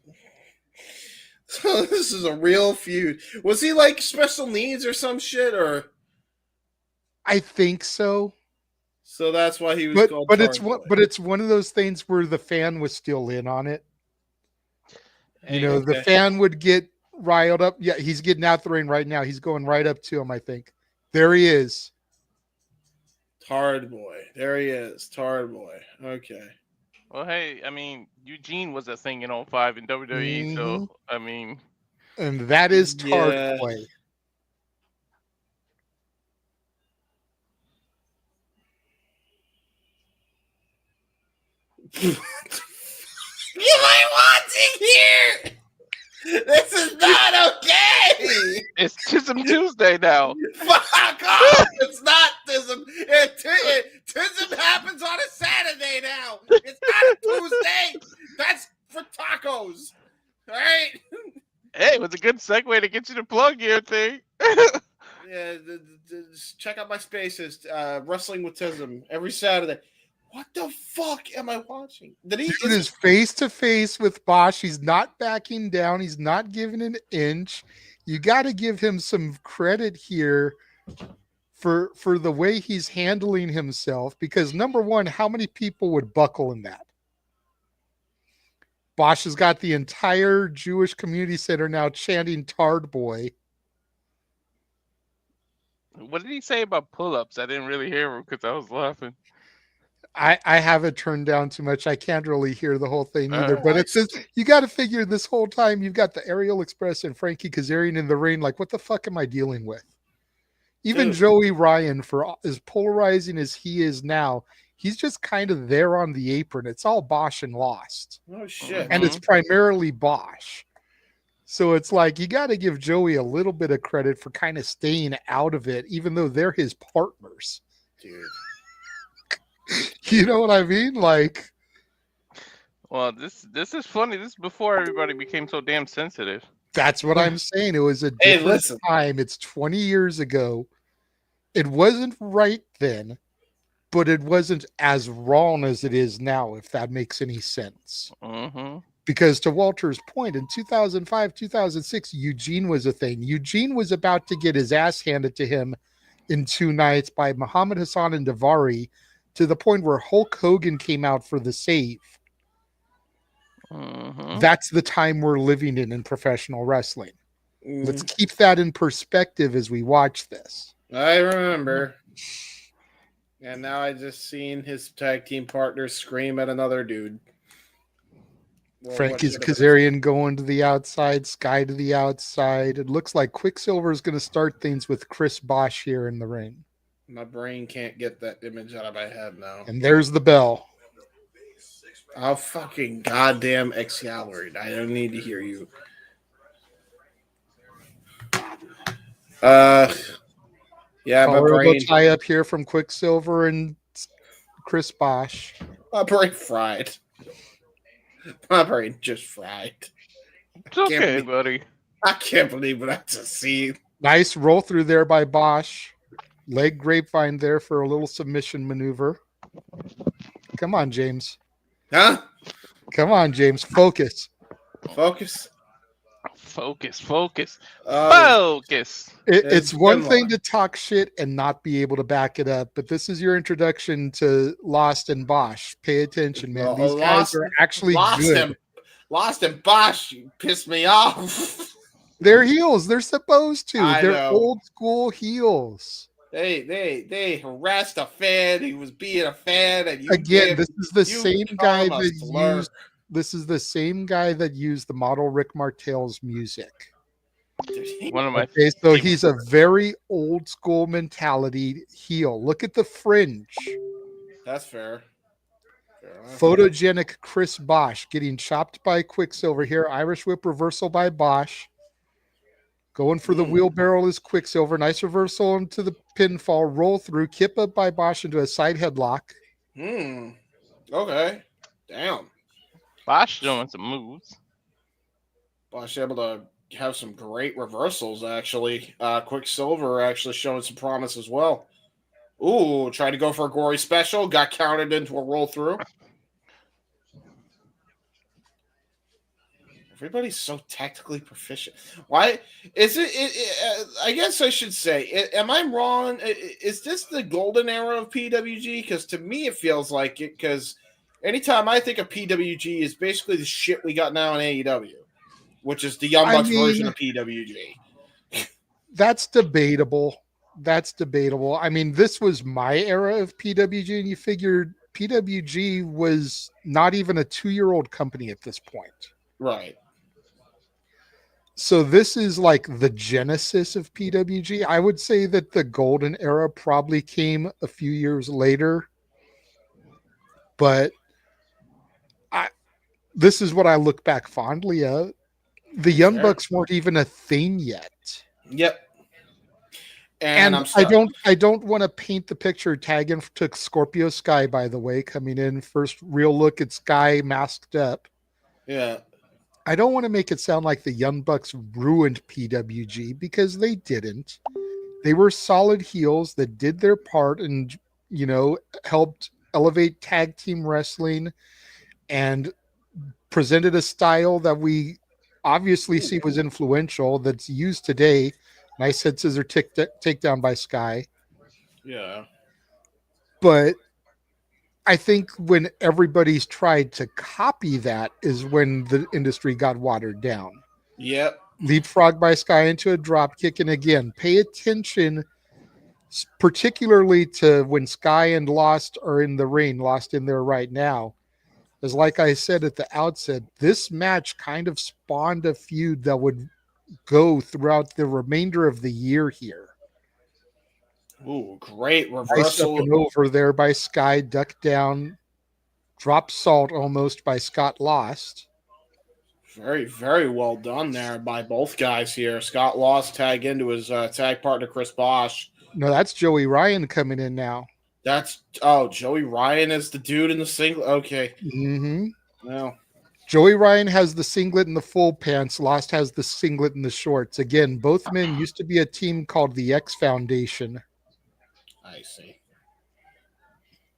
So this is a real feud. Was he like special needs or some shit, or? I think so. So that's why he was called. But it's one of those things where the fan was still in on it. You know, the fan would get riled up. Yeah, he's getting out the ring right now. He's going right up to him, I think. There he is. Tard Boy. There he is. Tard Boy. Okay. Well, hey, I mean, Eugene was a thing in 05 in WWE, so, I mean. And that is Tard Boy. You ain't watching here. This is not okay. It's Tism Tuesday now. Fuck off. It's not Tism. Tism happens on a Saturday now. It's not a Tuesday. That's for tacos. All right? Hey, it was a good segue to get you to plug your thing. Yeah, just check out my spaces. Wrestling with Tism every Saturday. What the fuck am I watching? Dude is face to face with Bosch. He's not backing down. He's not giving an inch. You got to give him some credit here for the way he's handling himself. Because number one, how many people would buckle in that? Bosch has got the entire Jewish community center now chanting Tard Boy. What did he say about pull-ups? I didn't really hear him because I was laughing. I haven't turned down too much. I can't really hear the whole thing either. But it's just, you got to figure this whole time you've got the Aerial Express and Frankie Kazarian in the ring. Like, what the fuck am I dealing with? Even Joey Ryan, for as polarizing as he is now, he's just kind of there on the apron. It's all Bosch and Lost. Oh, shit. And it's primarily Bosch. So it's like, you got to give Joey a little bit of credit for kind of staying out of it, even though they're his partners. Dude. You know what I mean? Like, well, this is funny. This is before everybody became so damn sensitive. That's what I'm saying. It was a different time. It's 20 years ago. It wasn't right then, but it wasn't as wrong as it is now, if that makes any sense. Mm-hmm. Because to Walter's point, in 2005, 2006, Eugene was a thing. Eugene was about to get his ass handed to him in 2 nights by Muhammad Hassan and Davari, to the point where Hulk Hogan came out for the save. Mm-hmm. That's the time we're living in professional wrestling. Let's keep that in perspective as we watch this. I remember. And now I just seen his tag team partner scream at another dude. Frankie's Kazarian going to the outside, Sky to the outside. It looks like Quicksilver is going to start things with Chris Bosch here in the ring. My brain can't get that image out of my head now. And there's the bell. Oh, fucking goddamn Excalibur. I don't need to hear you. Yeah, my brain tie up here from Quicksilver and Chris Bosch. My brain fried. My brain just fried. It's okay, buddy. I can't believe what I just seen. Nice roll through there by Bosch. Leg grapevine there for a little submission maneuver. Come on, James. Huh? Come on, James. Focus. Focus. Focus. It's one thing to talk shit and not be able to back it up, but this is your introduction to Lost and Bosch. Pay attention, man. These guys are actually good. Lost and Bosch pissed me off. They're heels. They're supposed to. They're old school heels. They harassed a fan. He was being a fan, and this is the same guy that used. This is the same guy that used the model Rick Martel's music. One of my so he's a very old school mentality heel. Look at the fringe. That's fair. Photogenic Chris Bosch getting chopped by Quicksilver here. Irish whip reversal by Bosch. Going for the wheelbarrow is Quicksilver. Nice reversal into the pinfall. Roll through. Kip up by Bosch into a side headlock. Okay. Damn. Bosch doing some moves. Bosch able to have some great reversals, actually. Quicksilver actually showing some promise as well. Ooh, tried to go for a gory special. Got counted into a roll through. Everybody's so tactically proficient. Why is it? I guess I should say, am I wrong? Is this the golden era of PWG? Because to me, it feels like it. Because anytime I think of PWG, is basically the shit we got now in AEW, which is the Young Bucks version of PWG. That's debatable. I mean, this was my era of PWG, and you figured PWG was not even a 2-year-old company at this point. Right. So this is like the genesis of PWG. I would say that the golden era probably came a few years later, but this is what I look back fondly at. The Young Bucks weren't even a thing yet. Yep. And I don't want to paint the picture. Tagging took Scorpio Sky, by the way, coming in first real look at Sky masked up. Yeah. I don't want to make it sound like the Young Bucks ruined PWG, because they didn't. They were solid heels that did their part and, helped elevate tag team wrestling and presented a style that we obviously see was influential, that's used today. Nice head scissor takedown by Sky. Yeah. But I think when everybody's tried to copy that is when the industry got watered down. Yep. Leapfrog by Sky into a drop kick. And again, pay attention, particularly to when Sky and Lost are in the ring, Lost in there right now. Because like I said at the outset, this match kind of spawned a feud that would go throughout the remainder of the year here. Ooh, great reversal. Nice up and over there by Sky, duck down, drop salt almost by Scott Lost. Very, very well done there by both guys here. Scott Lost tag into his tag partner, Chris Bosch. No, that's Joey Ryan coming in now. Joey Ryan is the dude in the singlet. Okay. Mm-hmm. No. Joey Ryan has the singlet and the full pants. Lost has the singlet and the shorts. Again, both men used to be a team called the X Foundation. I see.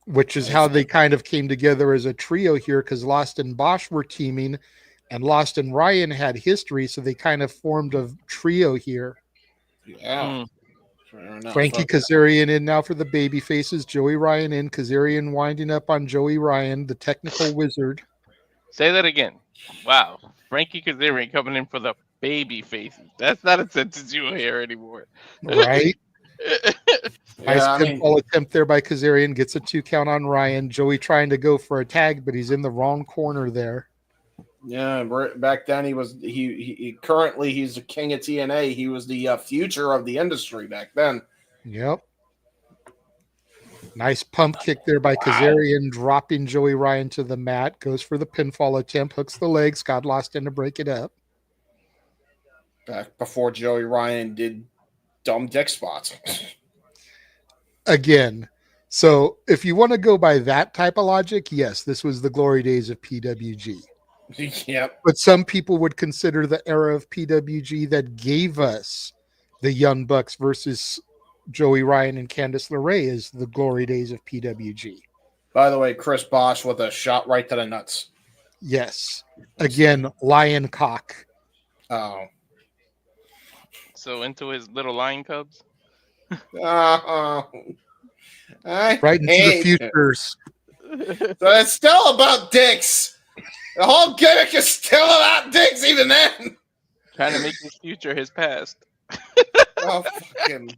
Which is how they kind of came together as a trio here, because Lost and Bosch were teaming, and Lost and Ryan had history, so they kind of formed a trio here. Yeah. Frankie Kazarian in now for the baby faces. Joey Ryan in. Kazarian winding up on Joey Ryan, the technical wizard. Say that again. Wow. Frankie Kazarian coming in for the baby faces. That's not a sentence you hear anymore. Right? Nice pinfall attempt there by Kazarian. Gets a 2 count on Ryan. Joey trying to go for a tag, but he's in the wrong corner there. Yeah, back then he currently he's the king of TNA. He was the future of the industry back then. Yep. Nice pump kick there by Kazarian, dropping Joey Ryan to the mat. Goes for the pinfall attempt, hooks the leg. Scott lost in to break it up. Back before Joey Ryan did dumb dick spots. Again, so if you want to go by that type of logic, yes, this was the glory days of PWG. Yep. But some people would consider the era of PWG that gave us the Young Bucks versus Joey Ryan and Candice LeRae as the glory days of PWG. By the way, Chris Bosch with a shot right to the nuts. Yes. Again, lion cock. Oh. So into his little lion cubs. Right into the futures. So it's still about dicks. The whole gimmick is still about dicks even then. Trying to make his future his past. Oh, fucking.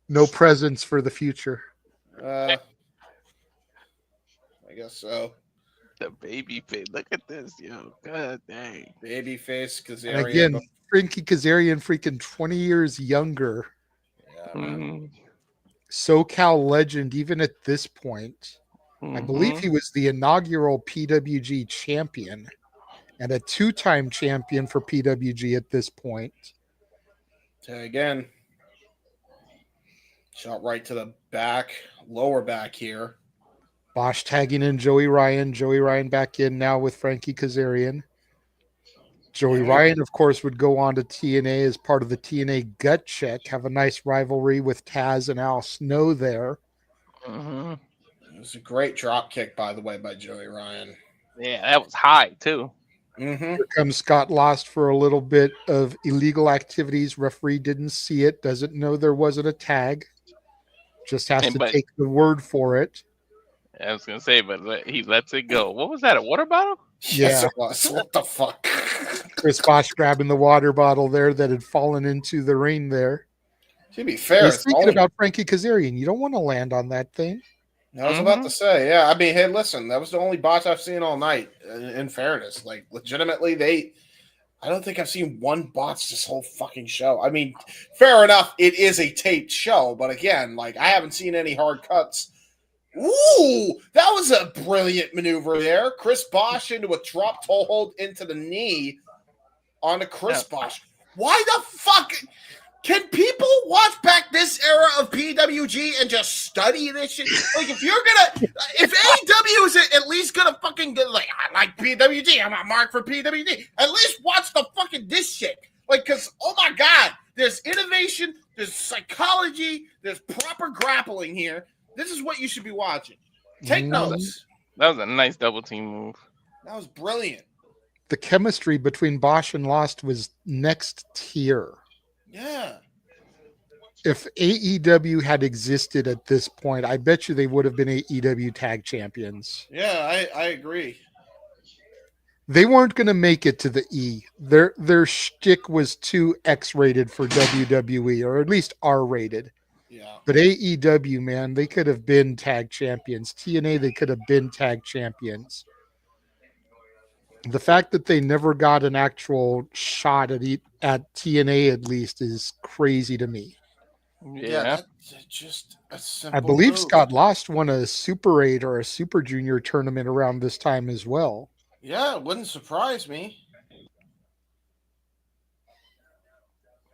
No presents for the future. I guess so. The baby face. Look at this, yo. God dang. Baby face Kazarian. And again, Frankie Kazarian freaking 20 years younger. Yeah, man. SoCal legend, even at this point. I believe he was the inaugural PWG champion and a 2-time champion for PWG at this point. Again. Shot right to the back, lower back here. Bosch tagging in Joey Ryan. Joey Ryan back in now with Frankie Kazarian. Joey Ryan, of course, would go on to TNA as part of the TNA Gut Check, have a nice rivalry with Taz and Al Snow there. It was a great drop kick, by the way, by Joey Ryan. Yeah, that was high, too. Here comes Scott Lost for a little bit of illegal activities. Referee didn't see it, doesn't know there wasn't a tag. Just has to take the word for it. I was going to say, but he lets it go. What was that, a water bottle? Yes, it was. What the fuck? Chris Bosch grabbing the water bottle there that had fallen into the ring there. To be fair, he's thinking about Frankie Kazarian. You don't want to land on that thing. I was about to say, yeah. I mean, hey, listen, that was the only botch I've seen all night. In fairness, like legitimately, I don't think I've seen one botch this whole fucking show. I mean, fair enough, it is a taped show, but again, like I haven't seen any hard cuts. Ooh, that was a brilliant maneuver there. Chris Bosch into a drop toe hold into the knee onto Chris Bosch. Why the fuck? Can people watch back this era of PWG and just study this shit? Like, if AEW is at least gonna fucking get, like, I like PWG, I'm not marked for PWG, at least watch the fucking this shit. Like, because, oh my God, there's innovation, there's psychology, there's proper grappling here. This is what you should be watching. Take notes. That was a nice double team move. That was brilliant. The chemistry between Bosch and Lost was next tier. Yeah. If AEW had existed at this point, I bet you they would have been AEW tag champions. Yeah, I agree. They weren't going to make it to the E. Their shtick was too X-rated for WWE, or at least R-rated. Yeah. But AEW, man, they could have been tag champions. TNA, they could have been tag champions. The fact that they never got an actual shot at TNA, at least, is crazy to me. Yeah, that's just a simple I believe move. Scott Lost won a Super 8 or a Super Junior tournament around this time as well. Yeah, it wouldn't surprise me.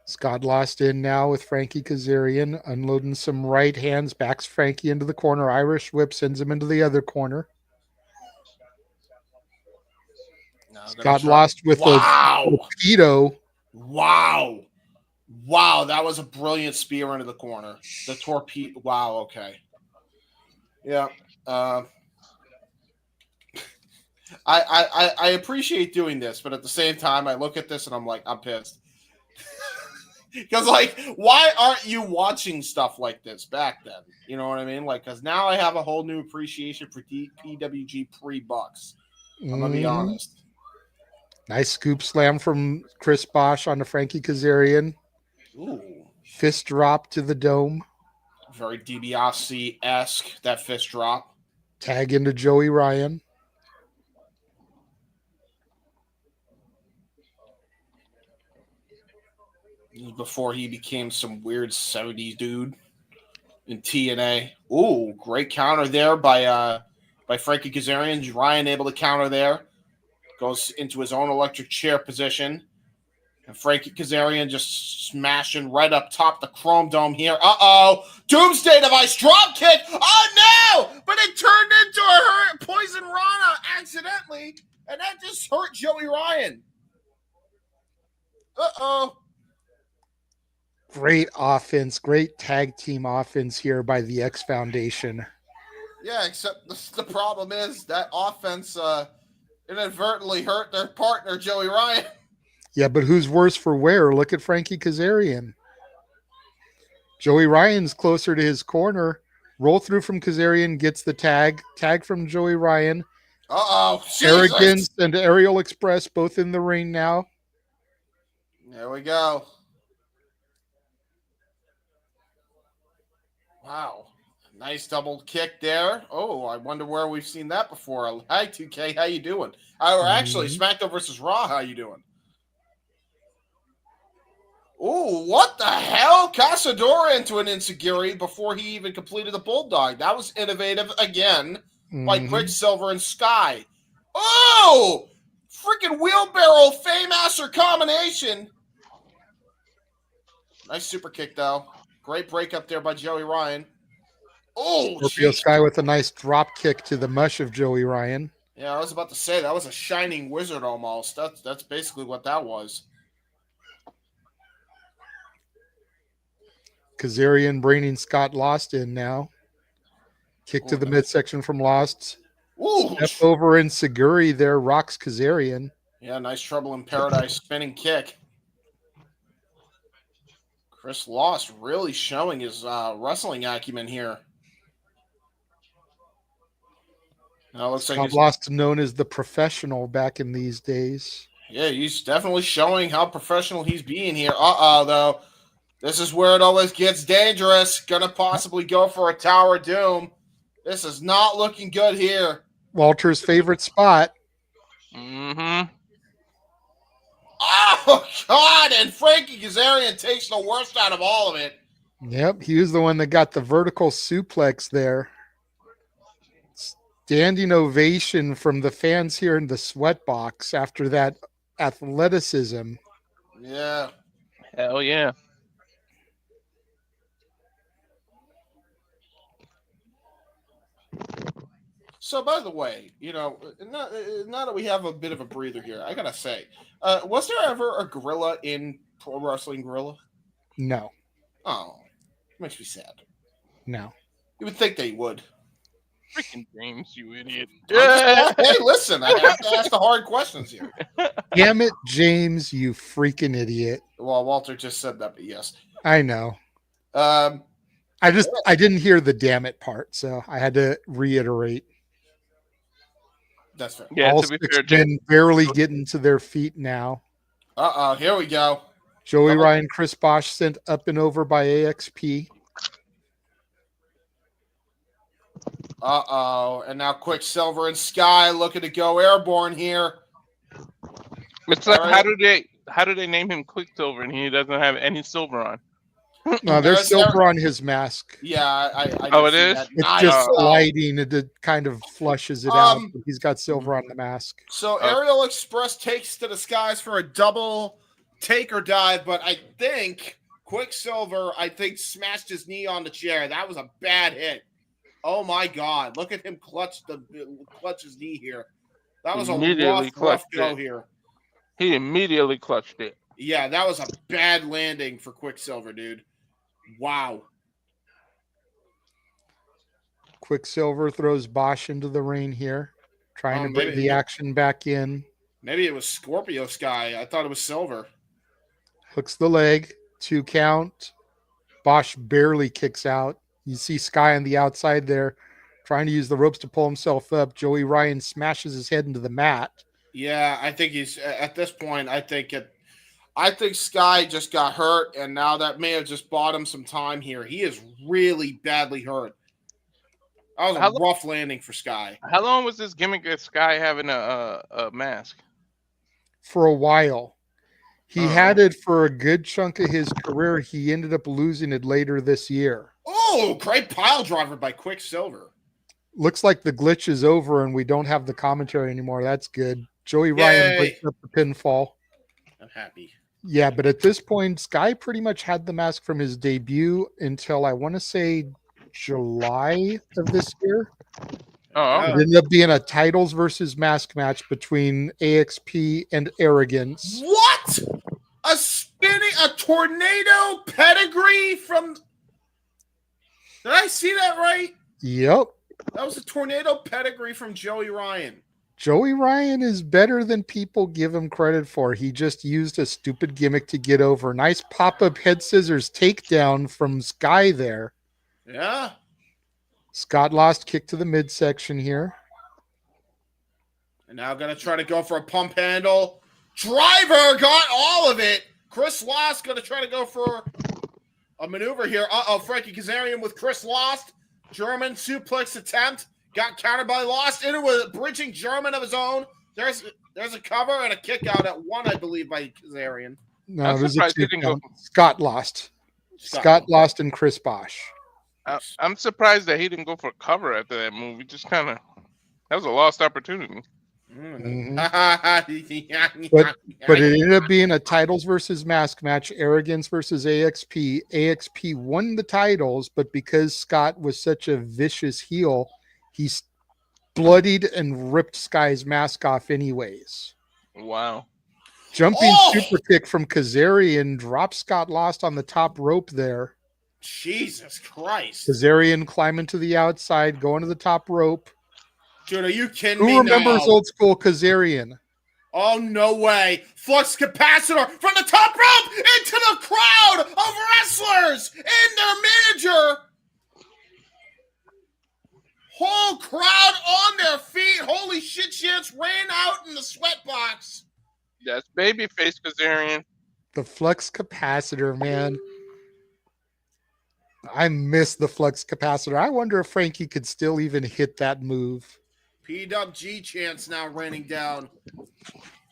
Scott Lost in now with Frankie Kazarian, unloading some right hands, backs Frankie into the corner. Irish whip sends him into the other corner. Scott Lost with a torpedo. Wow, that was a brilliant spear into the corner. The torpedo. Wow, okay. Yeah. I appreciate doing this, but at the same time, I look at this and I'm like, I'm pissed. Because, like, why aren't you watching stuff like this back then? You know what I mean? Like, because now I have a whole new appreciation for PWG pre-Bucks. I'm going to be honest. Nice scoop slam from Chris Bosch onto Frankie Kazarian. Ooh. Fist drop to the dome. Very DiBiase-esque, that fist drop. Tag into Joey Ryan. Before he became some weird 70s dude in TNA. Ooh, great counter there by Frankie Kazarian. Ryan able to counter there. Goes into his own electric chair position. And Frankie Kazarian just smashing right up top the Chrome Dome here. Uh-oh. Doomsday Device drop kick. Oh, no! But it turned into a Poison Rana accidentally. And that just hurt Joey Ryan. Uh-oh. Great offense. Great tag team offense here by the X Foundation. Yeah, except the problem is that offense inadvertently hurt their partner, Joey Ryan. Yeah, but who's worse for wear? Look at Frankie Kazarian. Joey Ryan's closer to his corner. Roll through from Kazarian, gets the tag. Tag from Joey Ryan. Uh-oh. Arrogance and Aerial Express both in the ring now. There we go. Wow. Nice double kick there. Oh, I wonder where we've seen that before. Hi, 2K. How you doing? Or actually, SmackDown versus Raw. How you doing? Oh, what the hell? Casadora into an Insecurity before he even completed the Bulldog. That was innovative again by Quicksilver and Sky. Oh! Freaking wheelbarrow Fame-Master combination. Nice super kick, though. Great break up there by Joey Ryan. Oh, Scorpio Sky with a nice drop kick to the mush of Joey Ryan. Yeah, I was about to say, that was a shining wizard almost. That's basically what that was. Kazarian bringing Scott Lost in now. Kick to the midsection from Lost. Ooh. Step over in Seguri there, rocks Kazarian. Yeah, nice Trouble in Paradise spinning kick. Chris Lost really showing his wrestling acumen here. Now looks like Lost known as the professional back in these days. Yeah, he's definitely showing how professional he's being here. Though. This is where it always gets dangerous. Gonna possibly go for a Tower of Doom. This is not looking good here. Walter's favorite spot. Mm-hmm. Oh, God! And Frankie Kazarian takes the worst out of all of it. Yep, he was the one that got the vertical suplex there. Standing ovation from the fans here in the sweat box after that athleticism. Yeah. Hell yeah. So, by the way, now that we have a bit of a breather here, I gotta say, was there ever a gorilla in Pro Wrestling Guerrilla? No. Oh, makes me sad. No. You would think they would. Freaking James, you idiot. Hey, listen, I have to ask the hard questions here. Damn it, James, you freaking idiot. Well, Walter just said that, but yes. I know. I didn't hear the damn it part, so I had to reiterate. That's fair. Yeah, All to be six fair, men barely getting to their feet now. Here we go. Joey Ryan, Chris Bosch sent up and over by AXP. And now Quicksilver and Sky looking to go airborne here. It's like, how do they name him Quicksilver and he doesn't have any silver on? No, there's silver on his mask. Yeah, I it is? that. It's just lighting. It kind of flushes it out. But he's got silver on the mask. So Aerial Express takes to the skies for a double taker dive, but I think Quicksilver, smashed his knee on the chair. That was a bad hit. Oh my God! Look at him clutch his knee here. That was a rough go here. He immediately clutched it. Yeah, that was a bad landing for Quicksilver, dude. Wow. Quicksilver throws Bosch into the ring here, trying to bring the action back in. Maybe it was Scorpio Sky. I thought it was Silver. Hooks the leg, 2 count. Bosch barely kicks out. You see Sky on the outside there, trying to use the ropes to pull himself up. Joey Ryan smashes his head into the mat. Yeah, I think he's at this point. I think Sky just got hurt, and now that may have just bought him some time here. He is really badly hurt. That was a rough landing for Sky. How long was this gimmick of Sky having a mask? For a while. He had it for a good chunk of his career. He ended up losing it later this year. Oh, great pile driver by Quicksilver. Looks like the glitch is over and we don't have the commentary anymore. That's good. Joey Ryan breaks up the pinfall. I'm happy. Yeah, but at this point, Sky pretty much had the mask from his debut until I want to say July of this year. Oh, It ended up being a titles versus mask match between AXP and Arrogance. What? A tornado pedigree from... Did I see that right? Yep. That was a tornado pedigree from Joey Ryan. Joey Ryan is better than people give him credit for. He just used a stupid gimmick to get over. Nice pop-up head scissors takedown from Sky there. Yeah. Scott lost kick to the midsection here. And now going to try to go for a pump handle. Driver got all of it. Chris Lost going to try to go for a maneuver here. Frankie Kazarian with Chris Lost. German suplex attempt. Got countered by Lost into a bridging German of his own. There's a cover and a kick out at one, I believe, by Kazarian. No, there's a Scott lost. Scott lost and Chris Bosch. I'm surprised that he didn't go for cover after that move. He just kind of... That was a lost opportunity. Mm-hmm. but it ended up being a titles versus mask match, Arrogance versus AXP. AXP won the titles, but because Scott was such a vicious heel, he bloodied and ripped Sky's mask off anyways. Wow. Jumping super kick from Kazarian dropped Scott Lost on the top rope there. Jesus Christ. Kazarian climbing to the outside, going to the top rope. Dude, are you kidding me? Who remembers old school Kazarian? Oh, no way. Flux capacitor from the top rope into the crowd of wrestlers and their manager. Whole crowd on their feet. Holy shit, chance ran out in the sweat box. That's babyface Kazarian. The flux capacitor, man. I miss the flux capacitor. I wonder if Frankie could still even hit that move. PWG chance now raining down.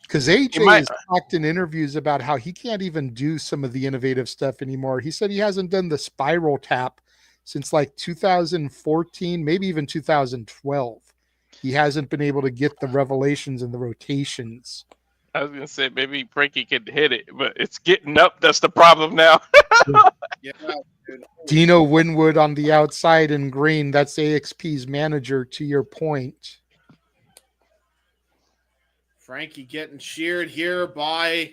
Because AJ has talked in interviews about how he can't even do some of the innovative stuff anymore. He said he hasn't done the spiral tap since like 2014, maybe even 2012. He hasn't been able to get the revelations and the rotations. I was going to say, maybe Frankie could hit it, but it's getting up. That's the problem now. Yeah, Dino Winwood on the outside in green. That's AXP's manager, to your point. Frankie getting cheered here by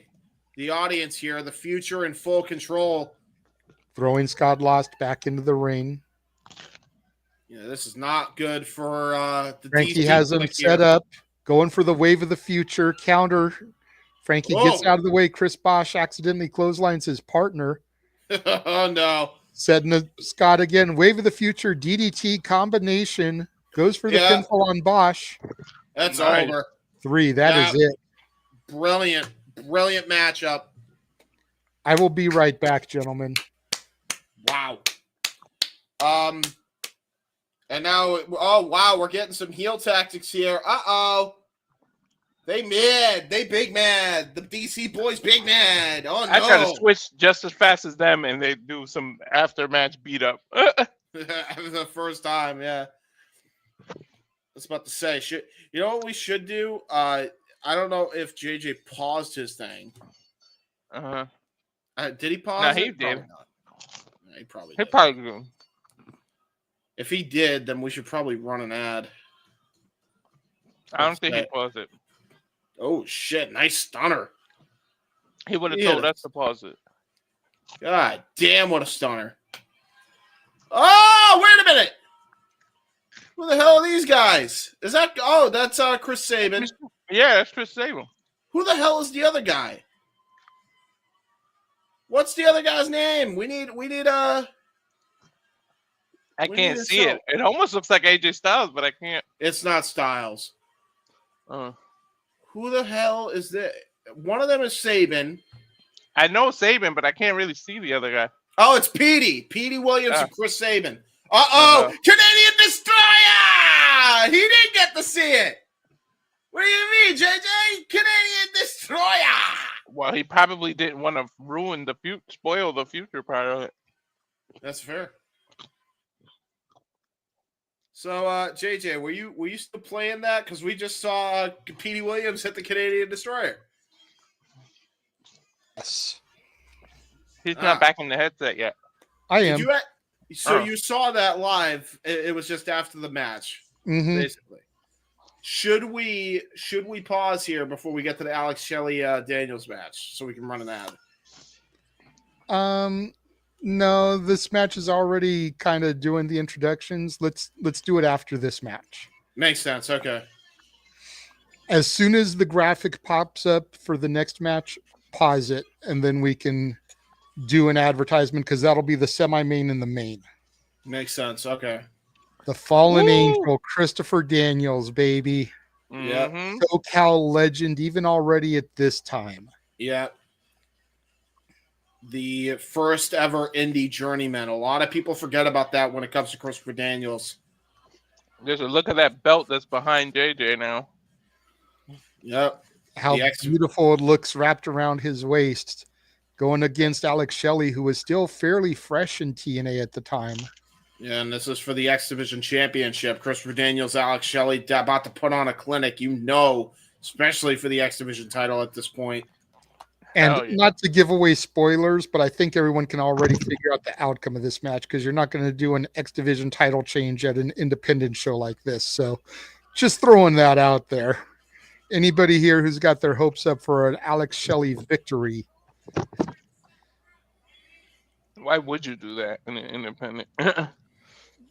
the audience here. The future in full control. Throwing Scott Lost back into the ring. Yeah, this is not good for the Frankie has him set up. Going for the wave of the future. Counter. Frankie gets out of the way. Chris Bosch accidentally clotheslines his partner. Oh, no. Setting a Scott again. Wave of the future. DDT combination. Goes for the pinfall on Bosch. That's over. 3. That is it. Brilliant. Brilliant matchup. I will be right back, gentlemen. Wow. And now, we're getting some heel tactics here. They mad. They big mad. The DC boys big mad. Oh, no. I try to switch just as fast as them, and they do some after-match beat-up. The first time, yeah. I was about to say, you know what we should do? I don't know if JJ paused his thing. Uh-huh. Did he pause? No, he did. He probably did. He probably did. If he did, then we should probably run an ad. I don't think he paused it. Oh, shit. Nice stunner. He would have told us to pause it. God damn, what a stunner. Oh, wait a minute. Who the hell are these guys? Is that... Oh, that's Chris Sabin. Yeah, that's Chris Sabin. Who the hell is the other guy? What's the other guy's name? We need I can't see it. It almost looks like AJ Styles, but I can't. It's not Styles. Who the hell is that? One of them is Sabin. I know Sabin, but I can't really see the other guy. Oh, it's Petey. Petey Williams and Chris Sabin. Canadian Destroyer! He didn't get to see it. What do you mean, JJ? Canadian Destroyer! Well, he probably didn't want to ruin the spoil the future part of it. That's fair. So, JJ, were you still playing that? Because we just saw Petey Williams hit the Canadian Destroyer. Yes. He's not back in the headset yet. I am. You saw that live. It was just after the match, basically. Should we pause here before we get to the Alex Shelley Daniels match so we can run an ad? No, this match is already kind of doing the introductions. Let's do it after this match. Makes sense. Okay. As soon as the graphic pops up for the next match, pause it, and then we can do an advertisement because that'll be the semi-main and the main. Makes sense. Okay. The Fallen Angel, Christopher Daniels, baby. Yeah. SoCal legend, even already at this time. Yeah. The first ever indie journeyman. A lot of people forget about that when it comes to Christopher Daniels. There's a look at that belt that's behind JJ now. Yep. How beautiful it looks wrapped around his waist. Going against Alex Shelley, who was still fairly fresh in TNA at the time. Yeah, and this is for the X Division Championship. Christopher Daniels, Alex Shelley about to put on a clinic, especially for the X Division title at this point. And not to give away spoilers, but I think everyone can already figure out the outcome of this match because you're not going to do an X Division title change at an independent show like this. So just throwing that out there. Anybody here who's got their hopes up for an Alex Shelley victory? Why would you do that in an independent?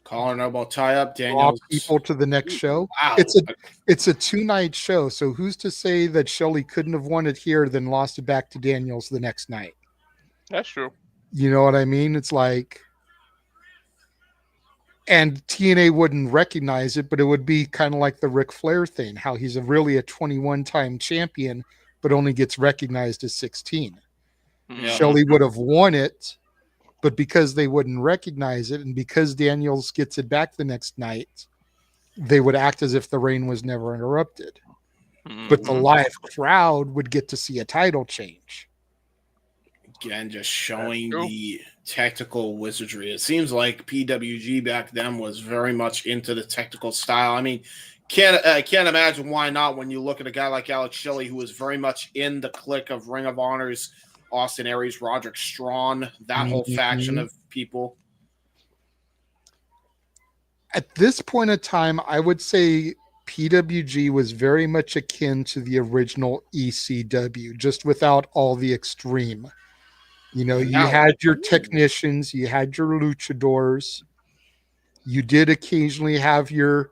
Collar elbow tie up. Daniels people to the next show. Wow. It's a 2-night show. So who's to say that Shelley couldn't have won it here, then lost it back to Daniels the next night? That's true. You know what I mean? It's like, and TNA wouldn't recognize it, but it would be kind of like the Ric Flair thing, how he's really a 21-time champion, but only gets recognized as 16. Yeah. Shelley would have won it, but because they wouldn't recognize it, and because Daniels gets it back the next night, they would act as if the reign was never interrupted. But the live crowd would get to see a title change. Again, just showing the technical wizardry. It seems like PWG back then was very much into the technical style. I mean, can't imagine why not when you look at a guy like Alex Shelley, who was very much in the clique of Ring of Honor's Austin Aries, Roderick Strong, that whole faction of people. At this point in time, I would say PWG was very much akin to the original ECW, just without all the extreme. You had your technicians, you had your luchadors, you did occasionally have your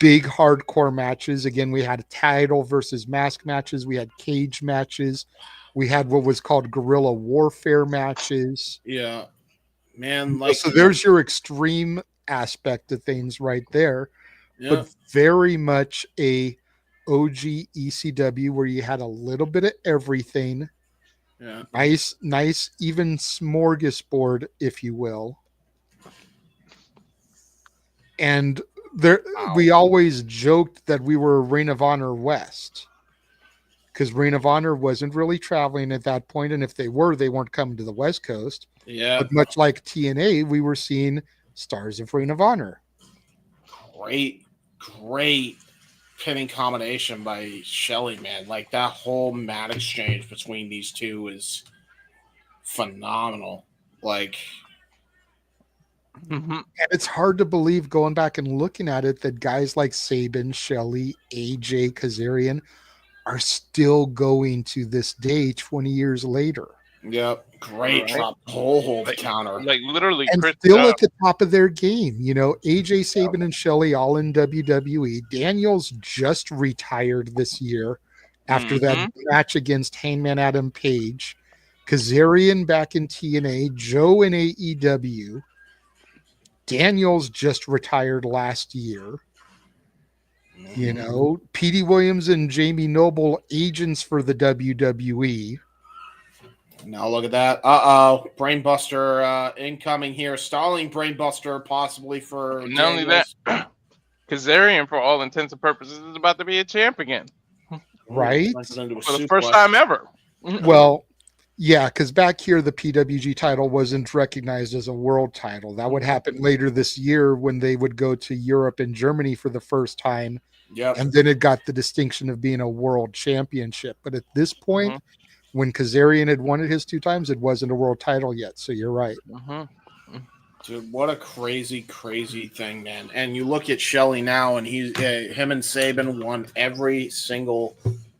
big hardcore matches. Again, we had title versus mask matches, we had cage matches. We had what was called guerrilla warfare matches. Yeah, man. So there's your extreme aspect of things right there. Yeah. But very much a OG ECW where you had a little bit of everything. Yeah. Nice, even smorgasbord, if you will. And we always joked that we were Ring of Honor West. Because Ring of Honor wasn't really traveling at that point, and if they were, they weren't coming to the West Coast. Yeah. But much like TNA, we were seeing stars of Ring of Honor. Great pinning combination by Shelley, man. Like, that whole mat exchange between these two is phenomenal. Like, and it's hard to believe, going back and looking at it, that guys like Sabin, Shelley, AJ, Kazarian are still going to this day 20 years later. Yep. Great drop hold counter. Like literally. And still at the top of their game. AJ, Sabin, and Shelley all in WWE. Daniels just retired this year after that match against Hangman Adam Page. Kazarian back in TNA. Joe in AEW. Daniels just retired last year. Petey Williams and Jamie Noble, agents for the WWE. Now look at that. Brainbuster incoming here. Stalling Brainbuster possibly for... Not only that, Kazarian, for all intents and purposes, is about to be a champ again. Right? For the first time ever. Well, yeah, because back here the PWG title wasn't recognized as a world title. That would happen later this year when they would go to Europe and Germany for the first time. Yep. And then it got the distinction of being a world championship. But at this point, when Kazarian had won it his 2 times, it wasn't a world title yet. So you're right. Dude, what a crazy, crazy thing, man. And you look at Shelley now, and him and Sabin won every single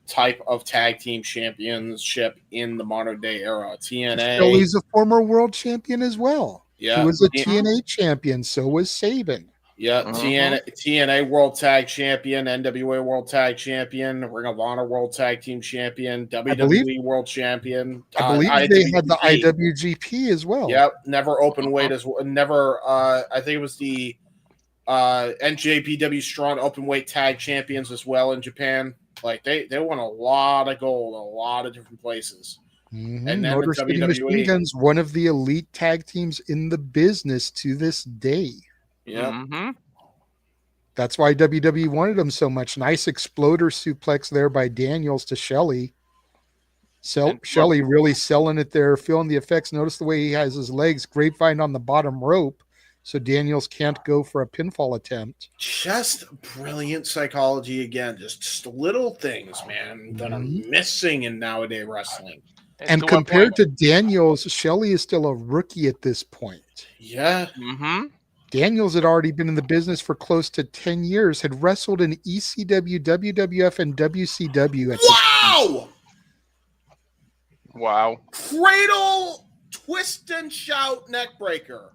type of tag team championship in the modern day era. TNA. Shelley's a former world champion as well. Yeah. He was a TNA champion. So was Sabin. Yeah, TNA World Tag Champion, NWA World Tag Champion, Ring of Honor World Tag Team Champion, WWE World Champion. I believe they had the IWGP as well. Yep, never open weight as well. Never. I think it was the NJPW Strong Open Weight Tag Champions as well in Japan. Like they won a lot of gold, a lot of different places. And then Motor the City WWE. Machine Guns, one of the elite tag teams in the business to this day. Yeah. That's why WWE wanted them so much. Nice exploder suplex there by Daniels to Shelley. Shelley really selling it there, feeling the effects. Notice the way he has his legs grapevine on the bottom rope, so Daniels can't go for a pinfall attempt. Just brilliant psychology again. Just little things, man, that are missing in nowadays wrestling. And compared to Daniels, Shelley is still a rookie at this point. Yeah. Daniels had already been in the business for close to 10 years, had wrestled in ECW, WWF, and WCW. Wow. Cradle, twist, and shout neck breaker.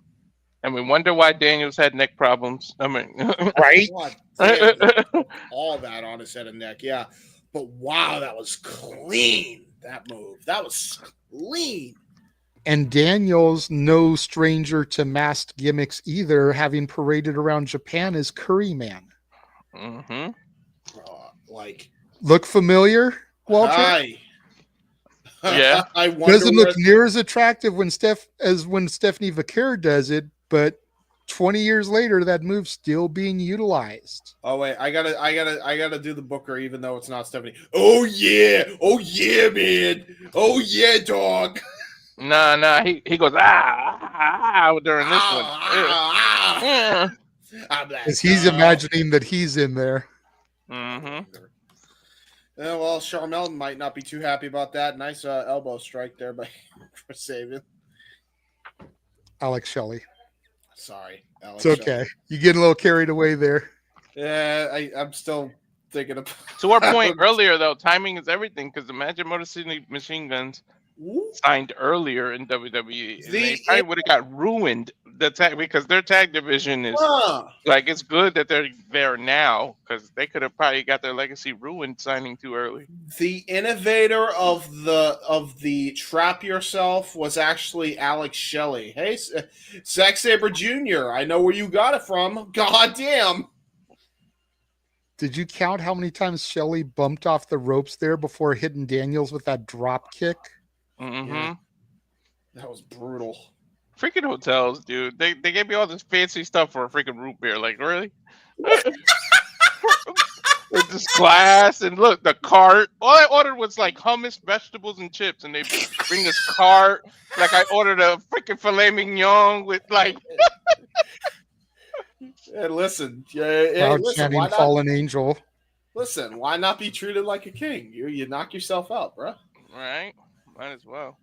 And we wonder why Daniels had neck problems. I mean, right? All that on his head and neck, yeah. But wow, that was clean, that move. That was clean. And Daniels, no stranger to masked gimmicks either, having paraded around Japan as Curry Man. Look familiar, Walter? Hi. Yeah. I wonder doesn't look near as attractive when Stephanie Vaquer does it, but 20 years later, that move's still being utilized. Oh wait, I gotta do the Booker, even though it's not Stephanie. Oh yeah, man. Oh yeah, dog. Nah. He goes during this one. Because he's imagining that he's in there. Yeah, well, Charmel might not be too happy about that. Nice elbow strike there for Sabin. Alex Shelley. Sorry, Alex. It's okay. You get a little carried away there. Yeah, I'm still thinking of. To our point earlier, though, timing is everything. Because imagine Motor City Machine Guns signed earlier in WWE. They probably would have got ruined because their tag division is like, it's good that they're there now, because they could have probably got their legacy ruined signing too early. The innovator of the Trap Yourself was actually Alex Shelley. Hey, Zack Sabre Jr., I know where you got it from. God damn. Did you count how many times Shelley bumped off the ropes there before hitting Daniels with that drop kick? Yeah. That was brutal. Freaking hotels, dude. They gave me all this fancy stuff for a freaking root beer. Like, really? With this glass, and look, the cart. All I ordered was like hummus, vegetables, and chips, and they bring this cart. Like, I ordered a freaking filet mignon with like. And listen, Channing Fallen Angel. Listen, why not be treated like a king? You knock yourself out, bro. Right. Might as well.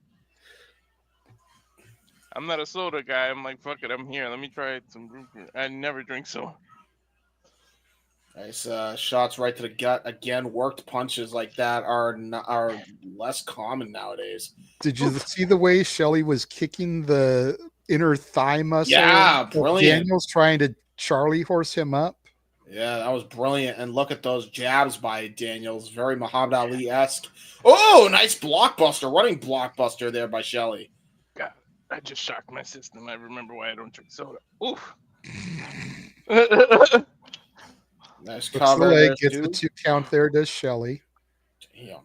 I'm not a soda guy. I'm like, fuck it, I'm here. Let me try some root beer. I never drink soda. Nice shots right to the gut. Again, worked punches like that are less common nowadays. Did you see the way Shelley was kicking the inner thigh muscle? Yeah, brilliant. Daniels trying to Charlie horse him up. Yeah, that was brilliant. And look at those jabs by Daniels. Very Muhammad Ali-esque. Oh, nice blockbuster. Running blockbuster there by Shelley. God, I just shocked my system. I remember why I don't drink soda. Oof. Nice cover. cover. Leg, gets the 2 count there, does Shelley. Damn.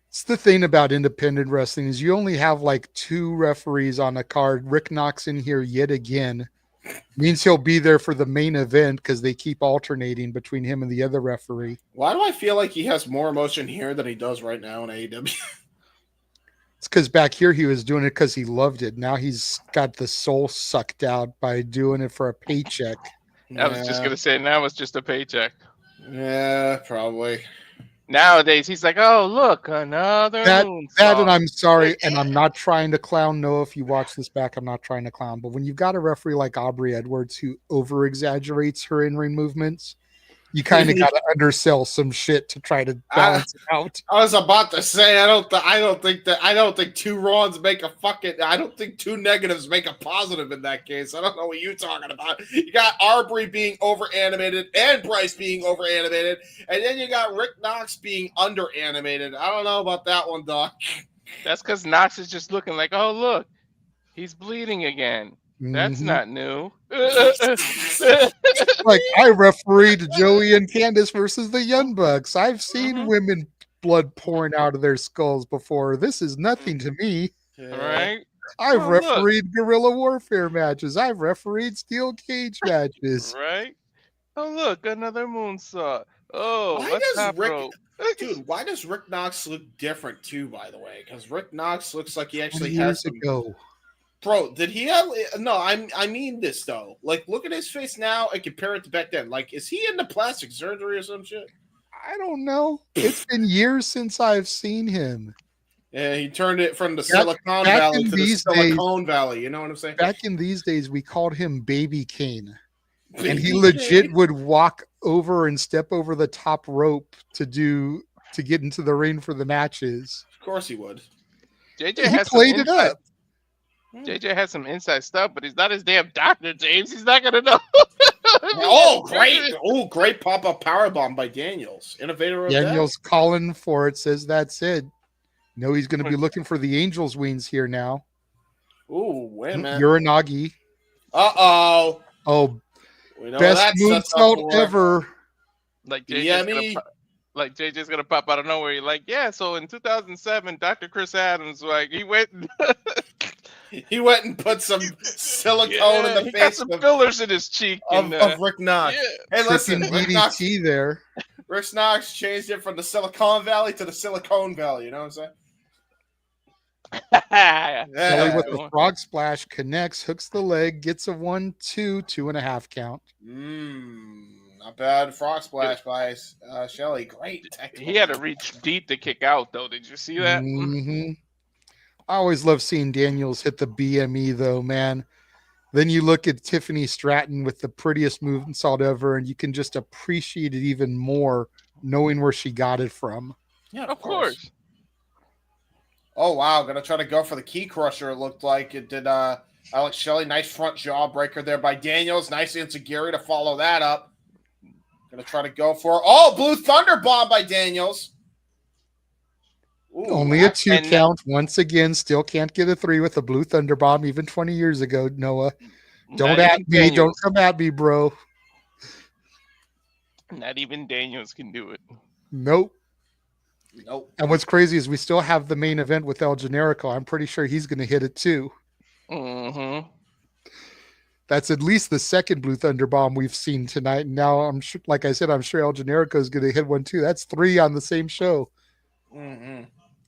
It's the thing about independent wrestling is you only have like 2 referees on a card. Rick Knox in here yet again. Means he'll be there for the main event because they keep alternating between him and the other referee. Why do I feel like he has more emotion here than he does right now in AEW? It's because back here he was doing it because he loved it. Now he's got the soul sucked out by doing it for a paycheck. I was just gonna say now it's just a paycheck. Yeah, probably. Nowadays he's like, oh look, another moonsault. That, and I'm sorry, and I'm not trying to clown. No, if you watch this back, I'm not trying to clown. But when you've got a referee like Aubrey Edwards who over exaggerates her in-ring movements, you kind of got to undersell some shit to try to balance it out. I was about to say I don't think two wrongs make a fucking. I don't think two negatives make a positive in that case. I don't know what you're talking about. You got Aubrey being over animated and Bryce being over animated, and then you got Rick Knox being under animated. I don't know about that one, Doc. That's because Knox is just looking like, oh look, he's bleeding again. That's not new. Like I refereed Joey and Candace versus the Young Bucks. I've seen women blood pouring out of their skulls before. This is nothing to me. Right? I've refereed guerrilla warfare matches. I've refereed steel cage matches. Right? Oh look, another moonsault. Oh, why does Rick Knox look different too? By the way, because Rick Knox looks like he actually has some. Bro, did he have? No, I mean this though. Like, look at his face now and compare it to back then. Like, is he into plastic surgery or some shit? I don't know. It's been years since I've seen him. Yeah, he turned it from the Silicon Valley to the Silicon Valley. You know what I'm saying? Back in these days, we called him Baby Kane, and he legit would walk over and step over the top rope to get into the ring for the matches. Of course, he would. JJ has played it up. JJ has some inside stuff, but he's not his damn doctor, James. He's not gonna know. Great pop-up powerbomb by Daniels. Innovator of Daniels calling for it, says that's it. No, he's gonna be looking for the Angels wings here now. Ooh, wait a minute. Uranagi. Oh, best moonsault ever. Like JJ's gonna pop out of nowhere. You're like, yeah, so in 2007, Dr. Chris Adams, like, he went and put some silicone in the face. Got some fillers in his cheek of Rick Knox. Yeah. Hey, listen, Rick Knox there. Rick Knox changed it from the Silicon Valley to the Silicone Valley. You know what I'm saying? Kelly with the frog splash connects, hooks the leg, gets a 1-2, 2.5 count. Not bad. Frog splash by Shelly. Great. He had to reach deep to kick out, though. Did you see that? I always love seeing Daniels hit the BME, though, man. Then you look at Tiffany Stratton with the prettiest moonsault ever, and you can just appreciate it even more knowing where she got it from. Yeah, of course. Oh, wow. Going to try to go for the key crusher, it looked like. It did Alex Shelley. Nice front jawbreaker there by Daniels. Nice insecurity to follow that up. Going to try to go for Blue Thunder Bomb by Daniels. Ooh, only a 2 count. Once again, still can't get a 3 with a Blue Thunder Bomb even 20 years ago, Noah. Don't at me. Don't come at me, bro. Not even Daniels can do it. Nope. And what's crazy is we still have the main event with El Generico. I'm pretty sure he's going to hit it too. That's at least the second Blue Thunder Bomb we've seen tonight. And now I'm sure, like I said, I'm sure El Generico is going to hit one too. That's 3 on the same show.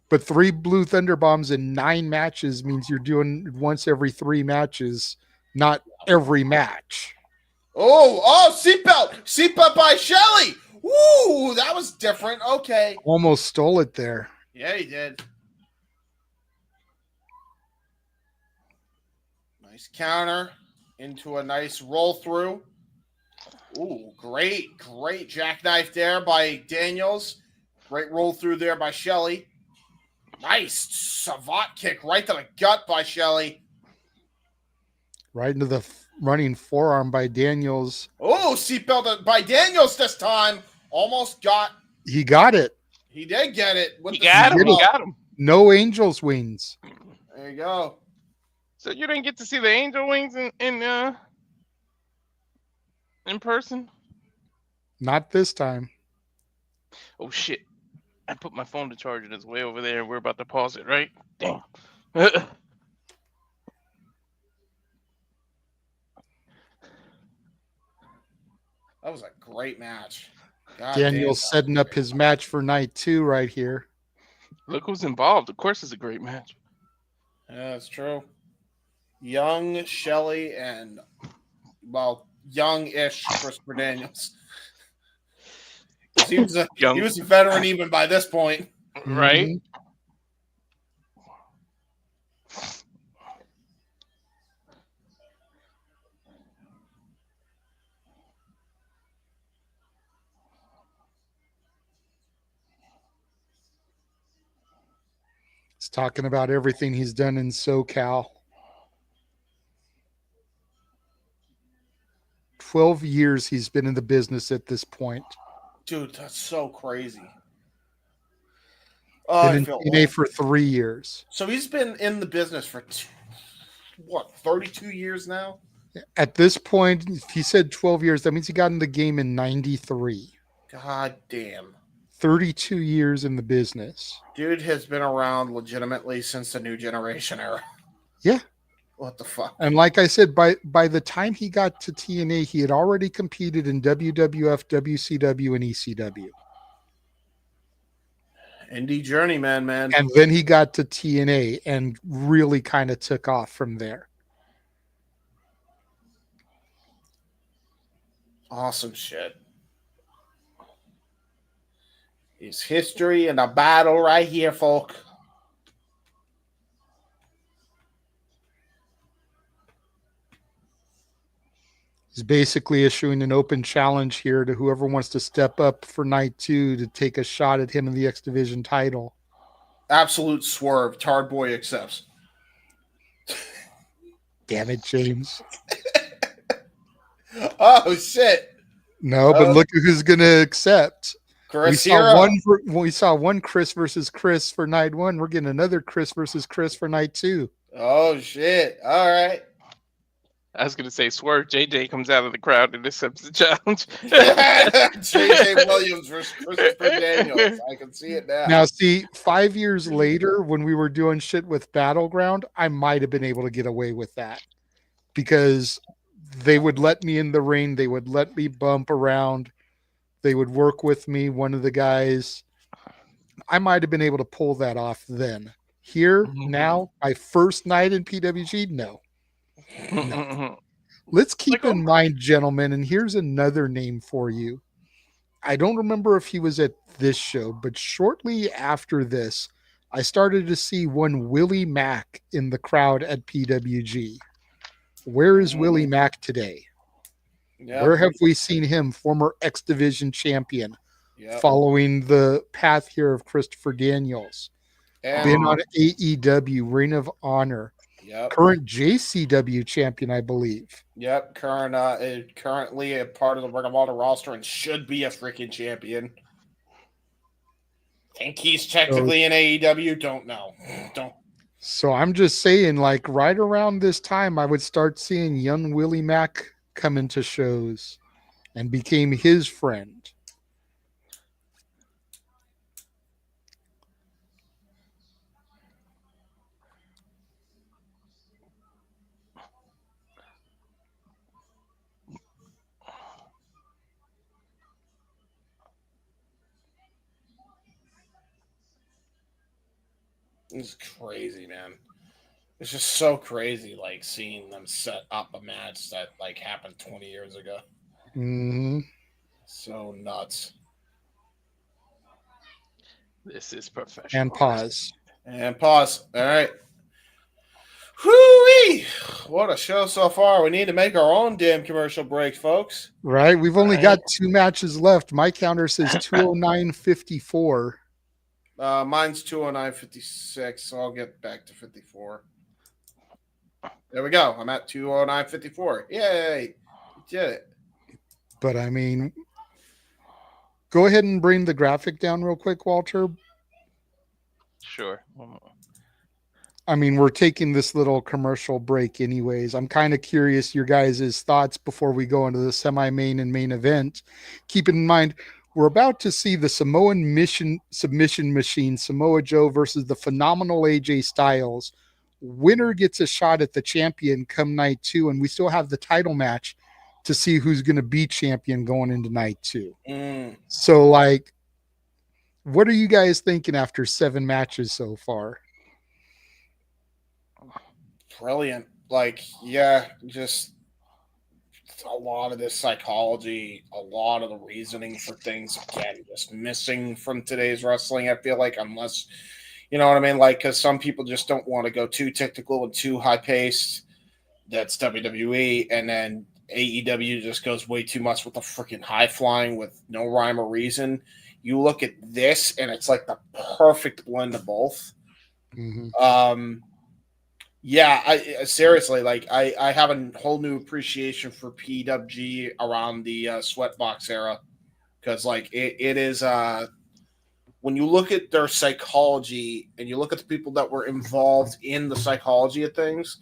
But 3 Blue Thunder Bombs in 9 matches means you're doing once every 3 matches, not every match. Seatbelt by Shelly. Woo, that was different. Okay. Almost stole it there. Yeah, he did. Nice counter into a nice roll through. Ooh, great jackknife there by Daniels. Great roll through there by Shelly. Nice savant kick right to the gut by Shelly. Right into the running forearm by Daniels. Seatbelt by Daniels this time. Almost got. He got it. He did get it. He got him. No Angels wings. There you go. So you didn't get to see the angel wings in person? Not this time. Oh shit. I put my phone to charge and it's way over there and we're about to pause it, right? Damn. That was a great match. God Daniel's damn, setting up his match for night 2 right here. Look who's involved. Of course, it's a great match. Yeah, that's true. Young Shelley and, well, young-ish Christopher Daniels. He was a veteran even by this point. Right? Mhm. He's talking about everything he's done in SoCal. 12 years he's been in the business at this point. Dude, that's so crazy. Been in TNA for 3 years. So he's been in the business for, 32 years now? At this point, if he said 12 years, that means he got in the game in 93. God damn. 32 years in the business. Dude has been around legitimately since the New Generation era. Yeah. What the fuck? And like I said, by the time he got to TNA, he had already competed in WWF, WCW, and ECW. Indie journeyman, man. And then he got to TNA and really kind of took off from there. Awesome shit. It's history and a battle right here, folk. He's basically issuing an open challenge here to whoever wants to step up for night 2 to take a shot at him in the X Division title. Absolute swerve. Tard Boy accepts. Damn it, James. Oh, shit. No, but look who's going to accept. Chris We saw one Chris versus Chris for night 1. We're getting another Chris versus Chris for night 2. Oh, shit. All right. I was going to say, Swerve JJ comes out of the crowd and accepts the challenge. JJ Williams versus Christopher Daniels. I can see it now. Now, see, 5 years later, when we were doing shit with Battleground, I might have been able to get away with that because they would let me in the ring. They would let me bump around. They would work with me, one of the guys. I might have been able to pull that off then. Here, now, my first night in PWG, no. Let's keep in mind, gentlemen, and here's another name for you. I don't remember if he was at this show, but shortly after this, I started to see one Willie Mack in the crowd at PWG. Where is Willie Mack today? Yep. Where have we seen him, former X Division champion, following the path here of Christopher Daniels? Been on AEW, Ring of Honor. Yep. Current JCW champion, I believe. Yep. Currently a part of the Ring of Honor roster and should be a freaking champion. Think he's technically in AEW? Don't know. Don't. So I'm just saying, like, right around this time, I would start seeing young Willie Mack come into shows and became his friend. It's crazy, man. It's just so crazy, like, seeing them set up a match that, like, happened 20 years ago. Mm-hmm. So nuts. This is professional. And pause. And pause. All right. Whoo-wee! What a show so far. We need to make our own damn commercial break, folks. Right? We've only got 2 matches left. My counter says 209.54. Mine's 209.56, so I'll get back to 54. There we go. I'm at 209.54. Yay! Did it. But I mean, go ahead and bring the graphic down real quick, Walter. Sure. I mean, we're taking this little commercial break anyways. I'm kind of curious your guys' thoughts before we go into the semi-main and main event. Keep in mind, we're about to see the Samoan submission machine, Samoa Joe versus the phenomenal AJ Styles. Winner gets a shot at the champion come night 2, and we still have the title match to see who's going to be champion going into night 2. Mm. So, like, what are you guys thinking after 7 matches so far? Brilliant. Like, yeah, just a lot of this psychology, a lot of the reasoning for things, again, just missing from today's wrestling. I feel like, unless, you know what I mean? Like, because some people just don't want to go too technical and too high paced. That's WWE. And then AEW just goes way too much with the freaking high flying with no rhyme or reason. You look at this, and it's like the perfect blend of both. Mm-hmm. Yeah, I seriously, like, I have a whole new appreciation for PWG around the Sweatbox era, because like it is when you look at their psychology and you look at the people that were involved in the psychology of things,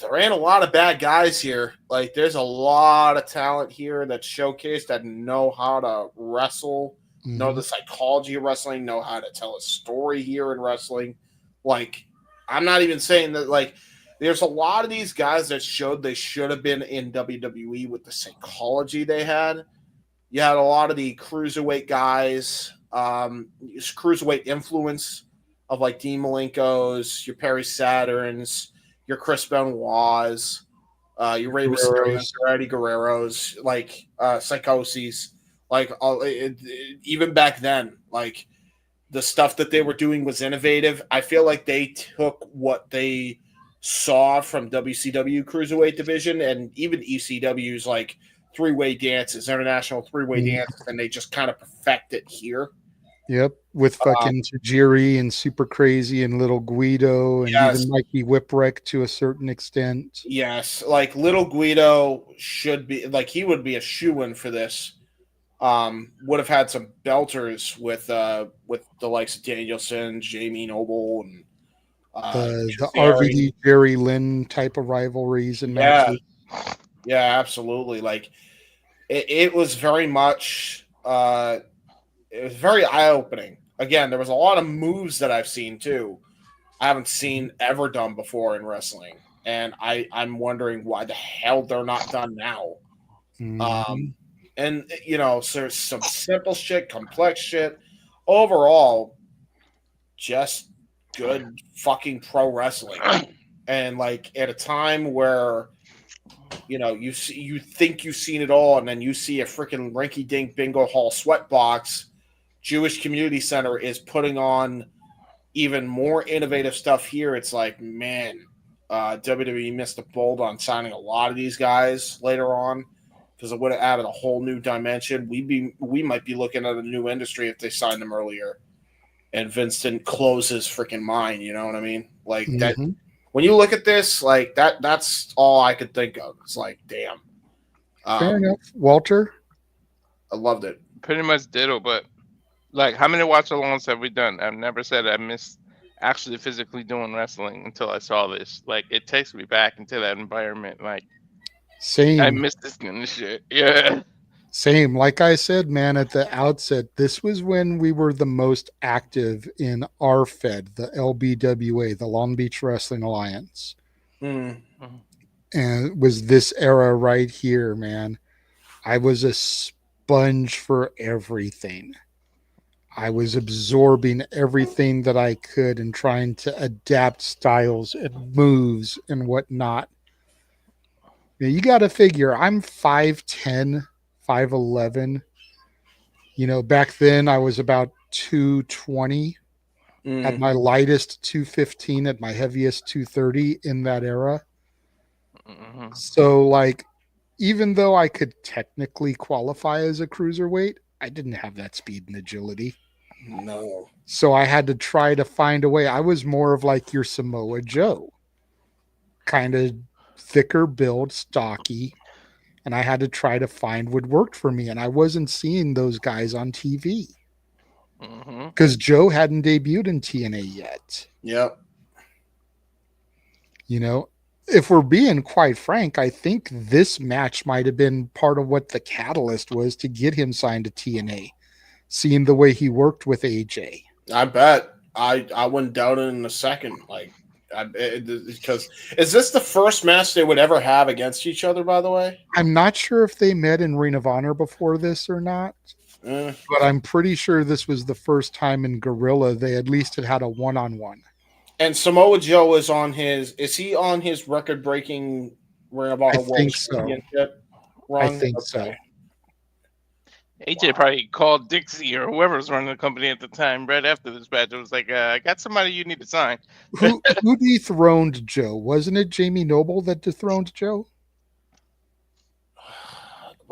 there ain't a lot of bad guys here. Like, there's a lot of talent here that's showcased that know how to wrestle, know the psychology of wrestling, know how to tell a story here in wrestling. Like, I'm not even saying that, like, there's a lot of these guys that showed they should have been in WWE with the psychology they had. You had a lot of the cruiserweight guys, cruiserweight influence of like Dean Malenko's, your Perry Saturns, your Chris Benoit's, your Rey Mysterios, your Eddie Guerrero's, like Psychoses. Like, even back then, like, the stuff that they were doing was innovative. I feel like they took what they saw from WCW Cruiserweight Division and even ECW's like three-way dances, international three-way dances, and they just kind of perfect it here. Yep, with fucking Tajiri and Super Crazy and Little Guido and even Mikey Whipwreck to a certain extent. Yes, like Little Guido should be, like, he would be a shoo-in for this. Would have had some belters with the likes of Danielson, Jamie Noble, and the RVD Jerry Lynn type of rivalries and matches. Yeah, absolutely. Like, it was very much it was very eye-opening. Again, there was a lot of moves that I've seen too I haven't seen ever done before in wrestling, and I'm wondering why the hell they're not done now. And, you know, so there's some simple shit, complex shit. Overall, just good fucking pro wrestling. And, like, at a time where, you know, you think you've seen it all, and then you see a freaking rinky-dink bingo hall Sweatbox, Jewish Community Center is putting on even more innovative stuff here. It's like, man, WWE missed the boat on signing a lot of these guys later on, because it would have added a whole new dimension. We might be looking at a new industry if they signed them earlier, and Vince didn't close his freaking mind. You know what I mean? Like that. When you look at this, like that's all I could think of. It's like, damn. Fair enough, Walter. I loved it. Pretty much ditto, but like, how many watch-alongs have we done? I've never said I miss actually physically doing wrestling until I saw this. Like, it takes me back into that environment. Like, same. I miss this kind of shit. Yeah. Same. Like I said, man, at the outset, this was when we were the most active in our Fed, the LBWA, the Long Beach Wrestling Alliance. And it was this era right here, man. I was a sponge for everything. I was absorbing everything that I could and trying to adapt styles and moves and whatnot. Now, you got to figure, I'm 5'10", 5'11". You know, back then I was about 220. At my lightest, 215. At my heaviest, 230 in that era. So, like, even though I could technically qualify as a cruiserweight, I didn't have that speed and agility. No. So I had to try to find a way. I was more of like your Samoa Joe. Kind of thicker build, stocky. And I had to try to find what worked for me. And I wasn't seeing those guys on TV. Because Joe hadn't debuted in TNA yet. Yep. You know, if we're being quite frank, I think this match might have been part of what the catalyst was to get him signed to TNA. Seeing the way he worked with AJ. I bet. I wouldn't doubt it in a second. Like, Because is this the first match they would ever have against each other? By the way, I'm not sure if they met in Ring of Honor before this or not, but I'm pretty sure this was the first time in Guerrilla they at least had a one-on-one. And Samoa Joe is on his. Is he on his record-breaking Ring of Honor World Championship run? I think so. AJ probably called Dixie or whoever was running the company at the time right after this match. It was like, I got somebody you need to sign. Who dethroned Joe? Wasn't it Jamie Noble that dethroned Joe?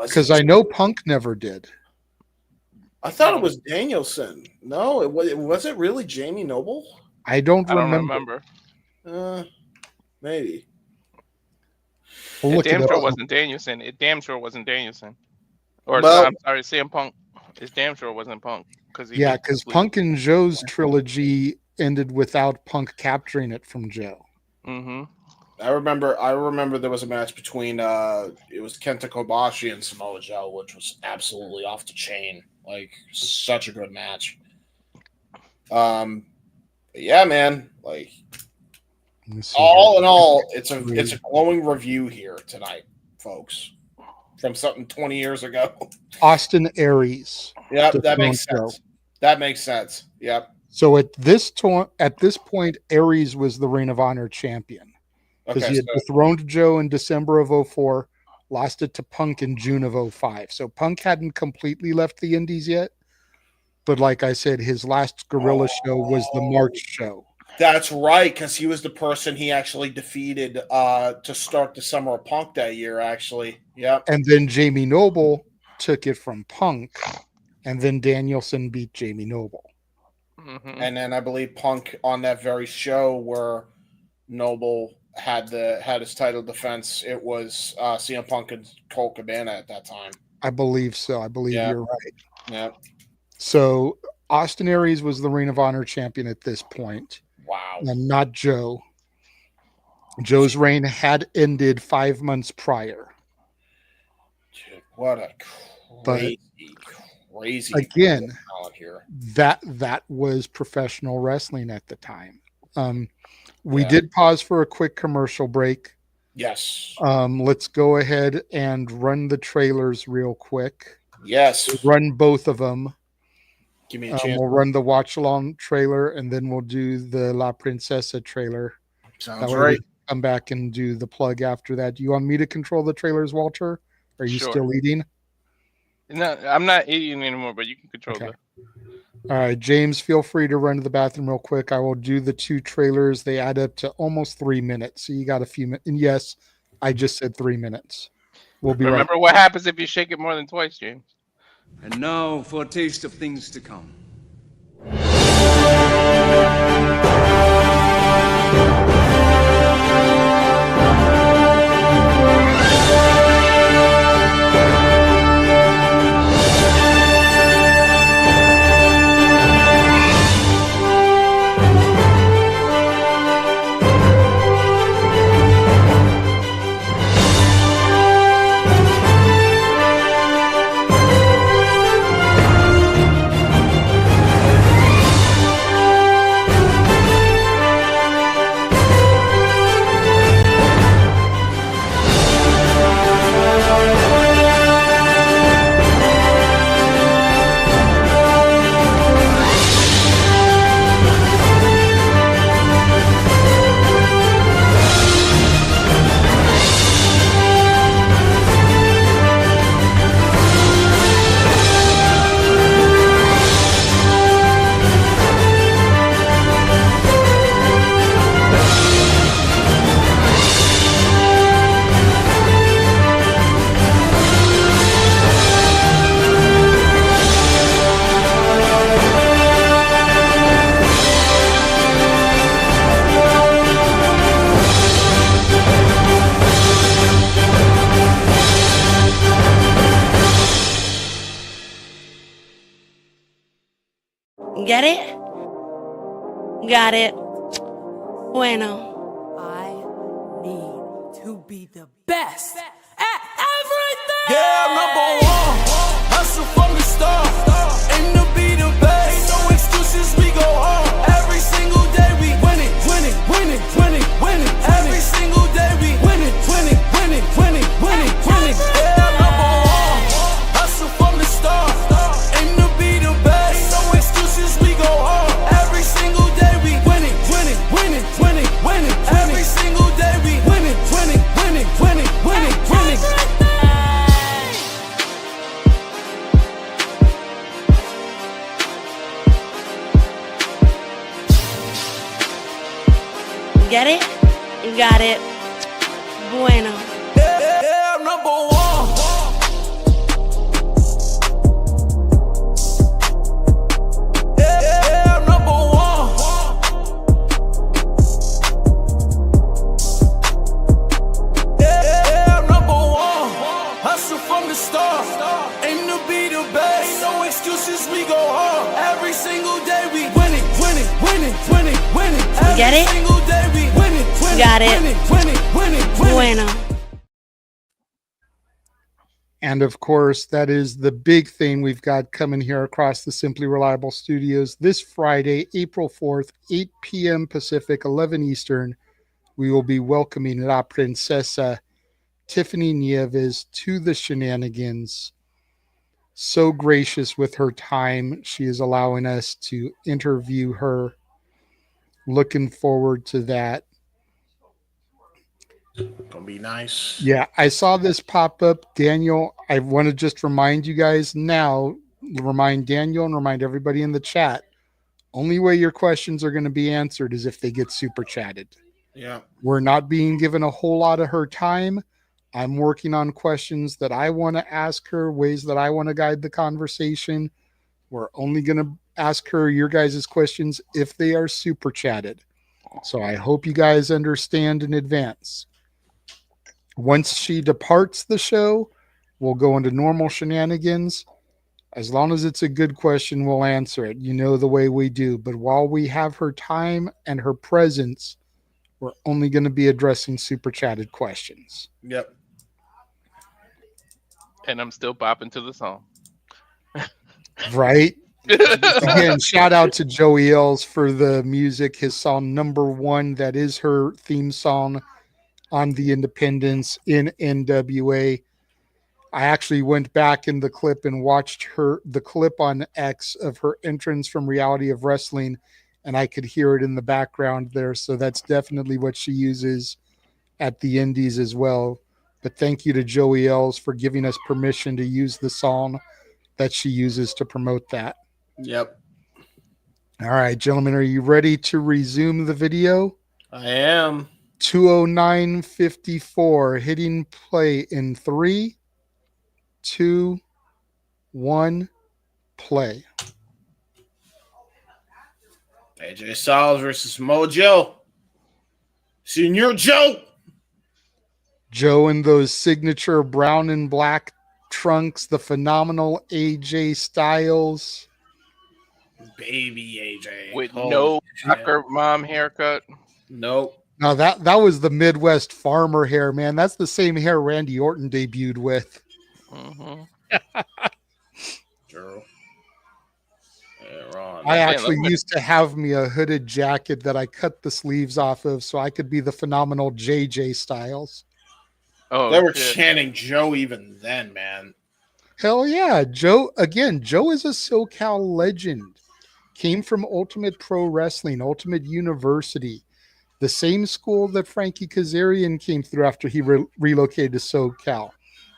Because I know Punk never did. I thought it was Danielson. No, was it really Jamie Noble? I don't remember. Maybe. We'll It damn sure wasn't Danielson. Or I'm sorry, CM Punk. It damn sure wasn't Punk. Because Punk and Joe's trilogy ended without Punk capturing it from Joe. Mm-hmm. I remember there was a match between it was Kenta Kobashi and Samoa Joe, which was absolutely off the chain. Like, such a good match. Yeah, man. Like, all in all, it's a glowing review here tonight, folks. From something 20 years ago. Austin Aries. Yeah, that makes sense. Joe. That makes sense. Yep. So at this point, Aries was the Ring of Honor champion. Because he had dethroned Joe in December of 2004, lost it to Punk in June of 2005. So Punk hadn't completely left the Indies yet. But like I said, his last Guerrilla show was the March show. That's right, because he was the person he actually defeated to start the Summer of Punk that year, actually. Yep. And then Jamie Noble took it from Punk, and then Danielson beat Jamie Noble. Mm-hmm. And then I believe Punk on that very show where Noble had his title defense, it was CM Punk and Colt Cabana at that time. I believe so. I believe you're right. Yeah. So Austin Aries was the Ring of Honor champion at this point. Wow. And not Joe. Joe's reign had ended 5 months prior. Dude, what a crazy again here. That was professional wrestling at the time. We did pause for a quick commercial break. Yes. Let's go ahead and run the trailers real quick. Yes. We'll run both of them. Give me a chance. We'll run the watch along trailer, and then we'll do the La Princesa trailer. Sounds right. Come back and do the plug after that. Do you want me to control the trailers, Walter? Are you still eating? No, I'm not eating anymore, but you can control that. All right, James, feel free to run to the bathroom real quick. I will do the two trailers. They add up to almost 3 minutes. So you got a few minutes. And yes, I just said 3 minutes. We'll be Remember what happens if you shake it more than twice, James. And now for a taste of things to come. Get it? Got it. Bueno. I need to be the best at everything. Yeah, number one. Hustle from the start. Aim to be the best. Ain't no excuses, we go on. Every single day we winning, winning, winning, winning. Get it? Got it. Bueno. Yeah, I'm number one. Yeah, I'm number one. Yeah, I'm number one. Hustle from the start. Aim to be the best. Ain't no excuses, we go hard. Every single day we winning, winning, winning, winning, winning. Get it? Every single day we winning, winning, Got it. winning, winning, winning, winning. Bueno. And of course, that is the big thing we've got coming here across the Simply Reliable Studios this Friday, April 4th, 8 p.m. Pacific, 11 Eastern. We will be welcoming La Princesa Tiffany Nieves to the shenanigans. So gracious with her time. She is allowing us to interview her. Looking forward to that. Gonna be nice. Yeah, I saw this pop up. Daniel, I want to just remind you guys now, remind Daniel and remind everybody in the chat. Only way your questions are going to be answered is if they get super chatted. Yeah. We're not being given a whole lot of her time. I'm working on questions that I want to ask her, ways that I want to guide the conversation. We're only going to ask her your guys' questions if they are super chatted. So I hope you guys understand in advance. Once she departs the show, we'll go into normal shenanigans. As long as it's a good question, we'll answer it. You know the way we do. But while we have her time and her presence, we're only going to be addressing super chatted questions. Yep. And I'm still bopping to the song. Right? Again, shout out to Joey Els for the music. His song number 1, that is her theme song on the Independence in NWA. I actually went back in the clip and watched the clip on X of her entrance from Reality of Wrestling, and I could hear it in the background there. So that's definitely what she uses at the Indies as well. But thank you to Joey Els for giving us permission to use the song that she uses to promote that. Yep. All right, gentlemen, are you ready to resume the video? I am. 209.54, hitting play in 3, 2, 1, play. AJ Styles versus Mojo. Senior Joe. Joe in those signature brown and black trunks, the phenomenal AJ Styles. Baby AJ. With no soccer mom haircut. Nope. Now that was the Midwest farmer hair, man. That's the same hair Randy Orton debuted with. Mm-hmm. True. Yeah, Ron. I actually used to have me a hooded jacket that I cut the sleeves off of so I could be the phenomenal JJ Styles. Oh, they were chanting Joe even then, man. Hell yeah. Joe is a SoCal legend. Came from Ultimate Pro Wrestling, Ultimate University. The same school that Frankie Kazarian came through after he relocated to SoCal.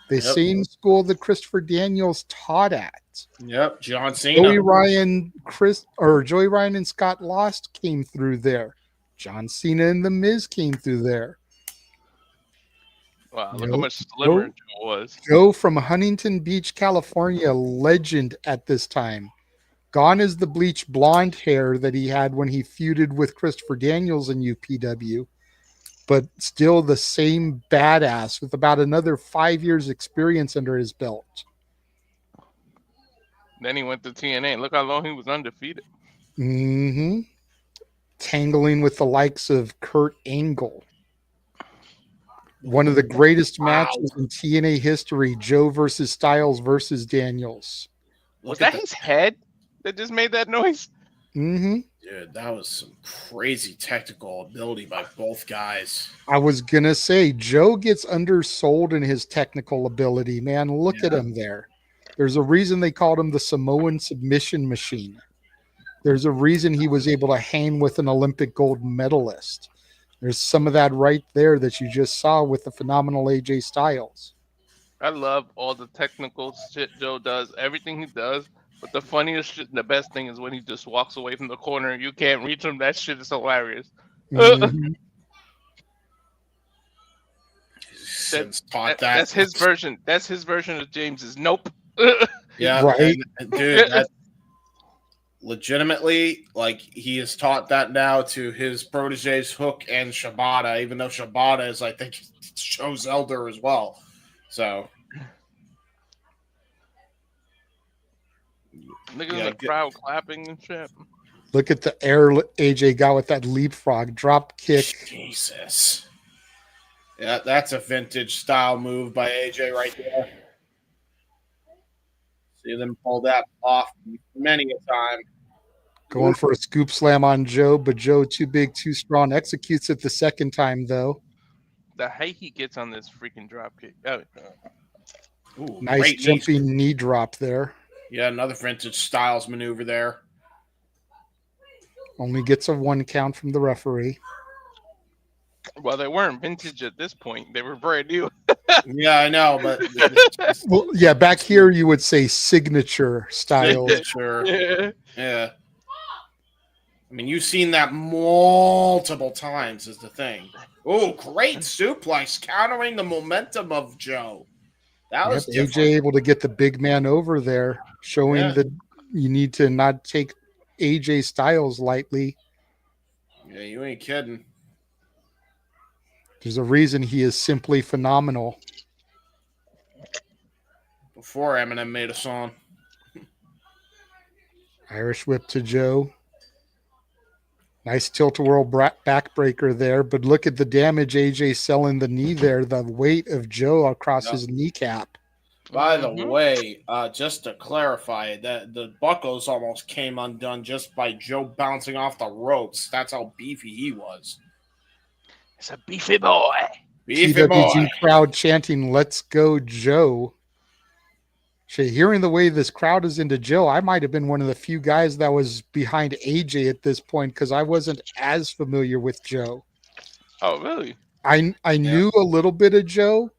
The same school that Christopher Daniels taught at. Yep, John Cena. Joey Ryan and Scott Lost came through there. John Cena and The Miz came through there. Wow, look how much slimmer Joe was. Joe from Huntington Beach, California, legend at this time. Gone is the bleached blonde hair that he had when he feuded with Christopher Daniels in UPW, but still the same badass with about another 5 years experience under his belt. Then he went to TNA. Look how long he was undefeated. Mm-hmm. Tangling with the likes of Kurt Angle. One of the greatest matches in TNA history, Joe versus Styles versus Daniels. Was that his head that just made that noise? Mm-hmm. Dude, that was some crazy technical ability by both guys. I was going to say, Joe gets undersold in his technical ability, man. Look at him there. There's a reason they called him the Samoan submission machine. There's a reason he was able to hang with an Olympic gold medalist. There's some of that right there that you just saw with the phenomenal AJ Styles. I love all the technical shit Joe does, everything he does. But the funniest shit, the best thing is when he just walks away from the corner and you can't reach him. That shit is hilarious. Mm-hmm. Tyson's taught that. That's his version. That's his version of James's nope. Yeah, right. and, dude. That legitimately, like, he has taught that now to his proteges Hook and Shibata, even though Shibata is, I think, show's elder as well. So look at the crowd clapping and shit. Look at the air AJ got with that leapfrog drop kick. Jesus. Yeah, that's a vintage style move by AJ right there. See them pull that off many a time. Going for a scoop slam on Joe, but Joe too big, too strong. Executes it the second time, though. The height he gets on this freaking drop kick. Oh. Ooh, nice jumping knee drop there. Yeah, another vintage Styles maneuver there. Only gets a 1 count from the referee. Well, they weren't vintage at this point. They were brand new. Yeah, I know, but well, yeah, back here you would say signature style. Signature. Yeah. I mean, you've seen that multiple times is the thing. Oh, great suplex countering the momentum of Joe. That was AJ able to get the big man over there, showing that you need to not take AJ Styles lightly. Yeah, you ain't kidding. There's a reason he is simply phenomenal. Before Eminem made a song. Irish whip to Joe. Nice tilt-a-whirl backbreaker there, but look at the damage AJ selling the knee there, the weight of Joe across his kneecap. By the way, just to clarify, that the buckles almost came undone just by Joe bouncing off the ropes. That's how beefy he was. It's a beefy boy. Beefy PWG boy. crowd chanting, "Let's go, Joe." Hearing the way this crowd is into Joe, I might have been one of the few guys that was behind AJ at this point because I wasn't as familiar with Joe. Oh, really? I knew a little bit of Joe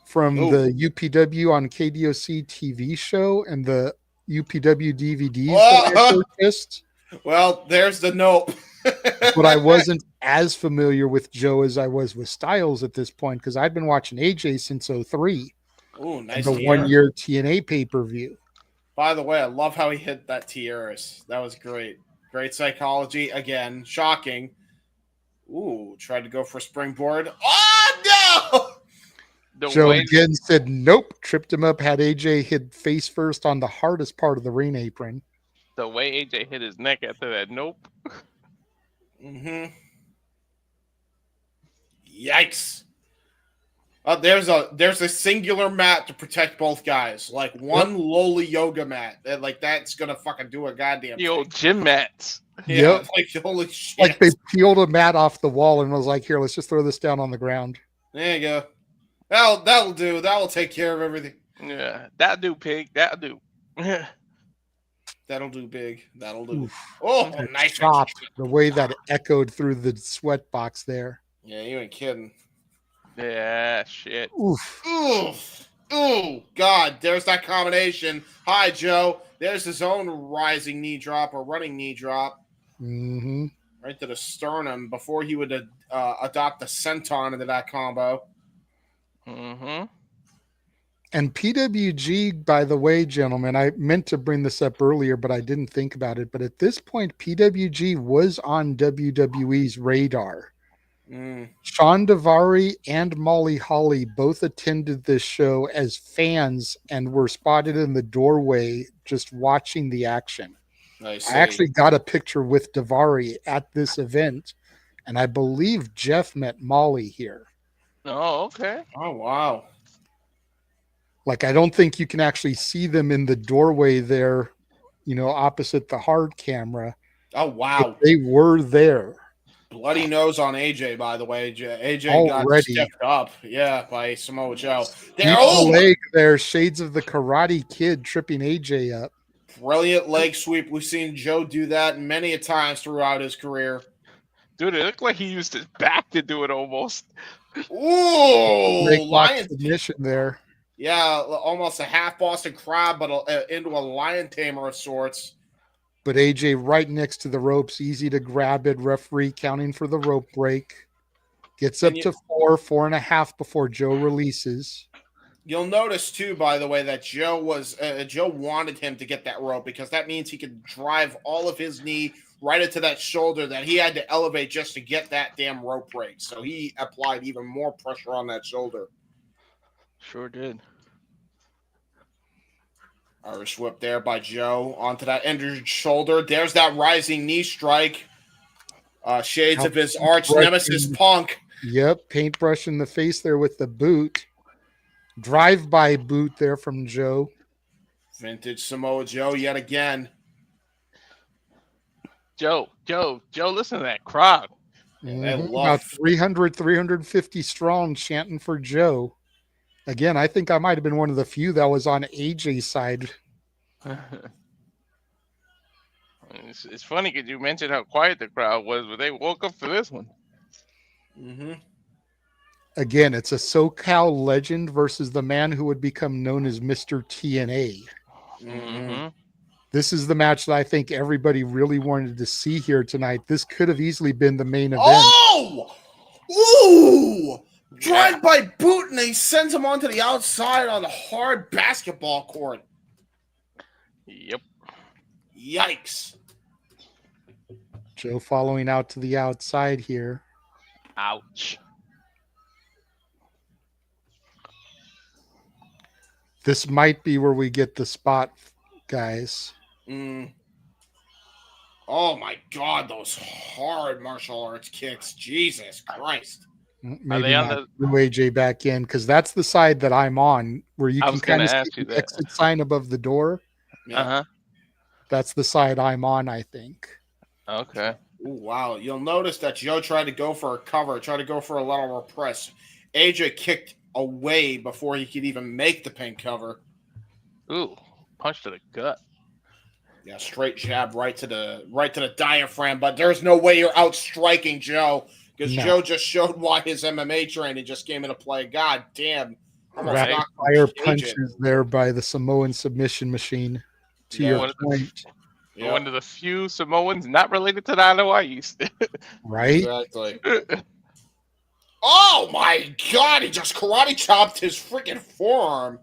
from the UPW on KDOC TV show and the UPW DVDs that I purchased. Well, there's the nope. But I wasn't as familiar with Joe as I was with Styles at this point because I'd been watching AJ since 2003. Oh, nice. The 1-year TNA pay-per-view. By the way, I love how he hit that tiaras. That was great. Great psychology. Again, shocking. Ooh, tried to go for a springboard. Oh, no! Joe again said nope. Tripped him up, had AJ hit face first on the hardest part of the ring apron. The way AJ hit his neck after that nope. Mm-hmm. Yikes. There's a singular mat to protect both guys. Like one lowly yoga mat. Like that's gonna fucking do a goddamn the old gym mats. Yeah, like holy shit. Like they peeled a mat off the wall and was like, here, let's just throw this down on the ground. There you go. That'll do. That'll take care of everything. Yeah, that'll do, pig. That'll do. That'll do, big. That'll do. Oof. Oh, nice chop. The way that echoed through the sweat box there. Yeah, you ain't kidding. Yeah, shit. Oof. Oof. Ooh, God, there's that combination. Hi, Joe. There's his own rising knee drop or running knee drop. Mm-hmm. Right to the sternum before he would adopt the senton into that combo. Mm-hmm. And PWG, by the way, gentlemen, I meant to bring this up earlier, but I didn't think about it. But at this point, PWG was on WWE's radar. Sean Davari and Molly Holly both attended this show as fans and were spotted in the doorway just watching the action. I actually got a picture with Davari at this event, and I believe Jeff met Molly here. Oh, okay. Oh, wow. Like, I don't think you can actually see them in the doorway there, opposite the hard camera. Oh, wow. But they were there. Bloody nose on AJ, by the way. AJ Already. got stepped up, by Samoa Joe. Leg there, shades of the Karate Kid tripping AJ up. Brilliant leg sweep. We've seen Joe do that many a times throughout his career. Dude, it looked like he used his back to do it almost. Ooh, lion submission there. Yeah, almost a half Boston Crab, but into a lion tamer of sorts. But AJ right next to the ropes, easy to grab it. Referee counting for the rope break. Gets up to 4.5 before Joe releases. You'll notice too, by the way, that Joe wanted him to get that rope because that means he could drive all of his knee right into that shoulder that he had to elevate just to get that damn rope break. So he applied even more pressure on that shoulder. Sure did. Irish whip there by Joe onto that injured shoulder. There's that rising knee strike. Shades of his arch nemesis Punk. Yep, paintbrush in the face there with the boot. Drive-by boot there from Joe. Vintage Samoa Joe yet again. Joe, listen to that crowd. About 300, 350 strong chanting for Joe. Again, I think I might have been one of the few that was on AJ's side. It's funny because you mentioned how quiet the crowd was, but they woke up for this one. Mm-hmm. Again, it's a SoCal legend versus the man who would become known as Mr. TNA. Mm-hmm. This is the match that I think everybody really wanted to see here tonight. This could have easily been the main event. Oh! Ooh! Drive-by boot, and he sends him onto the outside on the hard basketball court. Yep. Yikes. Joe following out to the outside here. Ouch. This might be where we get the spot, guys. Oh my God, those hard martial arts kicks. Jesus Christ. Maybe not threw AJ back in because that's the side that I'm on where you can kind of see the exit sign above the door. Uh-huh. That's the side I'm on, I think. Okay. Ooh, wow. You'll notice that Joe tried to go for a cover, tried to go for a lateral press. AJ kicked away before he could even make the pin cover. Ooh, punch to the gut. Yeah, straight jab right to the diaphragm, but there's no way you're out striking Joe because Joe just showed why his MMA training just came into play. God damn. Rapid fire punches there by the Samoan submission machine. To your point. One of the few Samoans not related to the Anoa'is. Right? Exactly. Oh my God, he just karate chopped his freaking forearm.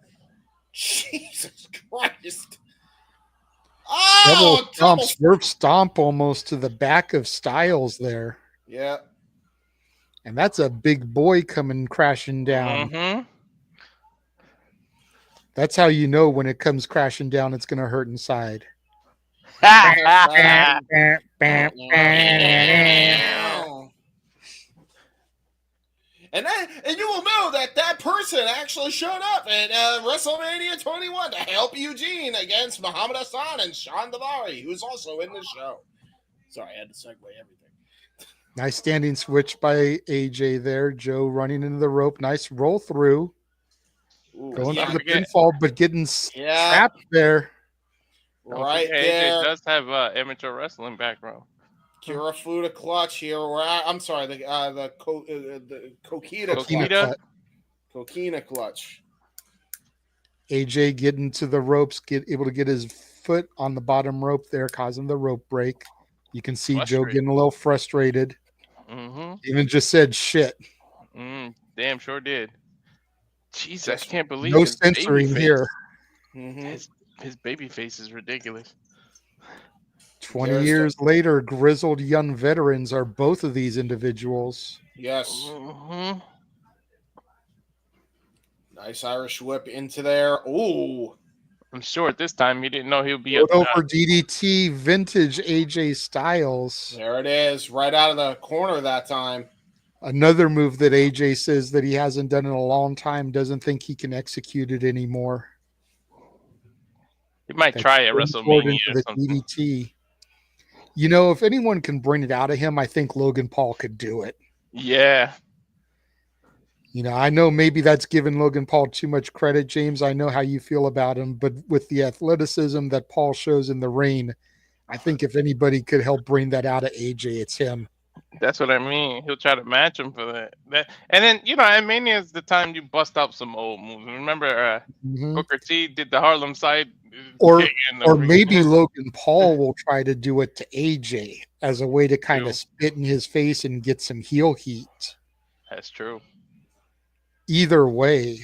Jesus Christ. Oh, swerve stomp almost to the back of Styles there. Yeah. And that's a big boy coming crashing down. Mm-hmm. That's how you know when it comes crashing down, it's going to hurt inside. And you will know that person actually showed up at WrestleMania 21 to help Eugene against Muhammad Hassan and Sean Davari, who's also in the show. Sorry, I had to segue everything. Nice standing switch by AJ there. Joe running into the rope. Nice roll through. Ooh, going for the pinfall, but getting trapped there. Right there. AJ does have amateur wrestling background. Kirifuda clutch here. I'm sorry, the Coquina clutch. AJ getting to the ropes, able to get his foot on the bottom rope there, causing the rope break. You can see Joe getting a little frustrated. Mm-hmm. Even just said shit. Damn, sure did. Jesus, I can't believe no censoring here. Mm-hmm. His baby face is ridiculous. 20 years later, grizzled young veterans are both of these individuals. Yes. Mm-hmm. Nice Irish whip into there. Ooh. I'm sure at this time he didn't know he would be over DDT vintage AJ Styles. There it is, right out of the corner that time. Another move that AJ says that he hasn't done in a long time, doesn't think he can execute it anymore. He might try at WrestleMania or something. DDT. You know, if anyone can bring it out of him, I think Logan Paul could do it. Yeah. You know, I know maybe that's giving Logan Paul too much credit, James. I know how you feel about him, but with the athleticism that Paul shows in the ring, I think if anybody could help bring that out of AJ, it's him. That's what I mean. He'll try to match him for that. And then, you know, at Mania is the time you bust out some old moves. Remember, Booker T did the Harlem Side. Or maybe Logan Paul will try to do it to AJ as a way to kind of spit in his face and get some heel heat. That's true. Either way,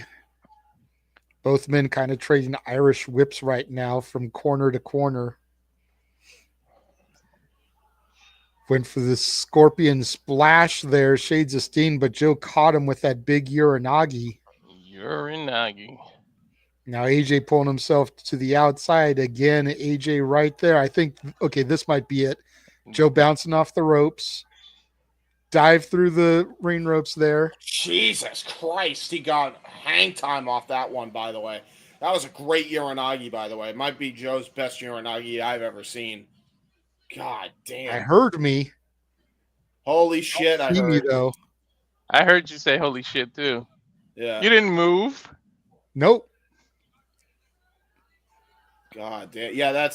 both men kind of trading Irish whips right now from corner to corner. Went for the scorpion splash there, Shades of Steen, but Joe caught him with that big Uranagi. Now AJ pulling himself to the outside again. AJ right there. I think, okay, this might be it. Joe bouncing off the ropes. Dive through the ring ropes there. Jesus Christ. He got hang time off that one, by the way. That was a great Uranagi, by the way. It might be Joe's best Uranagi I've ever seen. God damn. I heard me. Holy shit, I heard. Me, though. I heard you say holy shit, too. Yeah. You didn't move. Nope. God damn. Yeah,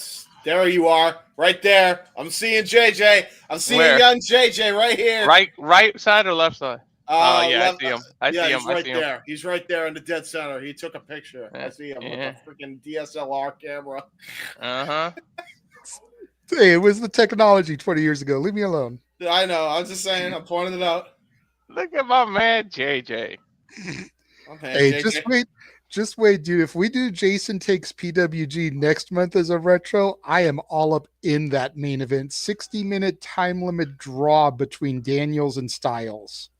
there you are. Right there. I'm seeing JJ. I'm seeing young JJ right here. Right side or left side? Yeah, left, I see him. I see him. He's right there. He's right there in the dead center. He took a picture. I see him with a freaking DSLR camera. Uh-huh. Hey, it was the technology 20 years ago. Leave me alone. I know. I was just saying. I'm pointing it out. Look at my man, JJ. Okay, hey, JJ. Just wait, dude. If we do Jason Takes PWG next month as a retro, I am all up in that main event. 60-minute time limit draw between Daniels and Styles.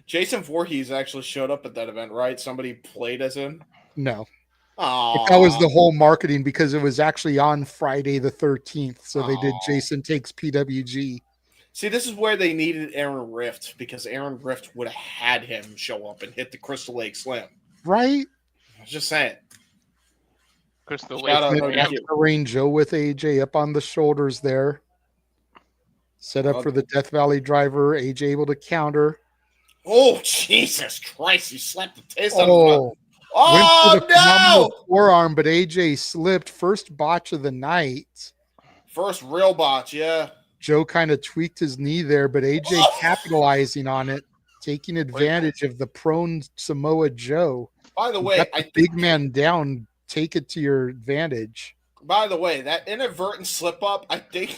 Jason Voorhees actually showed up at that event, right? Somebody played as him? No. Aww. That was the whole marketing because it was actually on Friday the 13th. So they did Jason Takes PWG. See, this is where they needed Aaron Rift because Aaron Rift would have had him show up and hit the Crystal Lake Slam. Right? I was just saying. Crystal Lake. Rain Joe with AJ up on the shoulders there. Set up for the Death Valley driver. AJ able to counter. Oh, Jesus Christ. He slapped the taste out of him. Went for the forearm, but AJ slipped. First botch of the night. First real botch, yeah. Joe kind of tweaked his knee there, but AJ capitalizing on it, taking advantage of the prone Samoa Joe. By the way, I think big man down, take it to your advantage. By the way, that inadvertent slip up, I think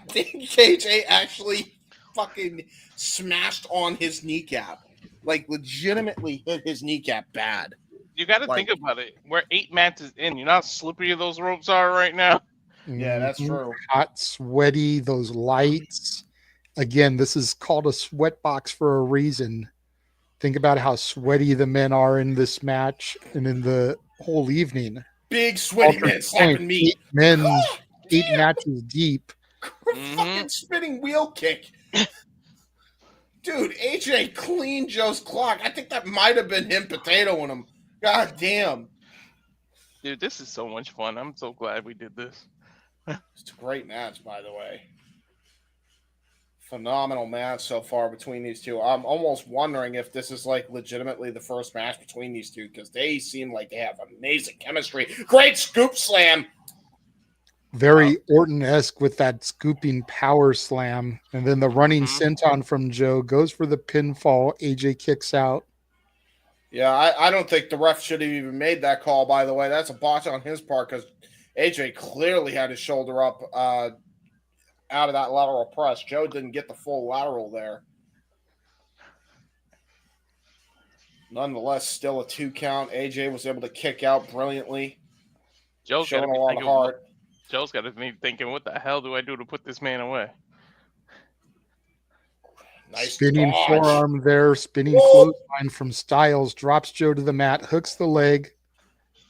AJ actually fucking smashed on his kneecap. Like legitimately hit his kneecap bad. You got to think about it. We're 8 matches in. You know how slippery those ropes are right now? Yeah, that's true. Hot, sweaty, those lights. Again, this is called a sweat box for a reason. Think about how sweaty the men are in this match and in the whole evening. Big sweaty men slapping me. 8 matches deep. Fucking spinning wheel kick. Dude, AJ cleaned Joe's clock. I think that might have been him potatoing him. God damn. Dude, this is so much fun. I'm so glad we did this. It's a great match, by the way. Phenomenal match so far between these two. I'm almost wondering if this is like legitimately the first match between these two because they seem like they have amazing chemistry. Great scoop slam. Very Orton-esque with that scooping power slam. And then the running senton from Joe goes for the pinfall. AJ kicks out. Yeah, I don't think the ref should have even made that call, by the way. That's a botch on his part because AJ clearly had his shoulder up out of that lateral press. Joe didn't get the full lateral there. Nonetheless, still a 2 count. AJ was able to kick out brilliantly. Joe's showing a lot of heart. Joe's got to be thinking, what the hell do I do to put this man away? Nice spinning dodge. Forearm there, spinning clothesline from Styles, drops Joe to the mat, hooks the leg,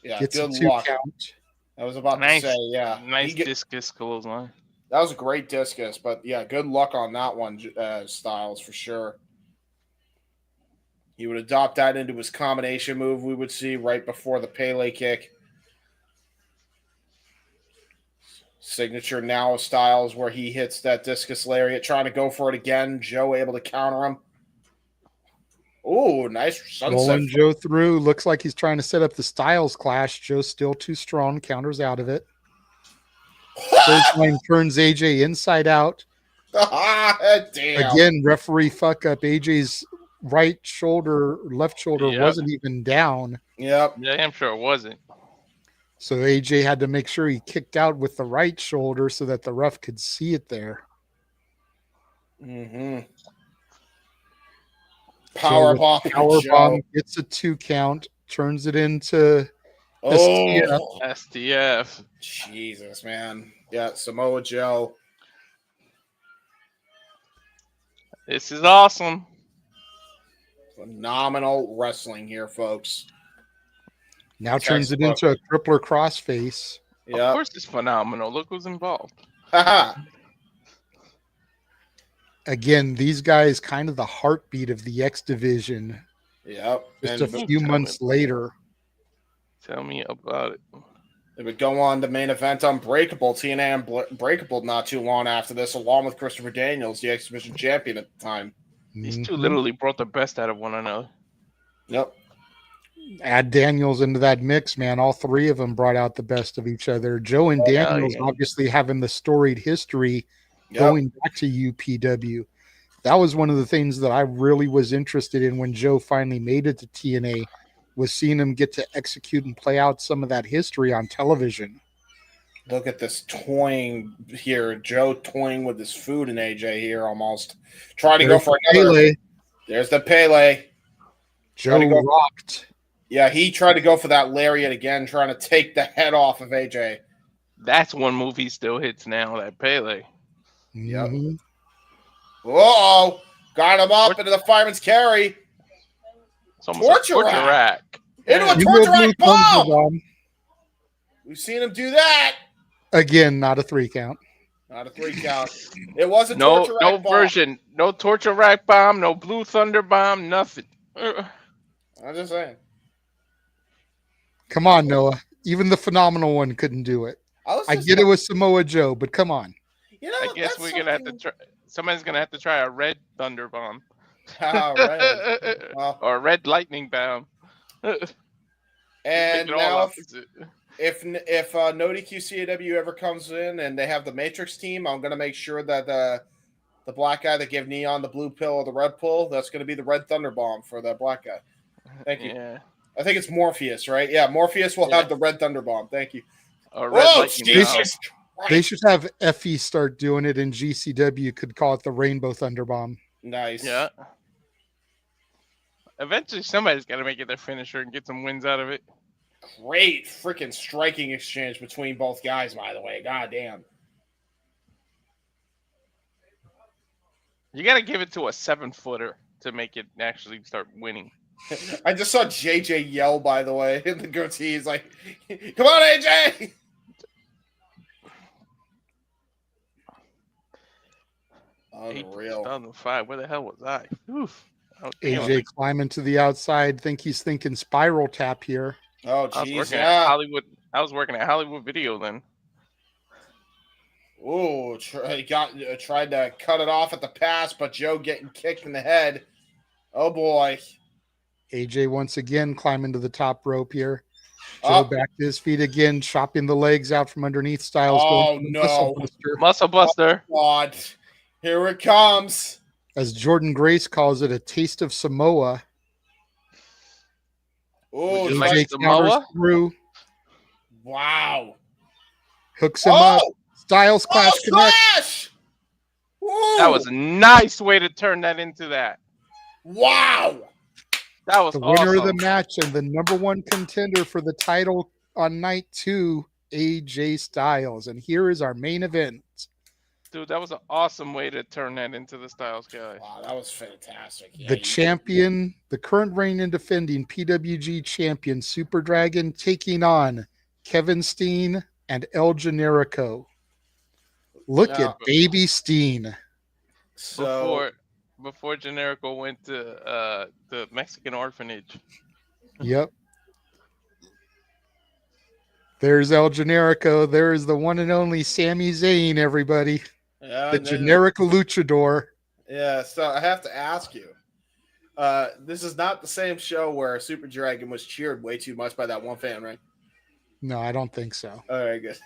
gets a 2 count. I was about to say, yeah. Nice discus clothesline. That was a great discus, but yeah, good luck on that one, Styles, for sure. He would adopt that into his combination move we would see right before the Pele kick. Signature now of Styles where he hits that discus lariat, trying to go for it again. Joe able to counter him. Oh, nice sunset. Rolling Joe through. Looks like he's trying to set up the Styles clash. Joe's still too strong. Counters out of it. Clothesline turns AJ inside out. Damn. Again, referee fuck up. AJ's right shoulder, left shoulder wasn't even down. Yep. Yeah, I'm sure it wasn't. So AJ had to make sure he kicked out with the right shoulder so that the ref could see it there. Mm-hmm. Power bomb. Power bomb gets a 2 count, turns it into STF. STF. Jesus, man. Yeah, Samoa Joe. This is awesome. Phenomenal wrestling here, folks. Now turns it into a crippler crossface. Yeah. Of course it's phenomenal. Look who's involved. Again, these guys kind of the heartbeat of the X division. Yep. Just a few months later. Tell me about it. They would go on to main event Unbreakable, TNA Unbreakable not too long after this, along with Christopher Daniels, the X Division champion at the time. These two literally brought the best out of one another. Yep. Add Daniels into that mix, man. All three of them brought out the best of each other. Joe and Daniels obviously having the storied history going back to UPW. That was one of the things that I really was interested in when Joe finally made it to TNA, was seeing him get to execute and play out some of that history on television. Look at this toying here. Joe toying with his food and AJ here almost. Trying to go for another. Pele. There's the Pele. Joe rocked. Yeah, he tried to go for that lariat again, trying to take the head off of AJ. That's one move he still hits now, that Pele. Yep. Whoa! Got him up into the fireman's carry. Torture rack. Into a torture rack bomb. We've seen him do that. Again, not a 3 count. Not a 3 count. It was a torture rack bomb. No version. No torture rack bomb. No blue thunder bomb. Nothing. I'm just saying. Come on, Noah. Even the phenomenal one couldn't do it. I get it with Samoa Joe, but come on. You know, I guess we're gonna have to try. Somebody's gonna have to try a red thunder bomb. Well, or a red lightning bomb. And now, if No DQ CAW ever comes in and they have the Matrix team, I'm gonna make sure that the black guy that gave Neon the blue pill or the red pill, that's gonna be the red thunder bomb for that black guy. Thank you. Yeah. I think it's Morpheus, right? Yeah, Morpheus will have the red thunder bomb. Thank you. Whoa, Jesus! They should have FE start doing it, and GCW could call it the Rainbow Thunder Bomb. Nice. Yeah. Eventually, somebody's got to make it their finisher and get some wins out of it. Great freaking striking exchange between both guys, by the way. God damn. You got to give it to a 7-footer to make it actually start winning. I just saw JJ yell, by the way, in the goatee. He's like, come on, AJ! Unreal. 2005. Where the hell was I? Oof. AJ climbing to the outside. He's thinking spiral tap here. Oh, geez. I was working at Hollywood Video then. Ooh, tried to cut it off at the pass, but Joe getting kicked in the head. Oh, boy. AJ once again climbing to the top rope here. Joe back to his feet again, chopping the legs out from underneath. Styles. Oh, no. Muscle buster. Oh, God. Here it comes. As Jordan Grace calls it, a taste of Samoa. Oh, like Samoa? Through. Wow. Hooks him up. Styles Clash connect. That was a nice way to turn that into that. Wow. That was the winner of the match and the #1 contender for the title on night 2, AJ Styles. And here is our main event. Dude, that was an awesome way to turn that into the Styles guy. Wow, that was fantastic. The champion, the current reigning and defending PWG champion, Super Dragon, taking on Kevin Steen and El Generico. Look at Baby Steen. So before Generico went to the Mexican orphanage. Yep. There's El Generico. There's the one and only Sami Zayn, everybody. The generic luchador. Yeah, so I have to ask you. This is not the same show where Super Dragon was cheered way too much by that one fan, right? No, I don't think so. All right, good.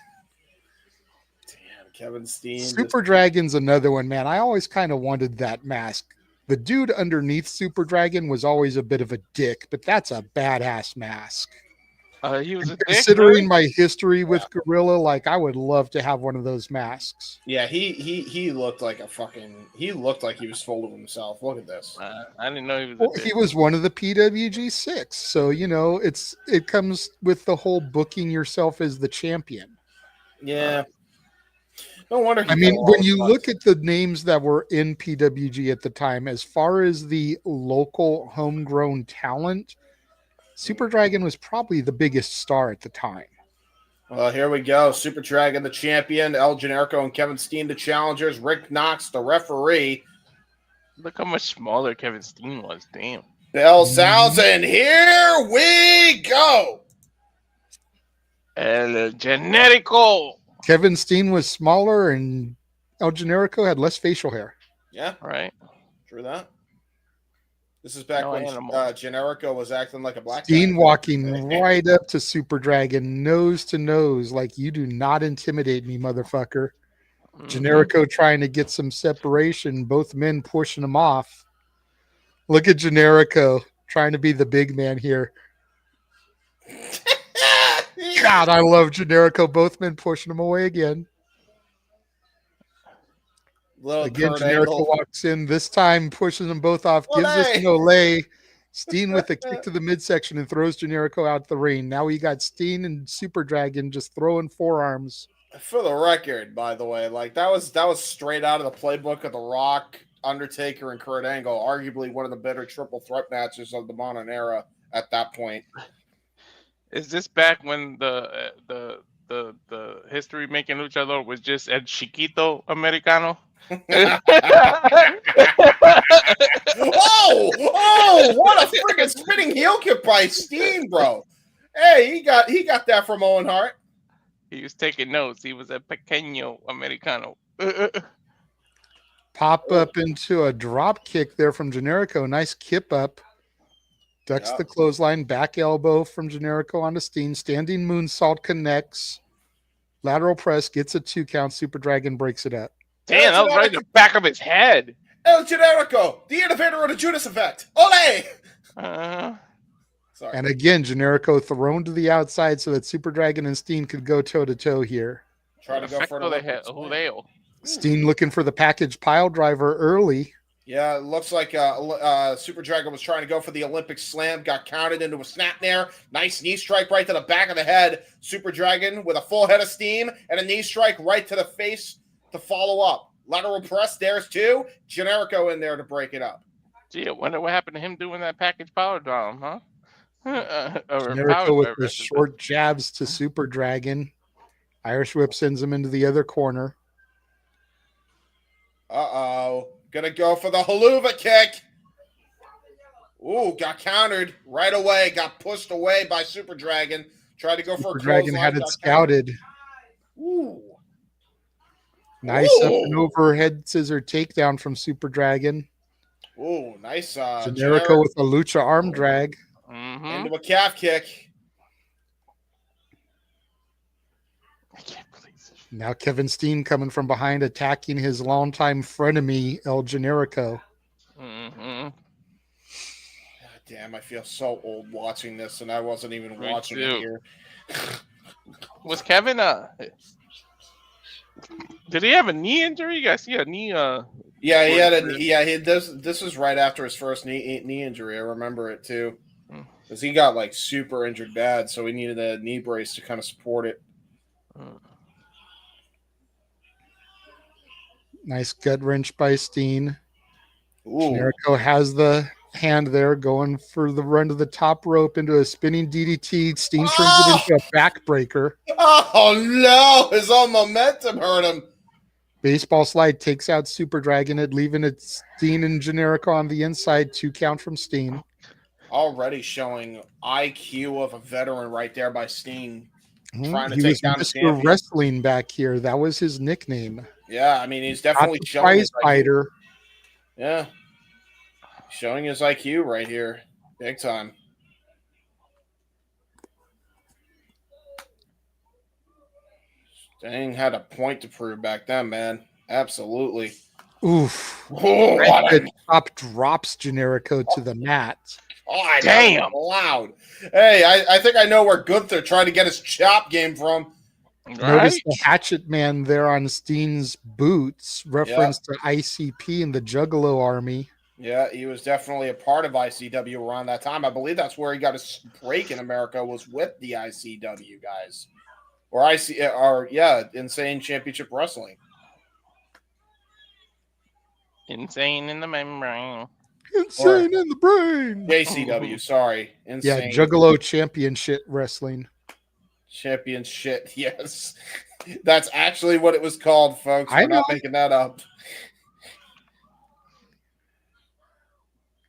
Damn, Kevin Steen. Super Dragon's another one, man. I always kind of wanted that mask. The dude underneath Super Dragon was always a bit of a dick, but that's a badass mask. He was a dick, Considering really? my history with Gorilla, like I would love to have one of those masks. Yeah, he looked like a fucking. He looked like he was full of himself. Look at this. I didn't know he was a Well, dick. he was one of the PWG 6, so it comes with the whole booking yourself as the champion. Yeah. No wonder. I mean, when you look at the names that were in PWG at the time, as far as the local homegrown talent, Super Dragon was probably the biggest star at the time. Well, here we go. Super Dragon, the champion. El Generico and Kevin Steen, the challengers. Rick Knox, the referee. Look how much smaller Kevin Steen was. Damn. Bill Salzen, here we go. El Generico. Kevin Steen was smaller, and El Generico had less facial hair. Yeah, Right. true that. This is back when animal. Generico was acting like a black Steen guy. walking right up to Super Dragon, nose to nose, like, you do not intimidate me, motherfucker. Generico trying to get some separation, both men pushing him off. Look at Generico trying to be the big man here. God, I love Generico. Both men pushing him away again. Again, Generico walks in, this time pushes them both off, gives us an Olay. Steen with a kick to the midsection and throws Generico out the ring. Now we got Steen and Super Dragon just throwing forearms. For the record, by the way, like that was straight out of the playbook of The Rock, Undertaker, and Kurt Angle. Arguably one of the better triple threat matches of the modern era at that point. Is this back when the history making luchador was just El Chiquito Americano? Oh, what a freaking spinning heel kick by Steen, bro. Hey, he got that from Owen Hart. He was taking notes. He was a pequeño Americano. Pop up into a drop kick there from Generico. Nice kip up. Ducks the clothesline, back elbow from Generico onto Steen. Standing moonsault connects. Lateral press, gets a 2 count. Super Dragon breaks it up. Damn, that was right in the back of his head. El Generico, the innovator of the Judas effect. Ole! Sorry. And again, Generico thrown to the outside so that Super Dragon and Steen could go toe-to-toe here. Try to go for it. Steen looking for the package pile driver early. Yeah, it looks like Super Dragon was trying to go for the Olympic slam, got counted into a snap there. Nice knee strike right to the back of the head. Super Dragon with a full head of steam and a knee strike right to the face to follow up. Lateral press, there's 2. Generico in there to break it up. Gee, I wonder what happened to him doing that package power drive, huh? Generico with the short jabs to Super Dragon. Irish whip sends him into the other corner. Uh-oh. Gonna go for the haluva kick. Ooh, got countered right away. Got pushed away by Super Dragon. Tried to go for a Dragon had it scouted. Ooh. Nice up and overhead scissor takedown from Super Dragon. Ooh, nice. Generico with a lucha arm drag. Into a calf kick. I can't believe this. Now Kevin Steen coming from behind, attacking his longtime frenemy, El Generico. God damn, I feel so old watching this, and I wasn't even watching it here. Was Kevin did he have a knee injury? You guys see a knee? Yeah, he had a. Yeah, he does. This was right after his first knee injury. I remember it too, because he got like super injured bad, so he needed a knee brace to kind of support it. Nice gut wrench by Steen. Ooh. Generico has the hand there, going for the run to the top rope into a spinning DDT. Steen turns it into a backbreaker. Oh no! His own momentum hurt him. Baseball slide takes out Super Dragon, leaving it Steen and Generico on the inside. 2 count from Steen. Already showing IQ of a veteran right there by Steen. Trying to He take was down the Mr. champion. Wrestling back here. That was his nickname. Yeah, I mean he's definitely Not the showing prize his IQ. fighter. Yeah, showing his IQ right here, big time. Sting had a point to prove back then, man. Absolutely. Oof. Oh, The top drops Generico to the mat. God, Damn. Loud. Hey, I think I know where Gunther tried to get his chop game from. Notice the Hatchet Man there on Steen's boots, reference Yeah. to ICP and the Juggalo Army. Yeah, he was definitely a part of ICW around that time. I believe that's where he got his break in America, was with the ICW guys. Insane Championship Wrestling. Insane in the membrane. Insane in the brain. JCW, sorry. Insane. Yeah, Juggalo Championship Wrestling. Championship, yes. That's actually what it was called, folks. We're not making that up.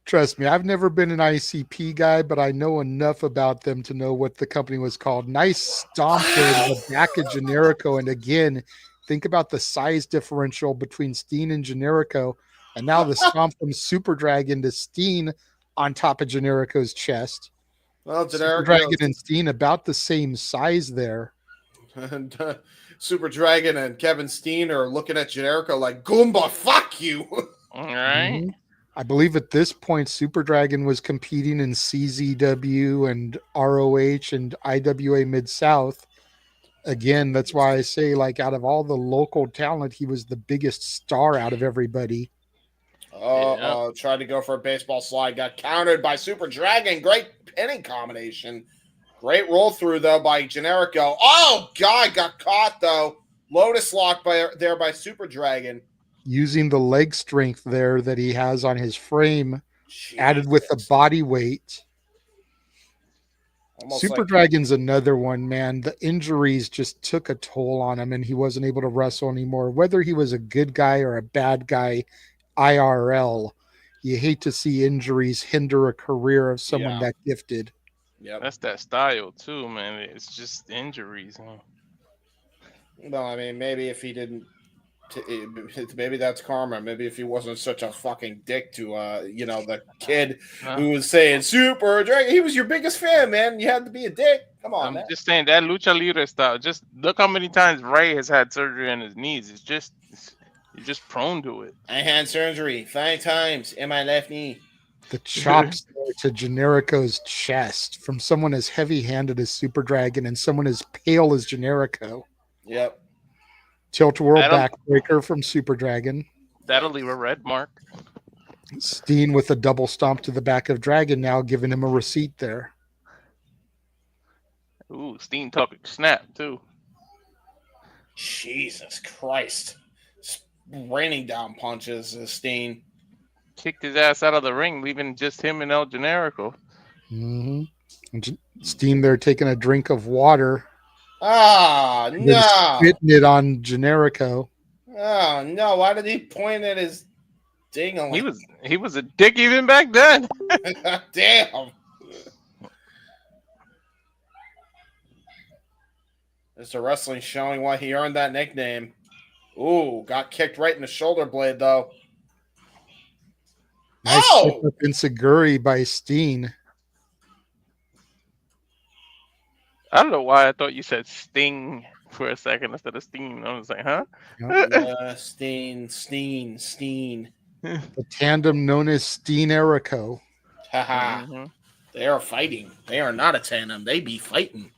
Trust me, I've never been an ICP guy, but I know enough about them to know what the company was called. Nice stomp there to the back of Generico. And again, think about the size differential between Steen and Generico. And now the stomp from Super Dragon to Steen on top of Generico's chest. Well, Super Dragon and Steen about the same size there. And Super Dragon and Kevin Steen are looking at Generico like, Goomba, fuck you. All right. Mm-hmm. I believe at this point, Super Dragon was competing in CZW and ROH and IWA Mid-South. Again, that's why I say, like, out of all the local talent, he was the biggest star out of everybody. Tried to go for a baseball slide. Got countered by Super Dragon. Great pinning combination. Great roll through, though, by Generico. Oh, God, got caught, though. Lotus lock by Super Dragon. Using the leg strength there that he has on his frame, added with the body weight. Super Dragon's another one, man. The injuries just took a toll on him, and he wasn't able to wrestle anymore. Whether he was a good guy or a bad guy, IRL, you hate to see injuries hinder a career of someone that gifted. Yeah, that's that style too, man. It's just injuries. Huh? Well, I mean, maybe if he didn't. Maybe that's karma. Maybe if he wasn't such a fucking dick to the kid who was saying Super Dragon, he was your biggest fan, man. You had to be a dick. Come on, man. Just saying that lucha libre style. Just look how many times Rey has had surgery on his knees. You're just prone to it. I had surgery 5 times in my left knee. The chops to Generico's chest from someone as heavy-handed as Super Dragon and someone as pale as Generico. Yep. Tilt-a-whirl backbreaker from Super Dragon. That'll leave a red mark. Steen with a double stomp to the back of Dragon now, giving him a receipt there. Ooh, Steen talking snap, too. Jesus Christ. Raining down punches, Steen. Kicked his ass out of the ring, leaving just him and El Generico. Mm-hmm. Steen there taking a drink of water. Ah, no. Spitting it on Generico. Oh, no. Why did he point at his ding? He was a dick even back then. Damn. Mr. Wrestling showing why he earned that nickname. Ooh, got kicked right in the shoulder blade, though. Nice pick up Inseguri by Steen. I don't know why I thought you said Sting for a second instead of Steen. I was like, huh? Steen. The tandem known as Steen Erico. Haha. They are fighting. They are not a tandem. They be fighting.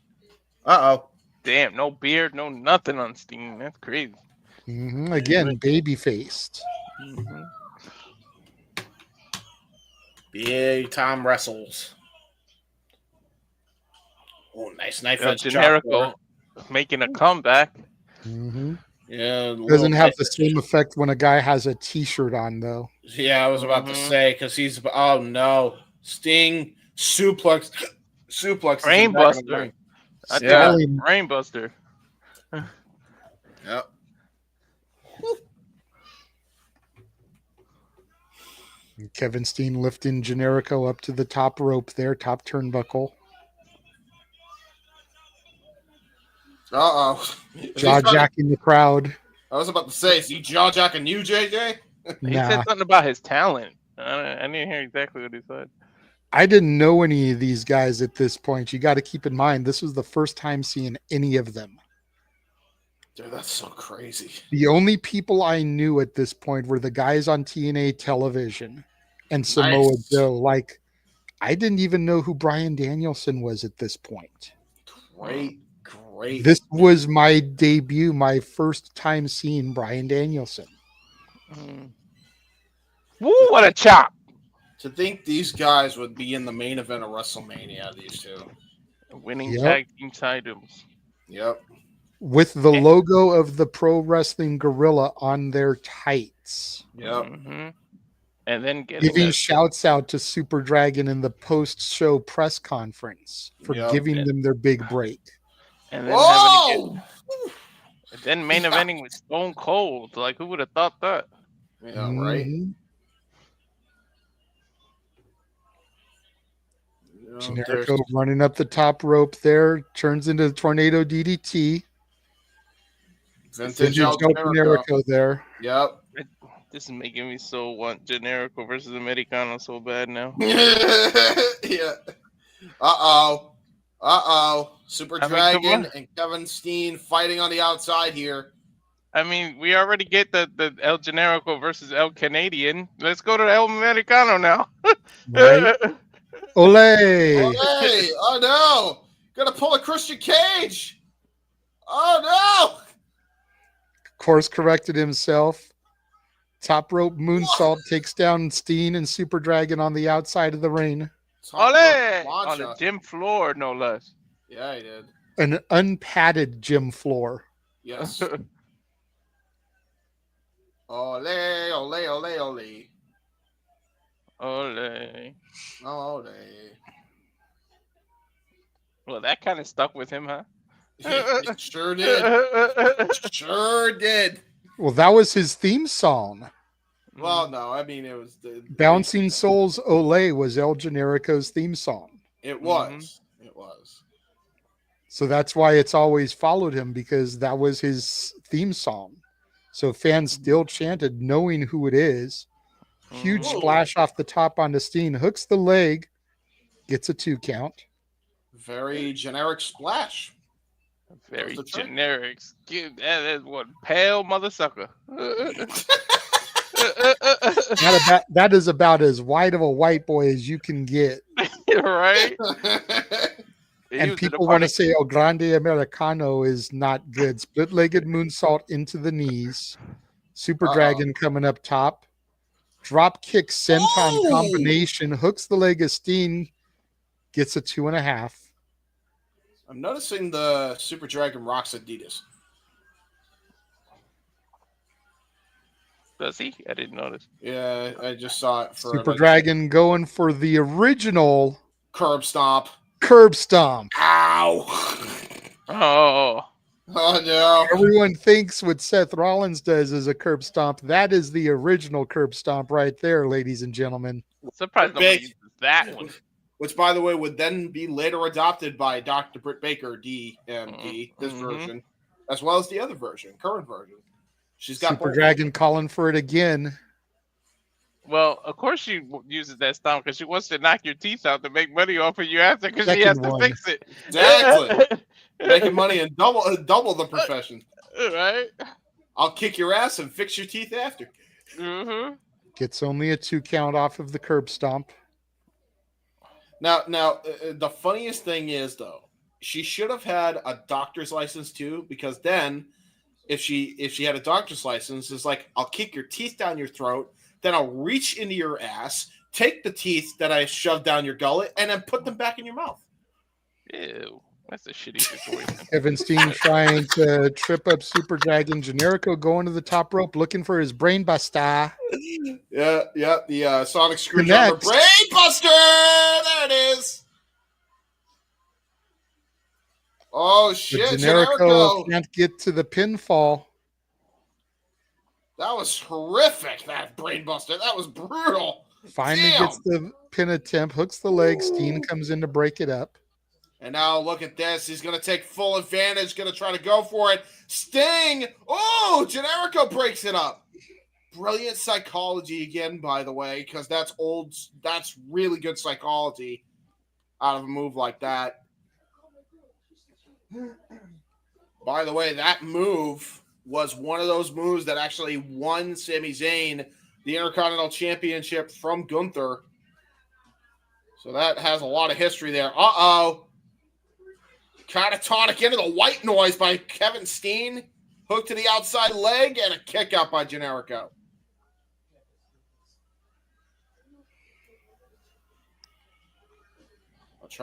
Uh-oh. Damn, no beard, no nothing on Steen. That's crazy. Mm-hmm. Again, baby-faced. Mm-hmm. Big time wrestles. Oh, nice knife edge. Generico making a comeback. Mm-hmm. Yeah, doesn't have the same effect when a guy has a T-shirt on, though. Yeah, I was about to say because he's. Oh no, Sting suplex. Brainbuster. Brainbuster. Yep. Kevin Steen lifting Generico up to the top rope there, top turnbuckle. Uh-oh. Jaw-jacking the crowd. I was about to say, is he jaw-jacking you, JJ? He said something about his talent. I didn't hear exactly what he said. I didn't know any of these guys at this point. You got to keep in mind, this was the first time seeing any of them. Dude, that's so crazy. The only people I knew at this point were the guys on TNA television and Samoa Joe. Like, I didn't even know who Bryan Danielson was at this point. Great. This was my debut, my first time seeing Bryan Danielson. Woo, what a chop. To think these guys would be in the main event of WrestleMania, these two. Winning tag team titles. Yep. With the logo of the Pro Wrestling Guerrilla on their tights. Yep. And then giving shouts out to Super Dragon in the post-show press conference for giving them their big break. And then main eventing with Stone Cold. Like, who would have thought that? Yeah, right. Generico running up the top rope there, turns into the tornado DDT. Vintage El Generico there. Yep. This is making me so want Generico versus Americano so bad now. Yeah. Uh-oh. Super Dragon and Kevin Steen fighting on the outside here. I mean, we already get the El Generico versus El Canadian. Let's go to El Americano now. Right. Ole! Oh, no. Gonna pull a Christian Cage. Oh, no. Course corrected himself. Top rope moonsault takes down Steen and Super Dragon on the outside of the ring. Ole! On the gym floor, no less. Yeah, he did. An unpadded gym floor. Yes. Ole, ole, ole, ole. Ole. Ole. Well, that kind of stuck with him, huh? It sure did. Sure did. Well, that was his theme song. Well, no, I mean, it was the Bouncing Souls Ole was El Generico's theme song. It was. It was. So that's why it's always followed him, because that was his theme song. So fans still chanted knowing who it is. Huge splash off the top onto Steen. Hooks the leg. Gets a 2 count. Very generic splash. Very generic. That is one pale mother sucker. That is about as white of a white boy as you can get. Right? And people want to say El Grande Americano is not good. Split-legged moonsault into the knees. Super Dragon coming up top. Drop kick senton combination. Hooks the leg of Steen. Gets a 2.5. I'm noticing the Super Dragon rocks Adidas. Does he? I didn't notice. Yeah, I just saw it. Super Dragon going for the original curb stomp. Ow! Oh no! Everyone thinks what Seth Rollins does is a curb stomp. That is the original curb stomp right there, ladies and gentlemen. Surprised nobody uses that one. Which, by the way, would then be later adopted by Dr. Britt Baker, DMD, this version, as well as the other version, current version. She's got Super Dragon calling for it again. Well, of course she uses that stomp because she wants to knock your teeth out to make money off of you after, because she has to fix it. Exactly. Making money and double the profession. Right? I'll kick your ass and fix your teeth after. Gets only a 2 count off of the curb stomp. Now, the funniest thing is, though, she should have had a doctor's license too, because then, if she had a doctor's license, it's like, I'll kick your teeth down your throat, then I'll reach into your ass, take the teeth that I shoved down your gullet, and then put them back in your mouth. Ew, that's a shitty situation. Kevin Steen trying to trip up Super Dragon. Generico going to the top rope, looking for his brain buster. Yeah, the sonic screwdriver brain buster. There it is. Oh shit! Generico can't get to the pinfall. That was horrific. That brain buster. That was brutal. Finally gets the pin attempt. Hooks the leg. Steen comes in to break it up. And now look at this. He's going to take full advantage. Going to try to go for it. Sting. Oh, Generico breaks it up. Brilliant psychology again, by the way, because that's old. That's really good psychology out of a move like that. By the way, that move was one of those moves that actually won Sami Zayn the Intercontinental Championship from Gunther. So that has a lot of history there. Uh-oh. Catatonic into the white noise by Kevin Steen. Hook to the outside leg and a kick out by Generico.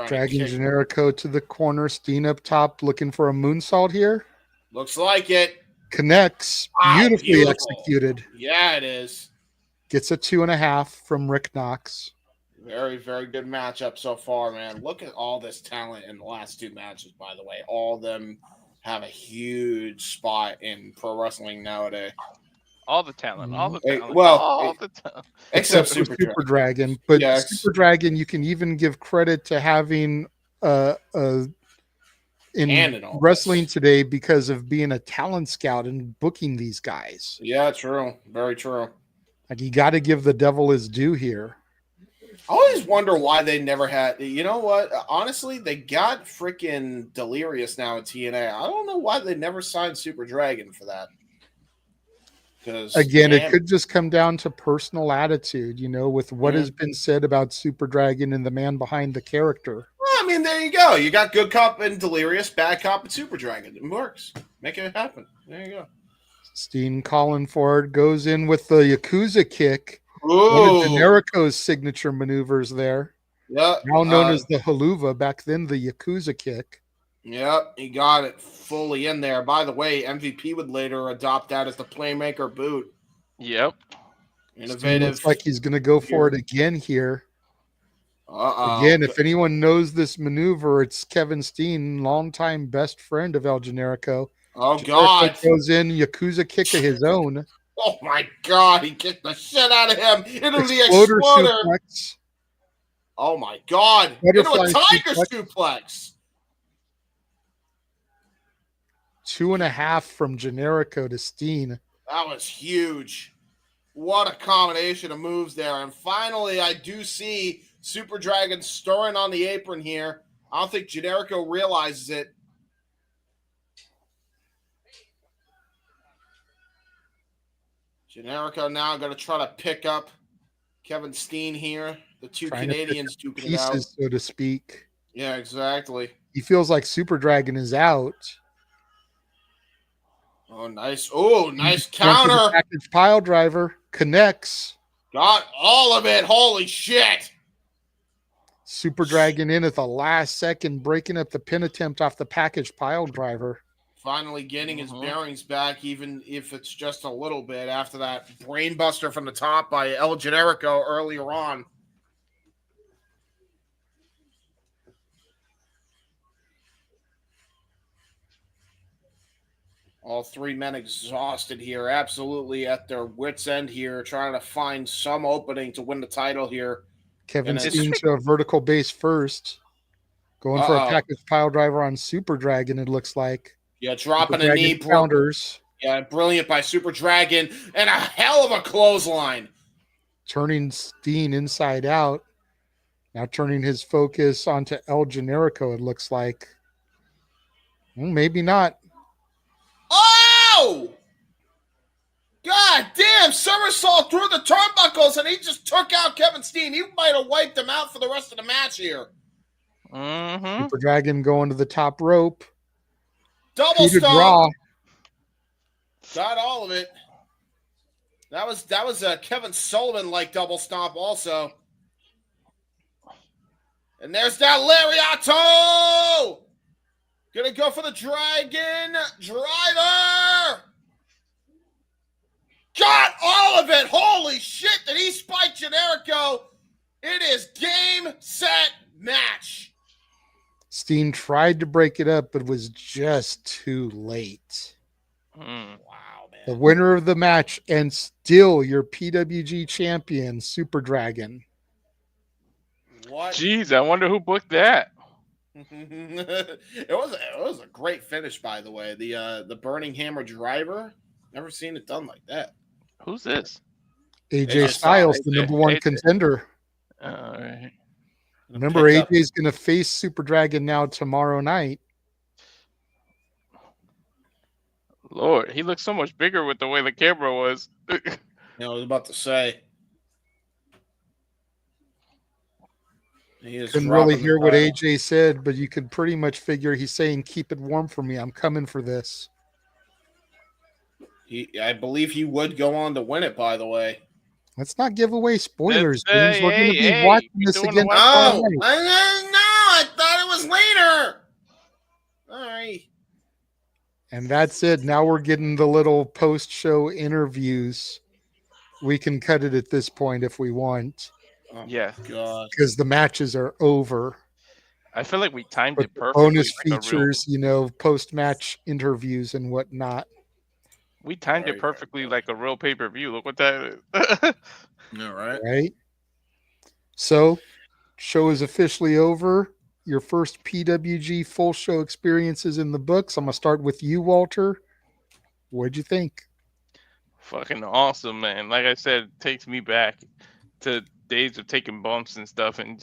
Dragging Generico to the corner. Steen up top looking for a moonsault here. Looks like it. Connects. Beautifully executed. Yeah, it is. Gets a 2.5 from Rick Knox. Very, very good matchup so far, man. Look at all this talent in the last 2 matches, by the way. All of them have a huge spot in pro wrestling nowadays. All the talent. All the talent. Well, the talent. Except Super Dragon. But Super Dragon, you can even give credit to having in wrestling today because of being a talent scout and booking these guys. Yeah, true. Very true. Like, you got to give the devil his due here. I always wonder why they never had. You know what? Honestly, they got freaking Delirious now at TNA. I don't know why they never signed Super Dragon for that. Again, it could just come down to personal attitude, with what has been said about Super Dragon and the man behind the character. Well, I mean, there you go. You got good cop and Delirious, bad cop and Super Dragon. It works. Make it happen. There you go. Steen calling for it, goes in with the Yakuza kick. One of Generico's signature maneuvers there. Yeah. Now known as the Haluva, back then the Yakuza kick. Yep, he got it fully in there. By the way, MVP would later adopt that as the Playmaker boot. Yep. Innovative. Looks like he's going to go for it again here. Again, if anyone knows this maneuver, it's Kevin Steen, longtime best friend of El Generico. Oh, God. Goes in, Yakuza kick of his own. Oh, my God. He kicked the shit out of him into the exploder. Suplex. Oh, my God. Butterfly into a tiger suplex. 2.5 from Generico to Steen. That was huge. What a combination of moves there. And finally, I do see Super Dragon stirring on the apron here. I don't think Generico realizes it. Generico now going to try to pick up Kevin Steen here. The two Canadians duking it out. So to speak. Yeah, exactly. He feels like Super Dragon is out. Oh, nice. Oh, nice counter. Package pile driver connects. Got all of it. Holy shit. Super Dragon in at the last second, breaking up the pin attempt off the package pile driver. Finally getting his bearings back, even if it's just a little bit after that brainbuster from the top by El Generico earlier on. All 3 men exhausted here, absolutely at their wits' end here, trying to find some opening to win the title here. Kevin Steen to a vertical base first. Going for a package pile driver on Super Dragon, it looks like. Yeah, dropping a knee. Counters. Yeah, brilliant by Super Dragon. And a hell of a clothesline. Turning Steen inside out. Now turning his focus onto El Generico, it looks like. Well, maybe not. Oh! God damn, somersault through the turnbuckles, and he just took out Kevin Steen. He might have wiped him out for the rest of the match here. Super Dragon going to the top rope. Double stomp. Got all of it. That was a Kevin Sullivan-like double stomp also. And there's that Lariato! Gonna go for the Dragon Driver! Got all of it! Holy shit, did he spike Generico? It is game, set, match. Steen tried to break it up, but was just too late. Wow, man. The winner of the match and still your PWG champion, Super Dragon. What? Jeez, I wonder who booked that. It was a great finish, by the way. The Burning Hammer Driver. Never seen it done like that. Who's this? AJ Styles, the number one contender. All right. Remember, AJ's going to face Super Dragon now tomorrow night. Lord, he looks so much bigger with the way the camera was. I was about to say. He is Couldn't really dropping the hear what title. AJ said, but you could pretty much figure he's saying, "Keep it warm for me. I'm coming for this." I believe he would go on to win it, by the way. Let's not give away spoilers, That's, James. We're going to be hey, watching we're this doing again a tomorrow Oh, night. I thought it was later. All right. And that's it. Now we're getting the little post-show interviews. We can cut it at this point if we want, Oh, Yeah. God. because the matches are over. I feel like we timed But it the perfectly. bonus like features, post-match interviews and whatnot. We timed Very, it very perfectly good. like a real pay-per-view. Look what that is. All right. Right? So, show is officially over. Your first PWG full show experience is in the books. I'm going to start with you, Walter. What'd you think? Fucking awesome, man. Like I said, it takes me back to days of taking bumps and stuff, and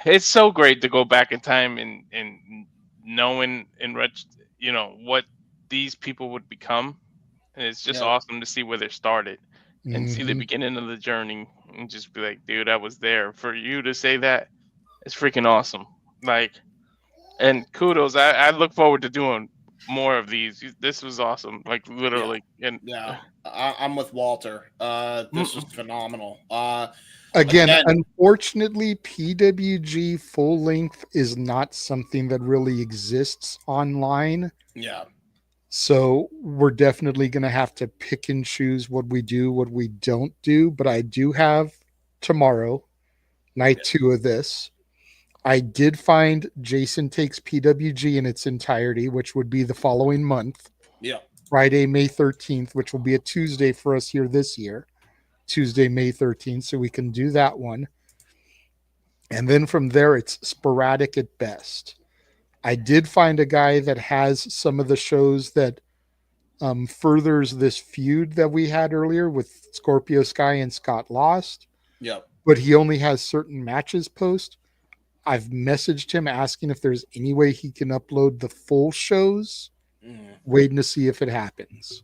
it's so great to go back in time and knowing what these people would become. And it's just awesome to see where they started and see the Mhm. beginning of the journey and just be like, dude, I was there. For you to say that, it's freaking awesome. Like, and kudos. I look forward to doing more of these. This was awesome. Like literally. And Yeah, I'm with Walter. This was phenomenal. Again, Again. unfortunately, PWG full length is not something that really exists online. Yeah. So we're definitely going to have to pick and choose what we do, what we don't do. But I do have tomorrow, night 2 of this. I did find Jason Takes PWG in its entirety, which would be the following month. Yeah. Friday, May 13th, which will be a Tuesday for us here this year. Tuesday, May 13th. So we can do that one. And then from there, it's sporadic at best. I did find a guy that has some of the shows that furthers this feud that we had earlier with Scorpio Sky and Scott Lost. Yeah. But he only has certain matches post. I've messaged him asking if there's any way he can upload the full shows, waiting to see if it happens.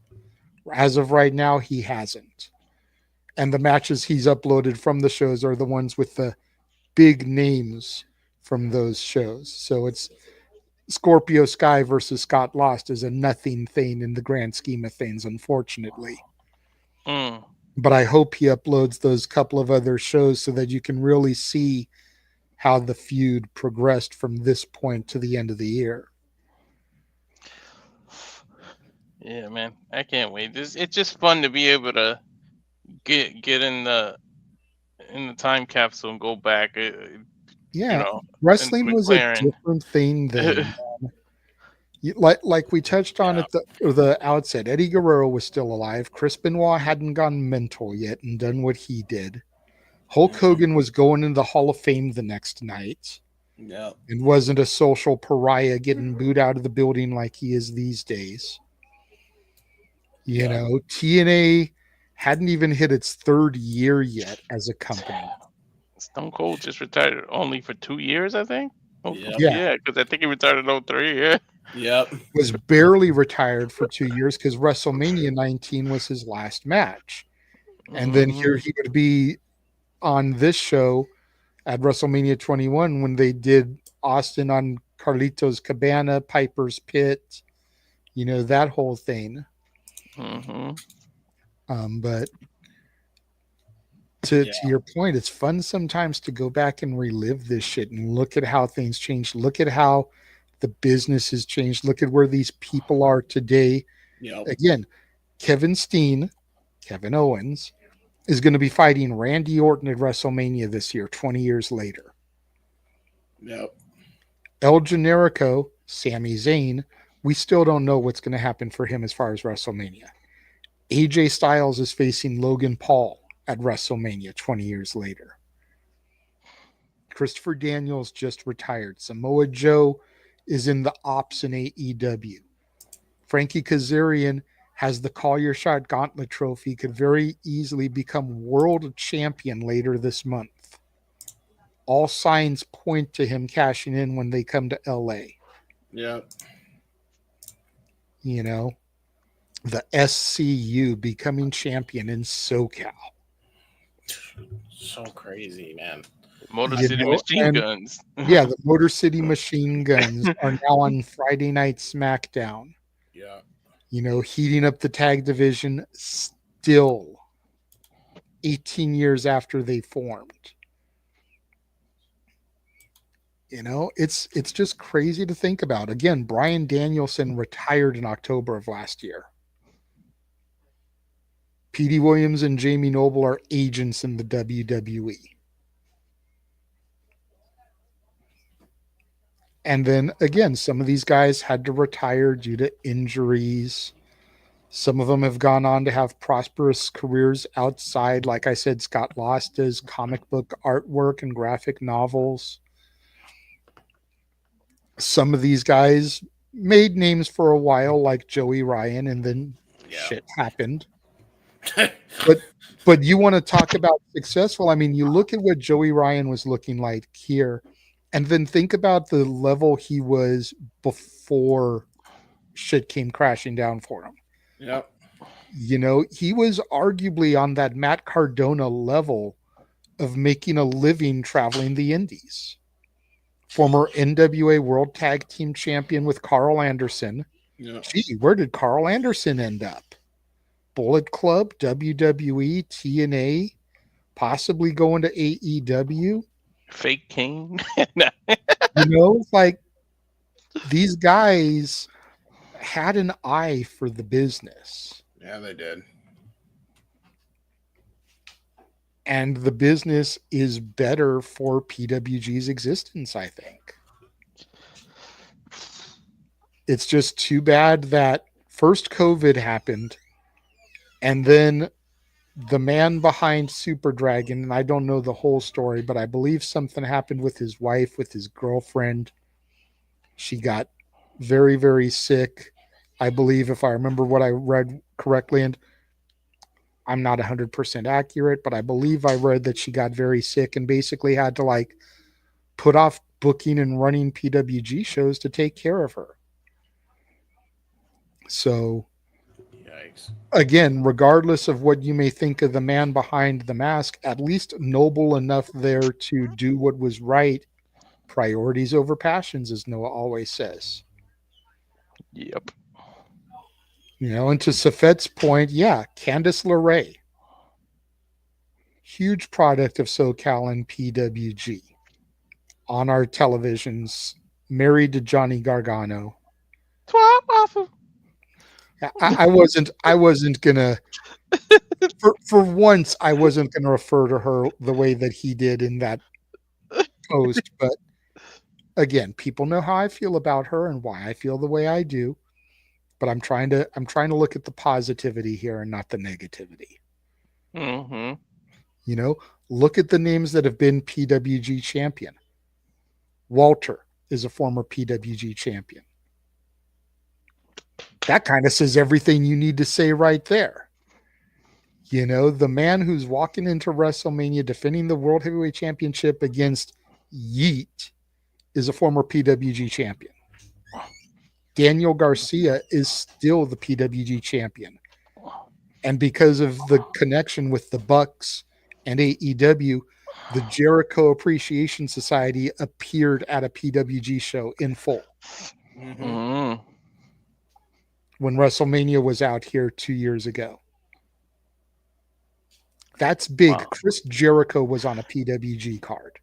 As of right now, he hasn't. And the matches he's uploaded from the shows are the ones with the big names from those shows. So it's Scorpio Sky versus Scott Lost is a nothing thing in the grand scheme of things, unfortunately. But I hope he uploads those couple of other shows so that you can really see how the feud progressed from this point to the end of the year. Yeah, man, I can't wait. It's just fun to be able to get in the time capsule and go back. Wrestling was a different thing then. Like we touched on at the outset, Eddie Guerrero was still alive. Chris Benoit hadn't gone mental yet and done what he did. Hulk Hogan was going into the Hall of Fame the next night. Yeah. And wasn't a social pariah getting booed out of the building like he is these days. You know, TNA hadn't even hit its 3rd year yet as a company. Stone Cold just retired only for 2 years, I think. Yeah, because I think he retired in 2003. Yeah. Yep. Was barely retired for 2 years because WrestleMania 19 was his last match. And then here he would be on this show at WrestleMania 21 when they did Austin on Carlito's Cabana, Piper's Pit, that whole thing. But to your point, it's fun sometimes to go back and relive this shit and look at how things changed. Look at how the business has changed. Look at where these people are today. Again, Kevin Owens, is going to be fighting Randy Orton at WrestleMania this year, 20 years later. Yep. El Generico, Sami Zayn, we still don't know what's going to happen for him as far as WrestleMania. AJ Styles is facing Logan Paul at WrestleMania 20 years later. Christopher Daniels just retired. Samoa Joe is in the ops in AEW. Frankie Kazarian has the Call Your Shot Gauntlet Trophy, could very easily become world champion later this month. All signs point to him cashing in when they come to LA. Yeah. The SCU becoming champion in SoCal. So crazy, man. Motor City Machine Guns. Yeah, the Motor City Machine Guns are now on Friday Night SmackDown. Yeah. Heating up the tag division still 18 years after they formed. It's just crazy to think about. Again, Bryan Danielson retired in October of last year. Petey Williams and Jamie Noble are agents in the WWE. And then again, some of these guys had to retire due to injuries. Some of them have gone on to have prosperous careers outside. Like I said, Scott Loss does comic book artwork and graphic novels. Some of these guys made names for a while, like Joey Ryan, and then shit happened. But you want to talk about successful? I mean, you look at what Joey Ryan was looking like here, and then think about the level he was before shit came crashing down for him. Yep. He was arguably on that Matt Cardona level of making a living traveling the indies. Former NWA World Tag Team Champion with Carl Anderson. Yeah. Gee, where did Carl Anderson end up? Bullet Club, WWE, TNA, possibly going to AEW. Fake King. Like these guys had an eye for the business. Yeah, they did. And the business is better for PWG's existence, I think. It's just too bad that first COVID happened, and then the man behind Super Dragon, and I don't know the whole story, but I believe something happened with his wife, with his girlfriend. She got very, very sick. I believe, if I remember what I read correctly, and I'm not 100% accurate, but I believe I read that she got very sick and basically had to put off booking and running PWG shows to take care of her. So, yikes. Again, regardless of what you may think of the man behind the mask, at least noble enough there to do what was right. Priorities over passions, as Noah always says. Yep. And to Safet's point, Candice LeRae, huge product of SoCal and PWG on our televisions, married to Johnny Gargano. I wasn't gonna for once I wasn't gonna refer to her the way that he did in that post, but again, people know how I feel about her and why I feel the way I do. But I'm trying to look at the positivity here and not the negativity. Mm-hmm. Look at the names that have been PWG champion. Walter is a former PWG champion. That kind of says everything you need to say right there. The man who's walking into WrestleMania defending the World Heavyweight Championship against Yeet is a former PWG champion. Daniel Garcia is still the PWG champion. And because of the connection with the Bucks and AEW, the Jericho Appreciation Society appeared at a PWG show in full. Mm-hmm. When WrestleMania was out here 2 years ago. That's big. Wow. Chris Jericho was on a PWG card.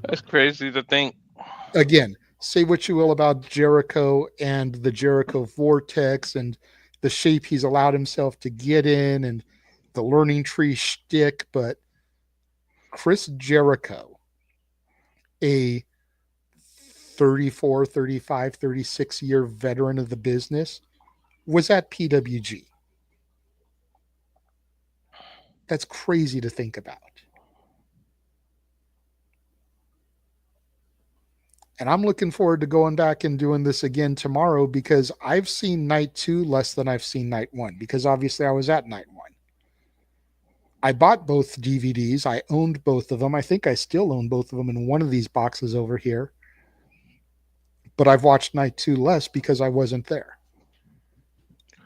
That's crazy to think. Again, say what you will about Jericho and the Jericho Vortex and the shape he's allowed himself to get in and the learning tree shtick, but Chris Jericho, a 34, 35, 36-year veteran of the business, was at PWG. That's crazy to think about. And I'm looking forward to going back and doing this again tomorrow because I've seen night 2 less than I've seen night 1 because obviously I was at night 1. I bought both DVDs. I owned both of them. I think I still own both of them in one of these boxes over here. But I've watched night 2 less because I wasn't there.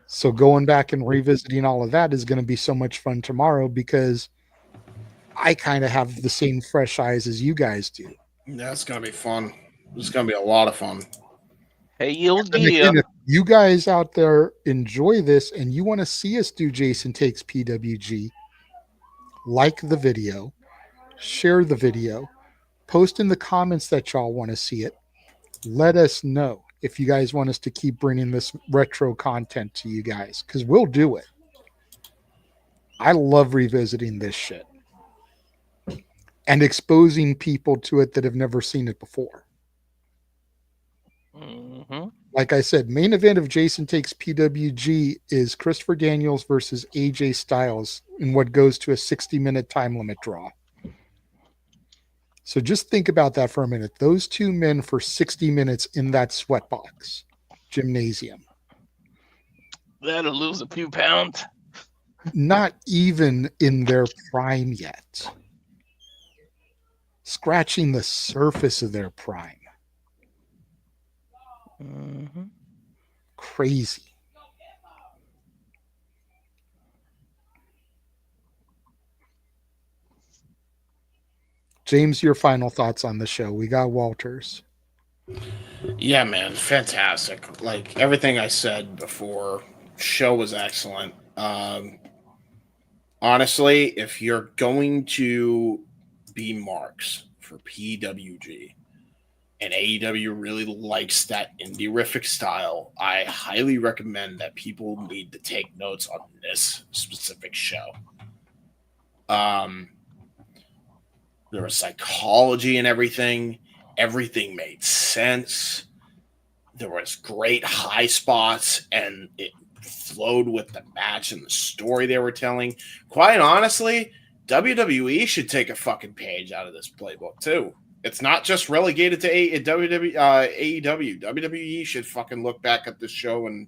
So going back and revisiting all of that is going to be so much fun tomorrow because I kind of have the same fresh eyes as you guys do. That's gonna be fun. It's gonna be a lot of fun. Hey, yo, And again, if you guys out there enjoy this and you want to see us do Jason Takes PWG, like the video, share the video, post in the comments that y'all want to see it. Let us know if you guys want us to keep bringing this retro content to you guys, because we'll do it. I love revisiting this shit and exposing people to it that have never seen it before. Mm-hmm. Like I said, main event of Jason Takes PWG is Christopher Daniels versus AJ Styles in what goes to a 60-minute time limit draw. So just think about that for a minute. Those two men for 60 minutes in that sweatbox gymnasium. That'll lose a few pounds. Not even in their prime yet. Scratching the surface of their prime. Mm-hmm. Crazy. James, your final thoughts on the show. We got Walters. Yeah, man, fantastic. Like everything I said before, show was excellent. Honestly, if you're going to be marks for PWG and AEW really likes that indie-rific style, I highly recommend that people need to take notes on this specific show. There was psychology and everything. Everything made sense. There was great high spots, and it flowed with the match and the story they were telling. Quite honestly, WWE should take a fucking page out of this playbook too. It's not just relegated to AEW. WWE should fucking look back at this show and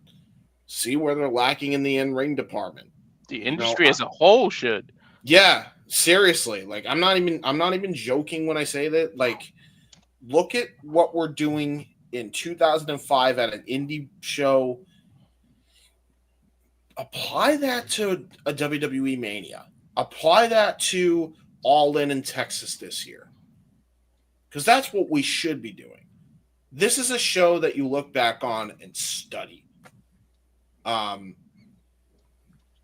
see where they're lacking in the in-ring department. The industry as a whole should. Yeah, seriously. Like I'm not even joking when I say that. Like, look at what we're doing in 2005 at an indie show. Apply that to a WWE Mania. Apply that to All In Texas this year. Because that's what we should be doing. This is a show that you look back on and study.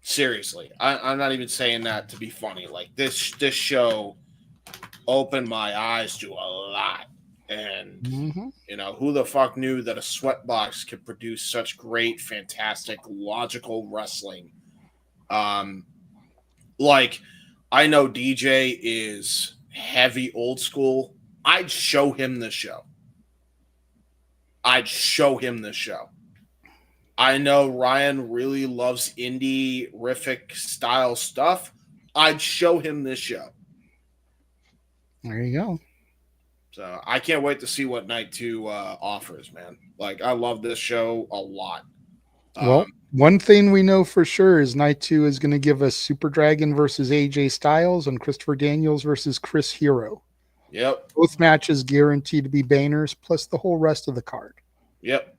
Seriously, I'm not even saying that to be funny. Like this show opened my eyes to a lot. And, you know, who the fuck knew that a sweatbox could produce such great, fantastic, logical wrestling? Like, I know DJ is heavy old school. I'd show him the show. I know Ryan really loves indie-rific style stuff. I'd show him this show. There you go. So I can't wait to see what night 2 offers, man. Like, I love this show a lot. Well, one thing we know for sure is night 2 is going to give us Super Dragon versus AJ Styles and Christopher Daniels versus Chris Hero. Yep. Both matches guaranteed to be bangers, plus the whole rest of the card. Yep.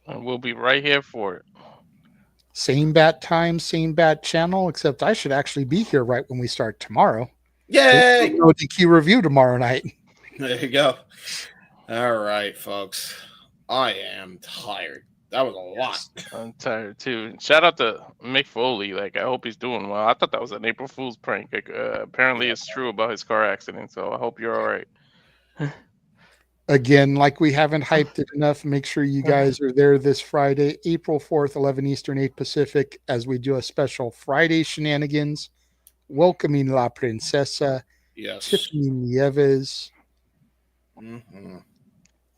And we'll be right here for it. Same bat time, same bat channel, except I should actually be here right when we start tomorrow. Yay! No DQ review tomorrow night. There you go. All right, folks. I am tired. That was a lot. I'm tired too. Shout out to Mick Foley. Like, I hope he's doing well. I thought that was an April Fool's prank. Like, apparently, it's true about his car accident. So I hope you're all right. Again, like we haven't hyped it enough, make sure you guys are there this Friday, April 4th, 11 Eastern, 8 Pacific, as we do a special Friday shenanigans, welcoming La Princesa, Tiffany Nieves.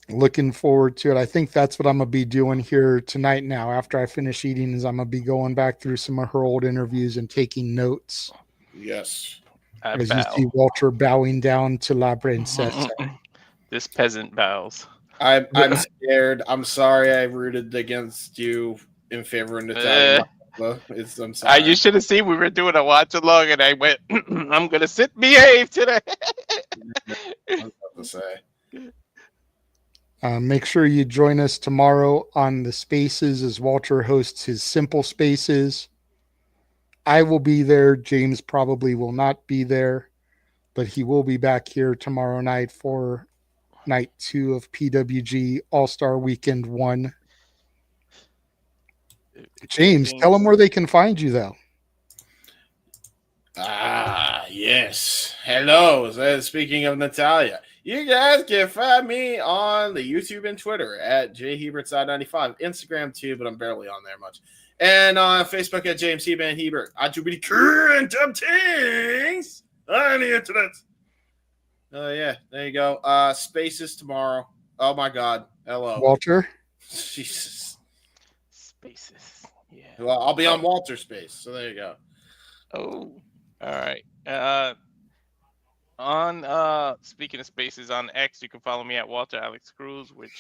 Looking forward to it. I think that's what I'm going to be doing here tonight now. After I finish eating, is I'm going to be going back through some of her old interviews and taking notes. Yes. As you see Walter bowing down to La Princesa. This peasant bows. I'm scared. I'm sorry I rooted against you in favor of Natalia. I'm sorry. You should have seen we were doing a watch along, and I went, I'm going to sit behave today. I was about to say. Make sure you join us tomorrow on the Spaces as Walter hosts his Simple Spaces. I will be there. James probably will not be there, but he will be back here tomorrow night for night 2 of PWG All-Star Weekend 1. James, tell them where they can find you, though. Yes. Hello. Speaking of Natalia, you guys can find me on the YouTube and Twitter at jhebertside95, Instagram too, but I'm barely on there much, and on Facebook at James Heban Hebert. I do really current of things on the internet. Oh yeah, there you go. Spaces tomorrow. Oh my God. Hello, Walter. Jesus. Spaces. Yeah. Well, I'll be on Walter Space, so there you go. Oh, all right. Speaking of spaces, on X, you can follow me at Walter Alex Cruz, which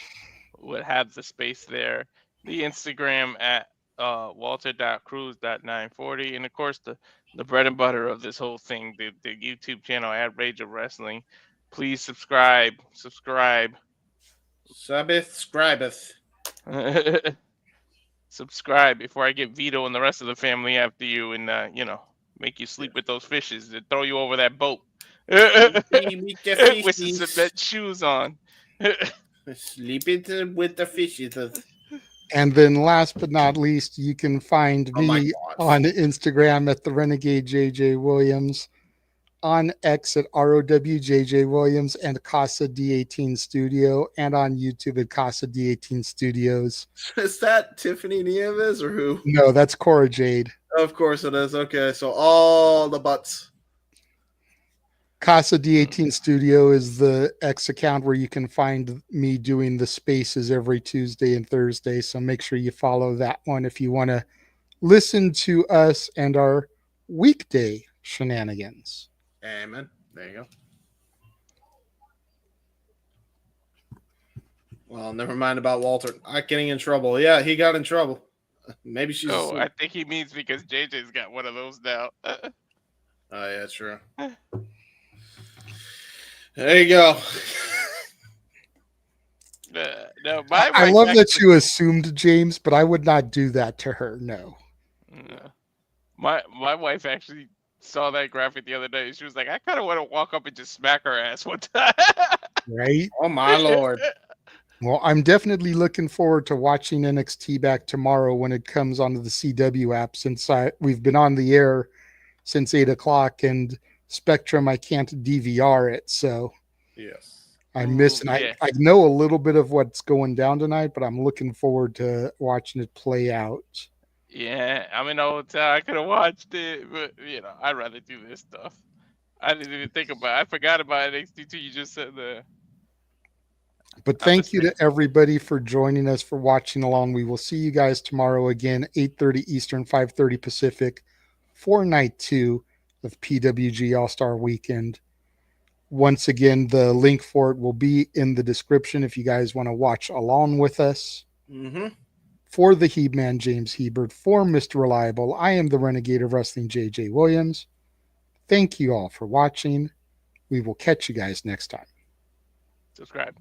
would have the space there. The Instagram at walter.cruz.940, and of course the bread and butter of this whole thing, the YouTube channel at Rage of Wrestling. Please subscribe. Subscribeth. Subscribe before I get Vito and the rest of the family after you, and make you sleep with those fishes that throw you over that boat with some cement shoes on. Sleeping with the fishes. And then last but not least, you can find me on Instagram at the Renegade JJ Williams, on X at ROWJJ Williams and Casa D18 Studio, and on YouTube at Casa D18 Studios. Is that Tiffany Nieves or who? No, that's Cora Jade. Of course it is. Okay, so all the butts. Casa D18 Studio is the X account where you can find me doing the spaces every Tuesday and Thursday. So make sure you follow that one if you want to listen to us and our weekday shenanigans. Amen. There you go. Well, never mind about Walter. Not getting in trouble. Yeah, he got in trouble. Maybe she's. Oh, I think he means because JJ's got one of those now. Oh, yeah, true. There you go. No, I love that you assumed, James, but I would not do that to her. No. My wife actually saw that graphic the other day. She was like, I kind of want to walk up and just smack her ass one time. Right? Oh, my Lord. Well, I'm definitely looking forward to watching NXT back tomorrow when it comes onto the CW app, since we've been on the air since 8 o'clock, and Spectrum, I can't DVR it. So yes, I'm missing. I know a little bit of what's going down tonight, but I'm looking forward to watching it play out. Yeah, I'm in old town. I could have watched it, but I'd rather do this stuff. I didn't even think about it. I forgot about NXT too. You just said the. But thank you to everybody for joining us, for watching along. We will see you guys tomorrow again, 8:30 Eastern, 5:30 Pacific, for night 2 of PWG All-Star Weekend. Once again, the link for it will be in the description if you guys want to watch along with us. Mm-hmm. For the He-Man James Hebert, for Mr. Reliable, I am the Renegade of Wrestling JJ Williams. Thank you all for watching. We will catch you guys next time. Subscribe.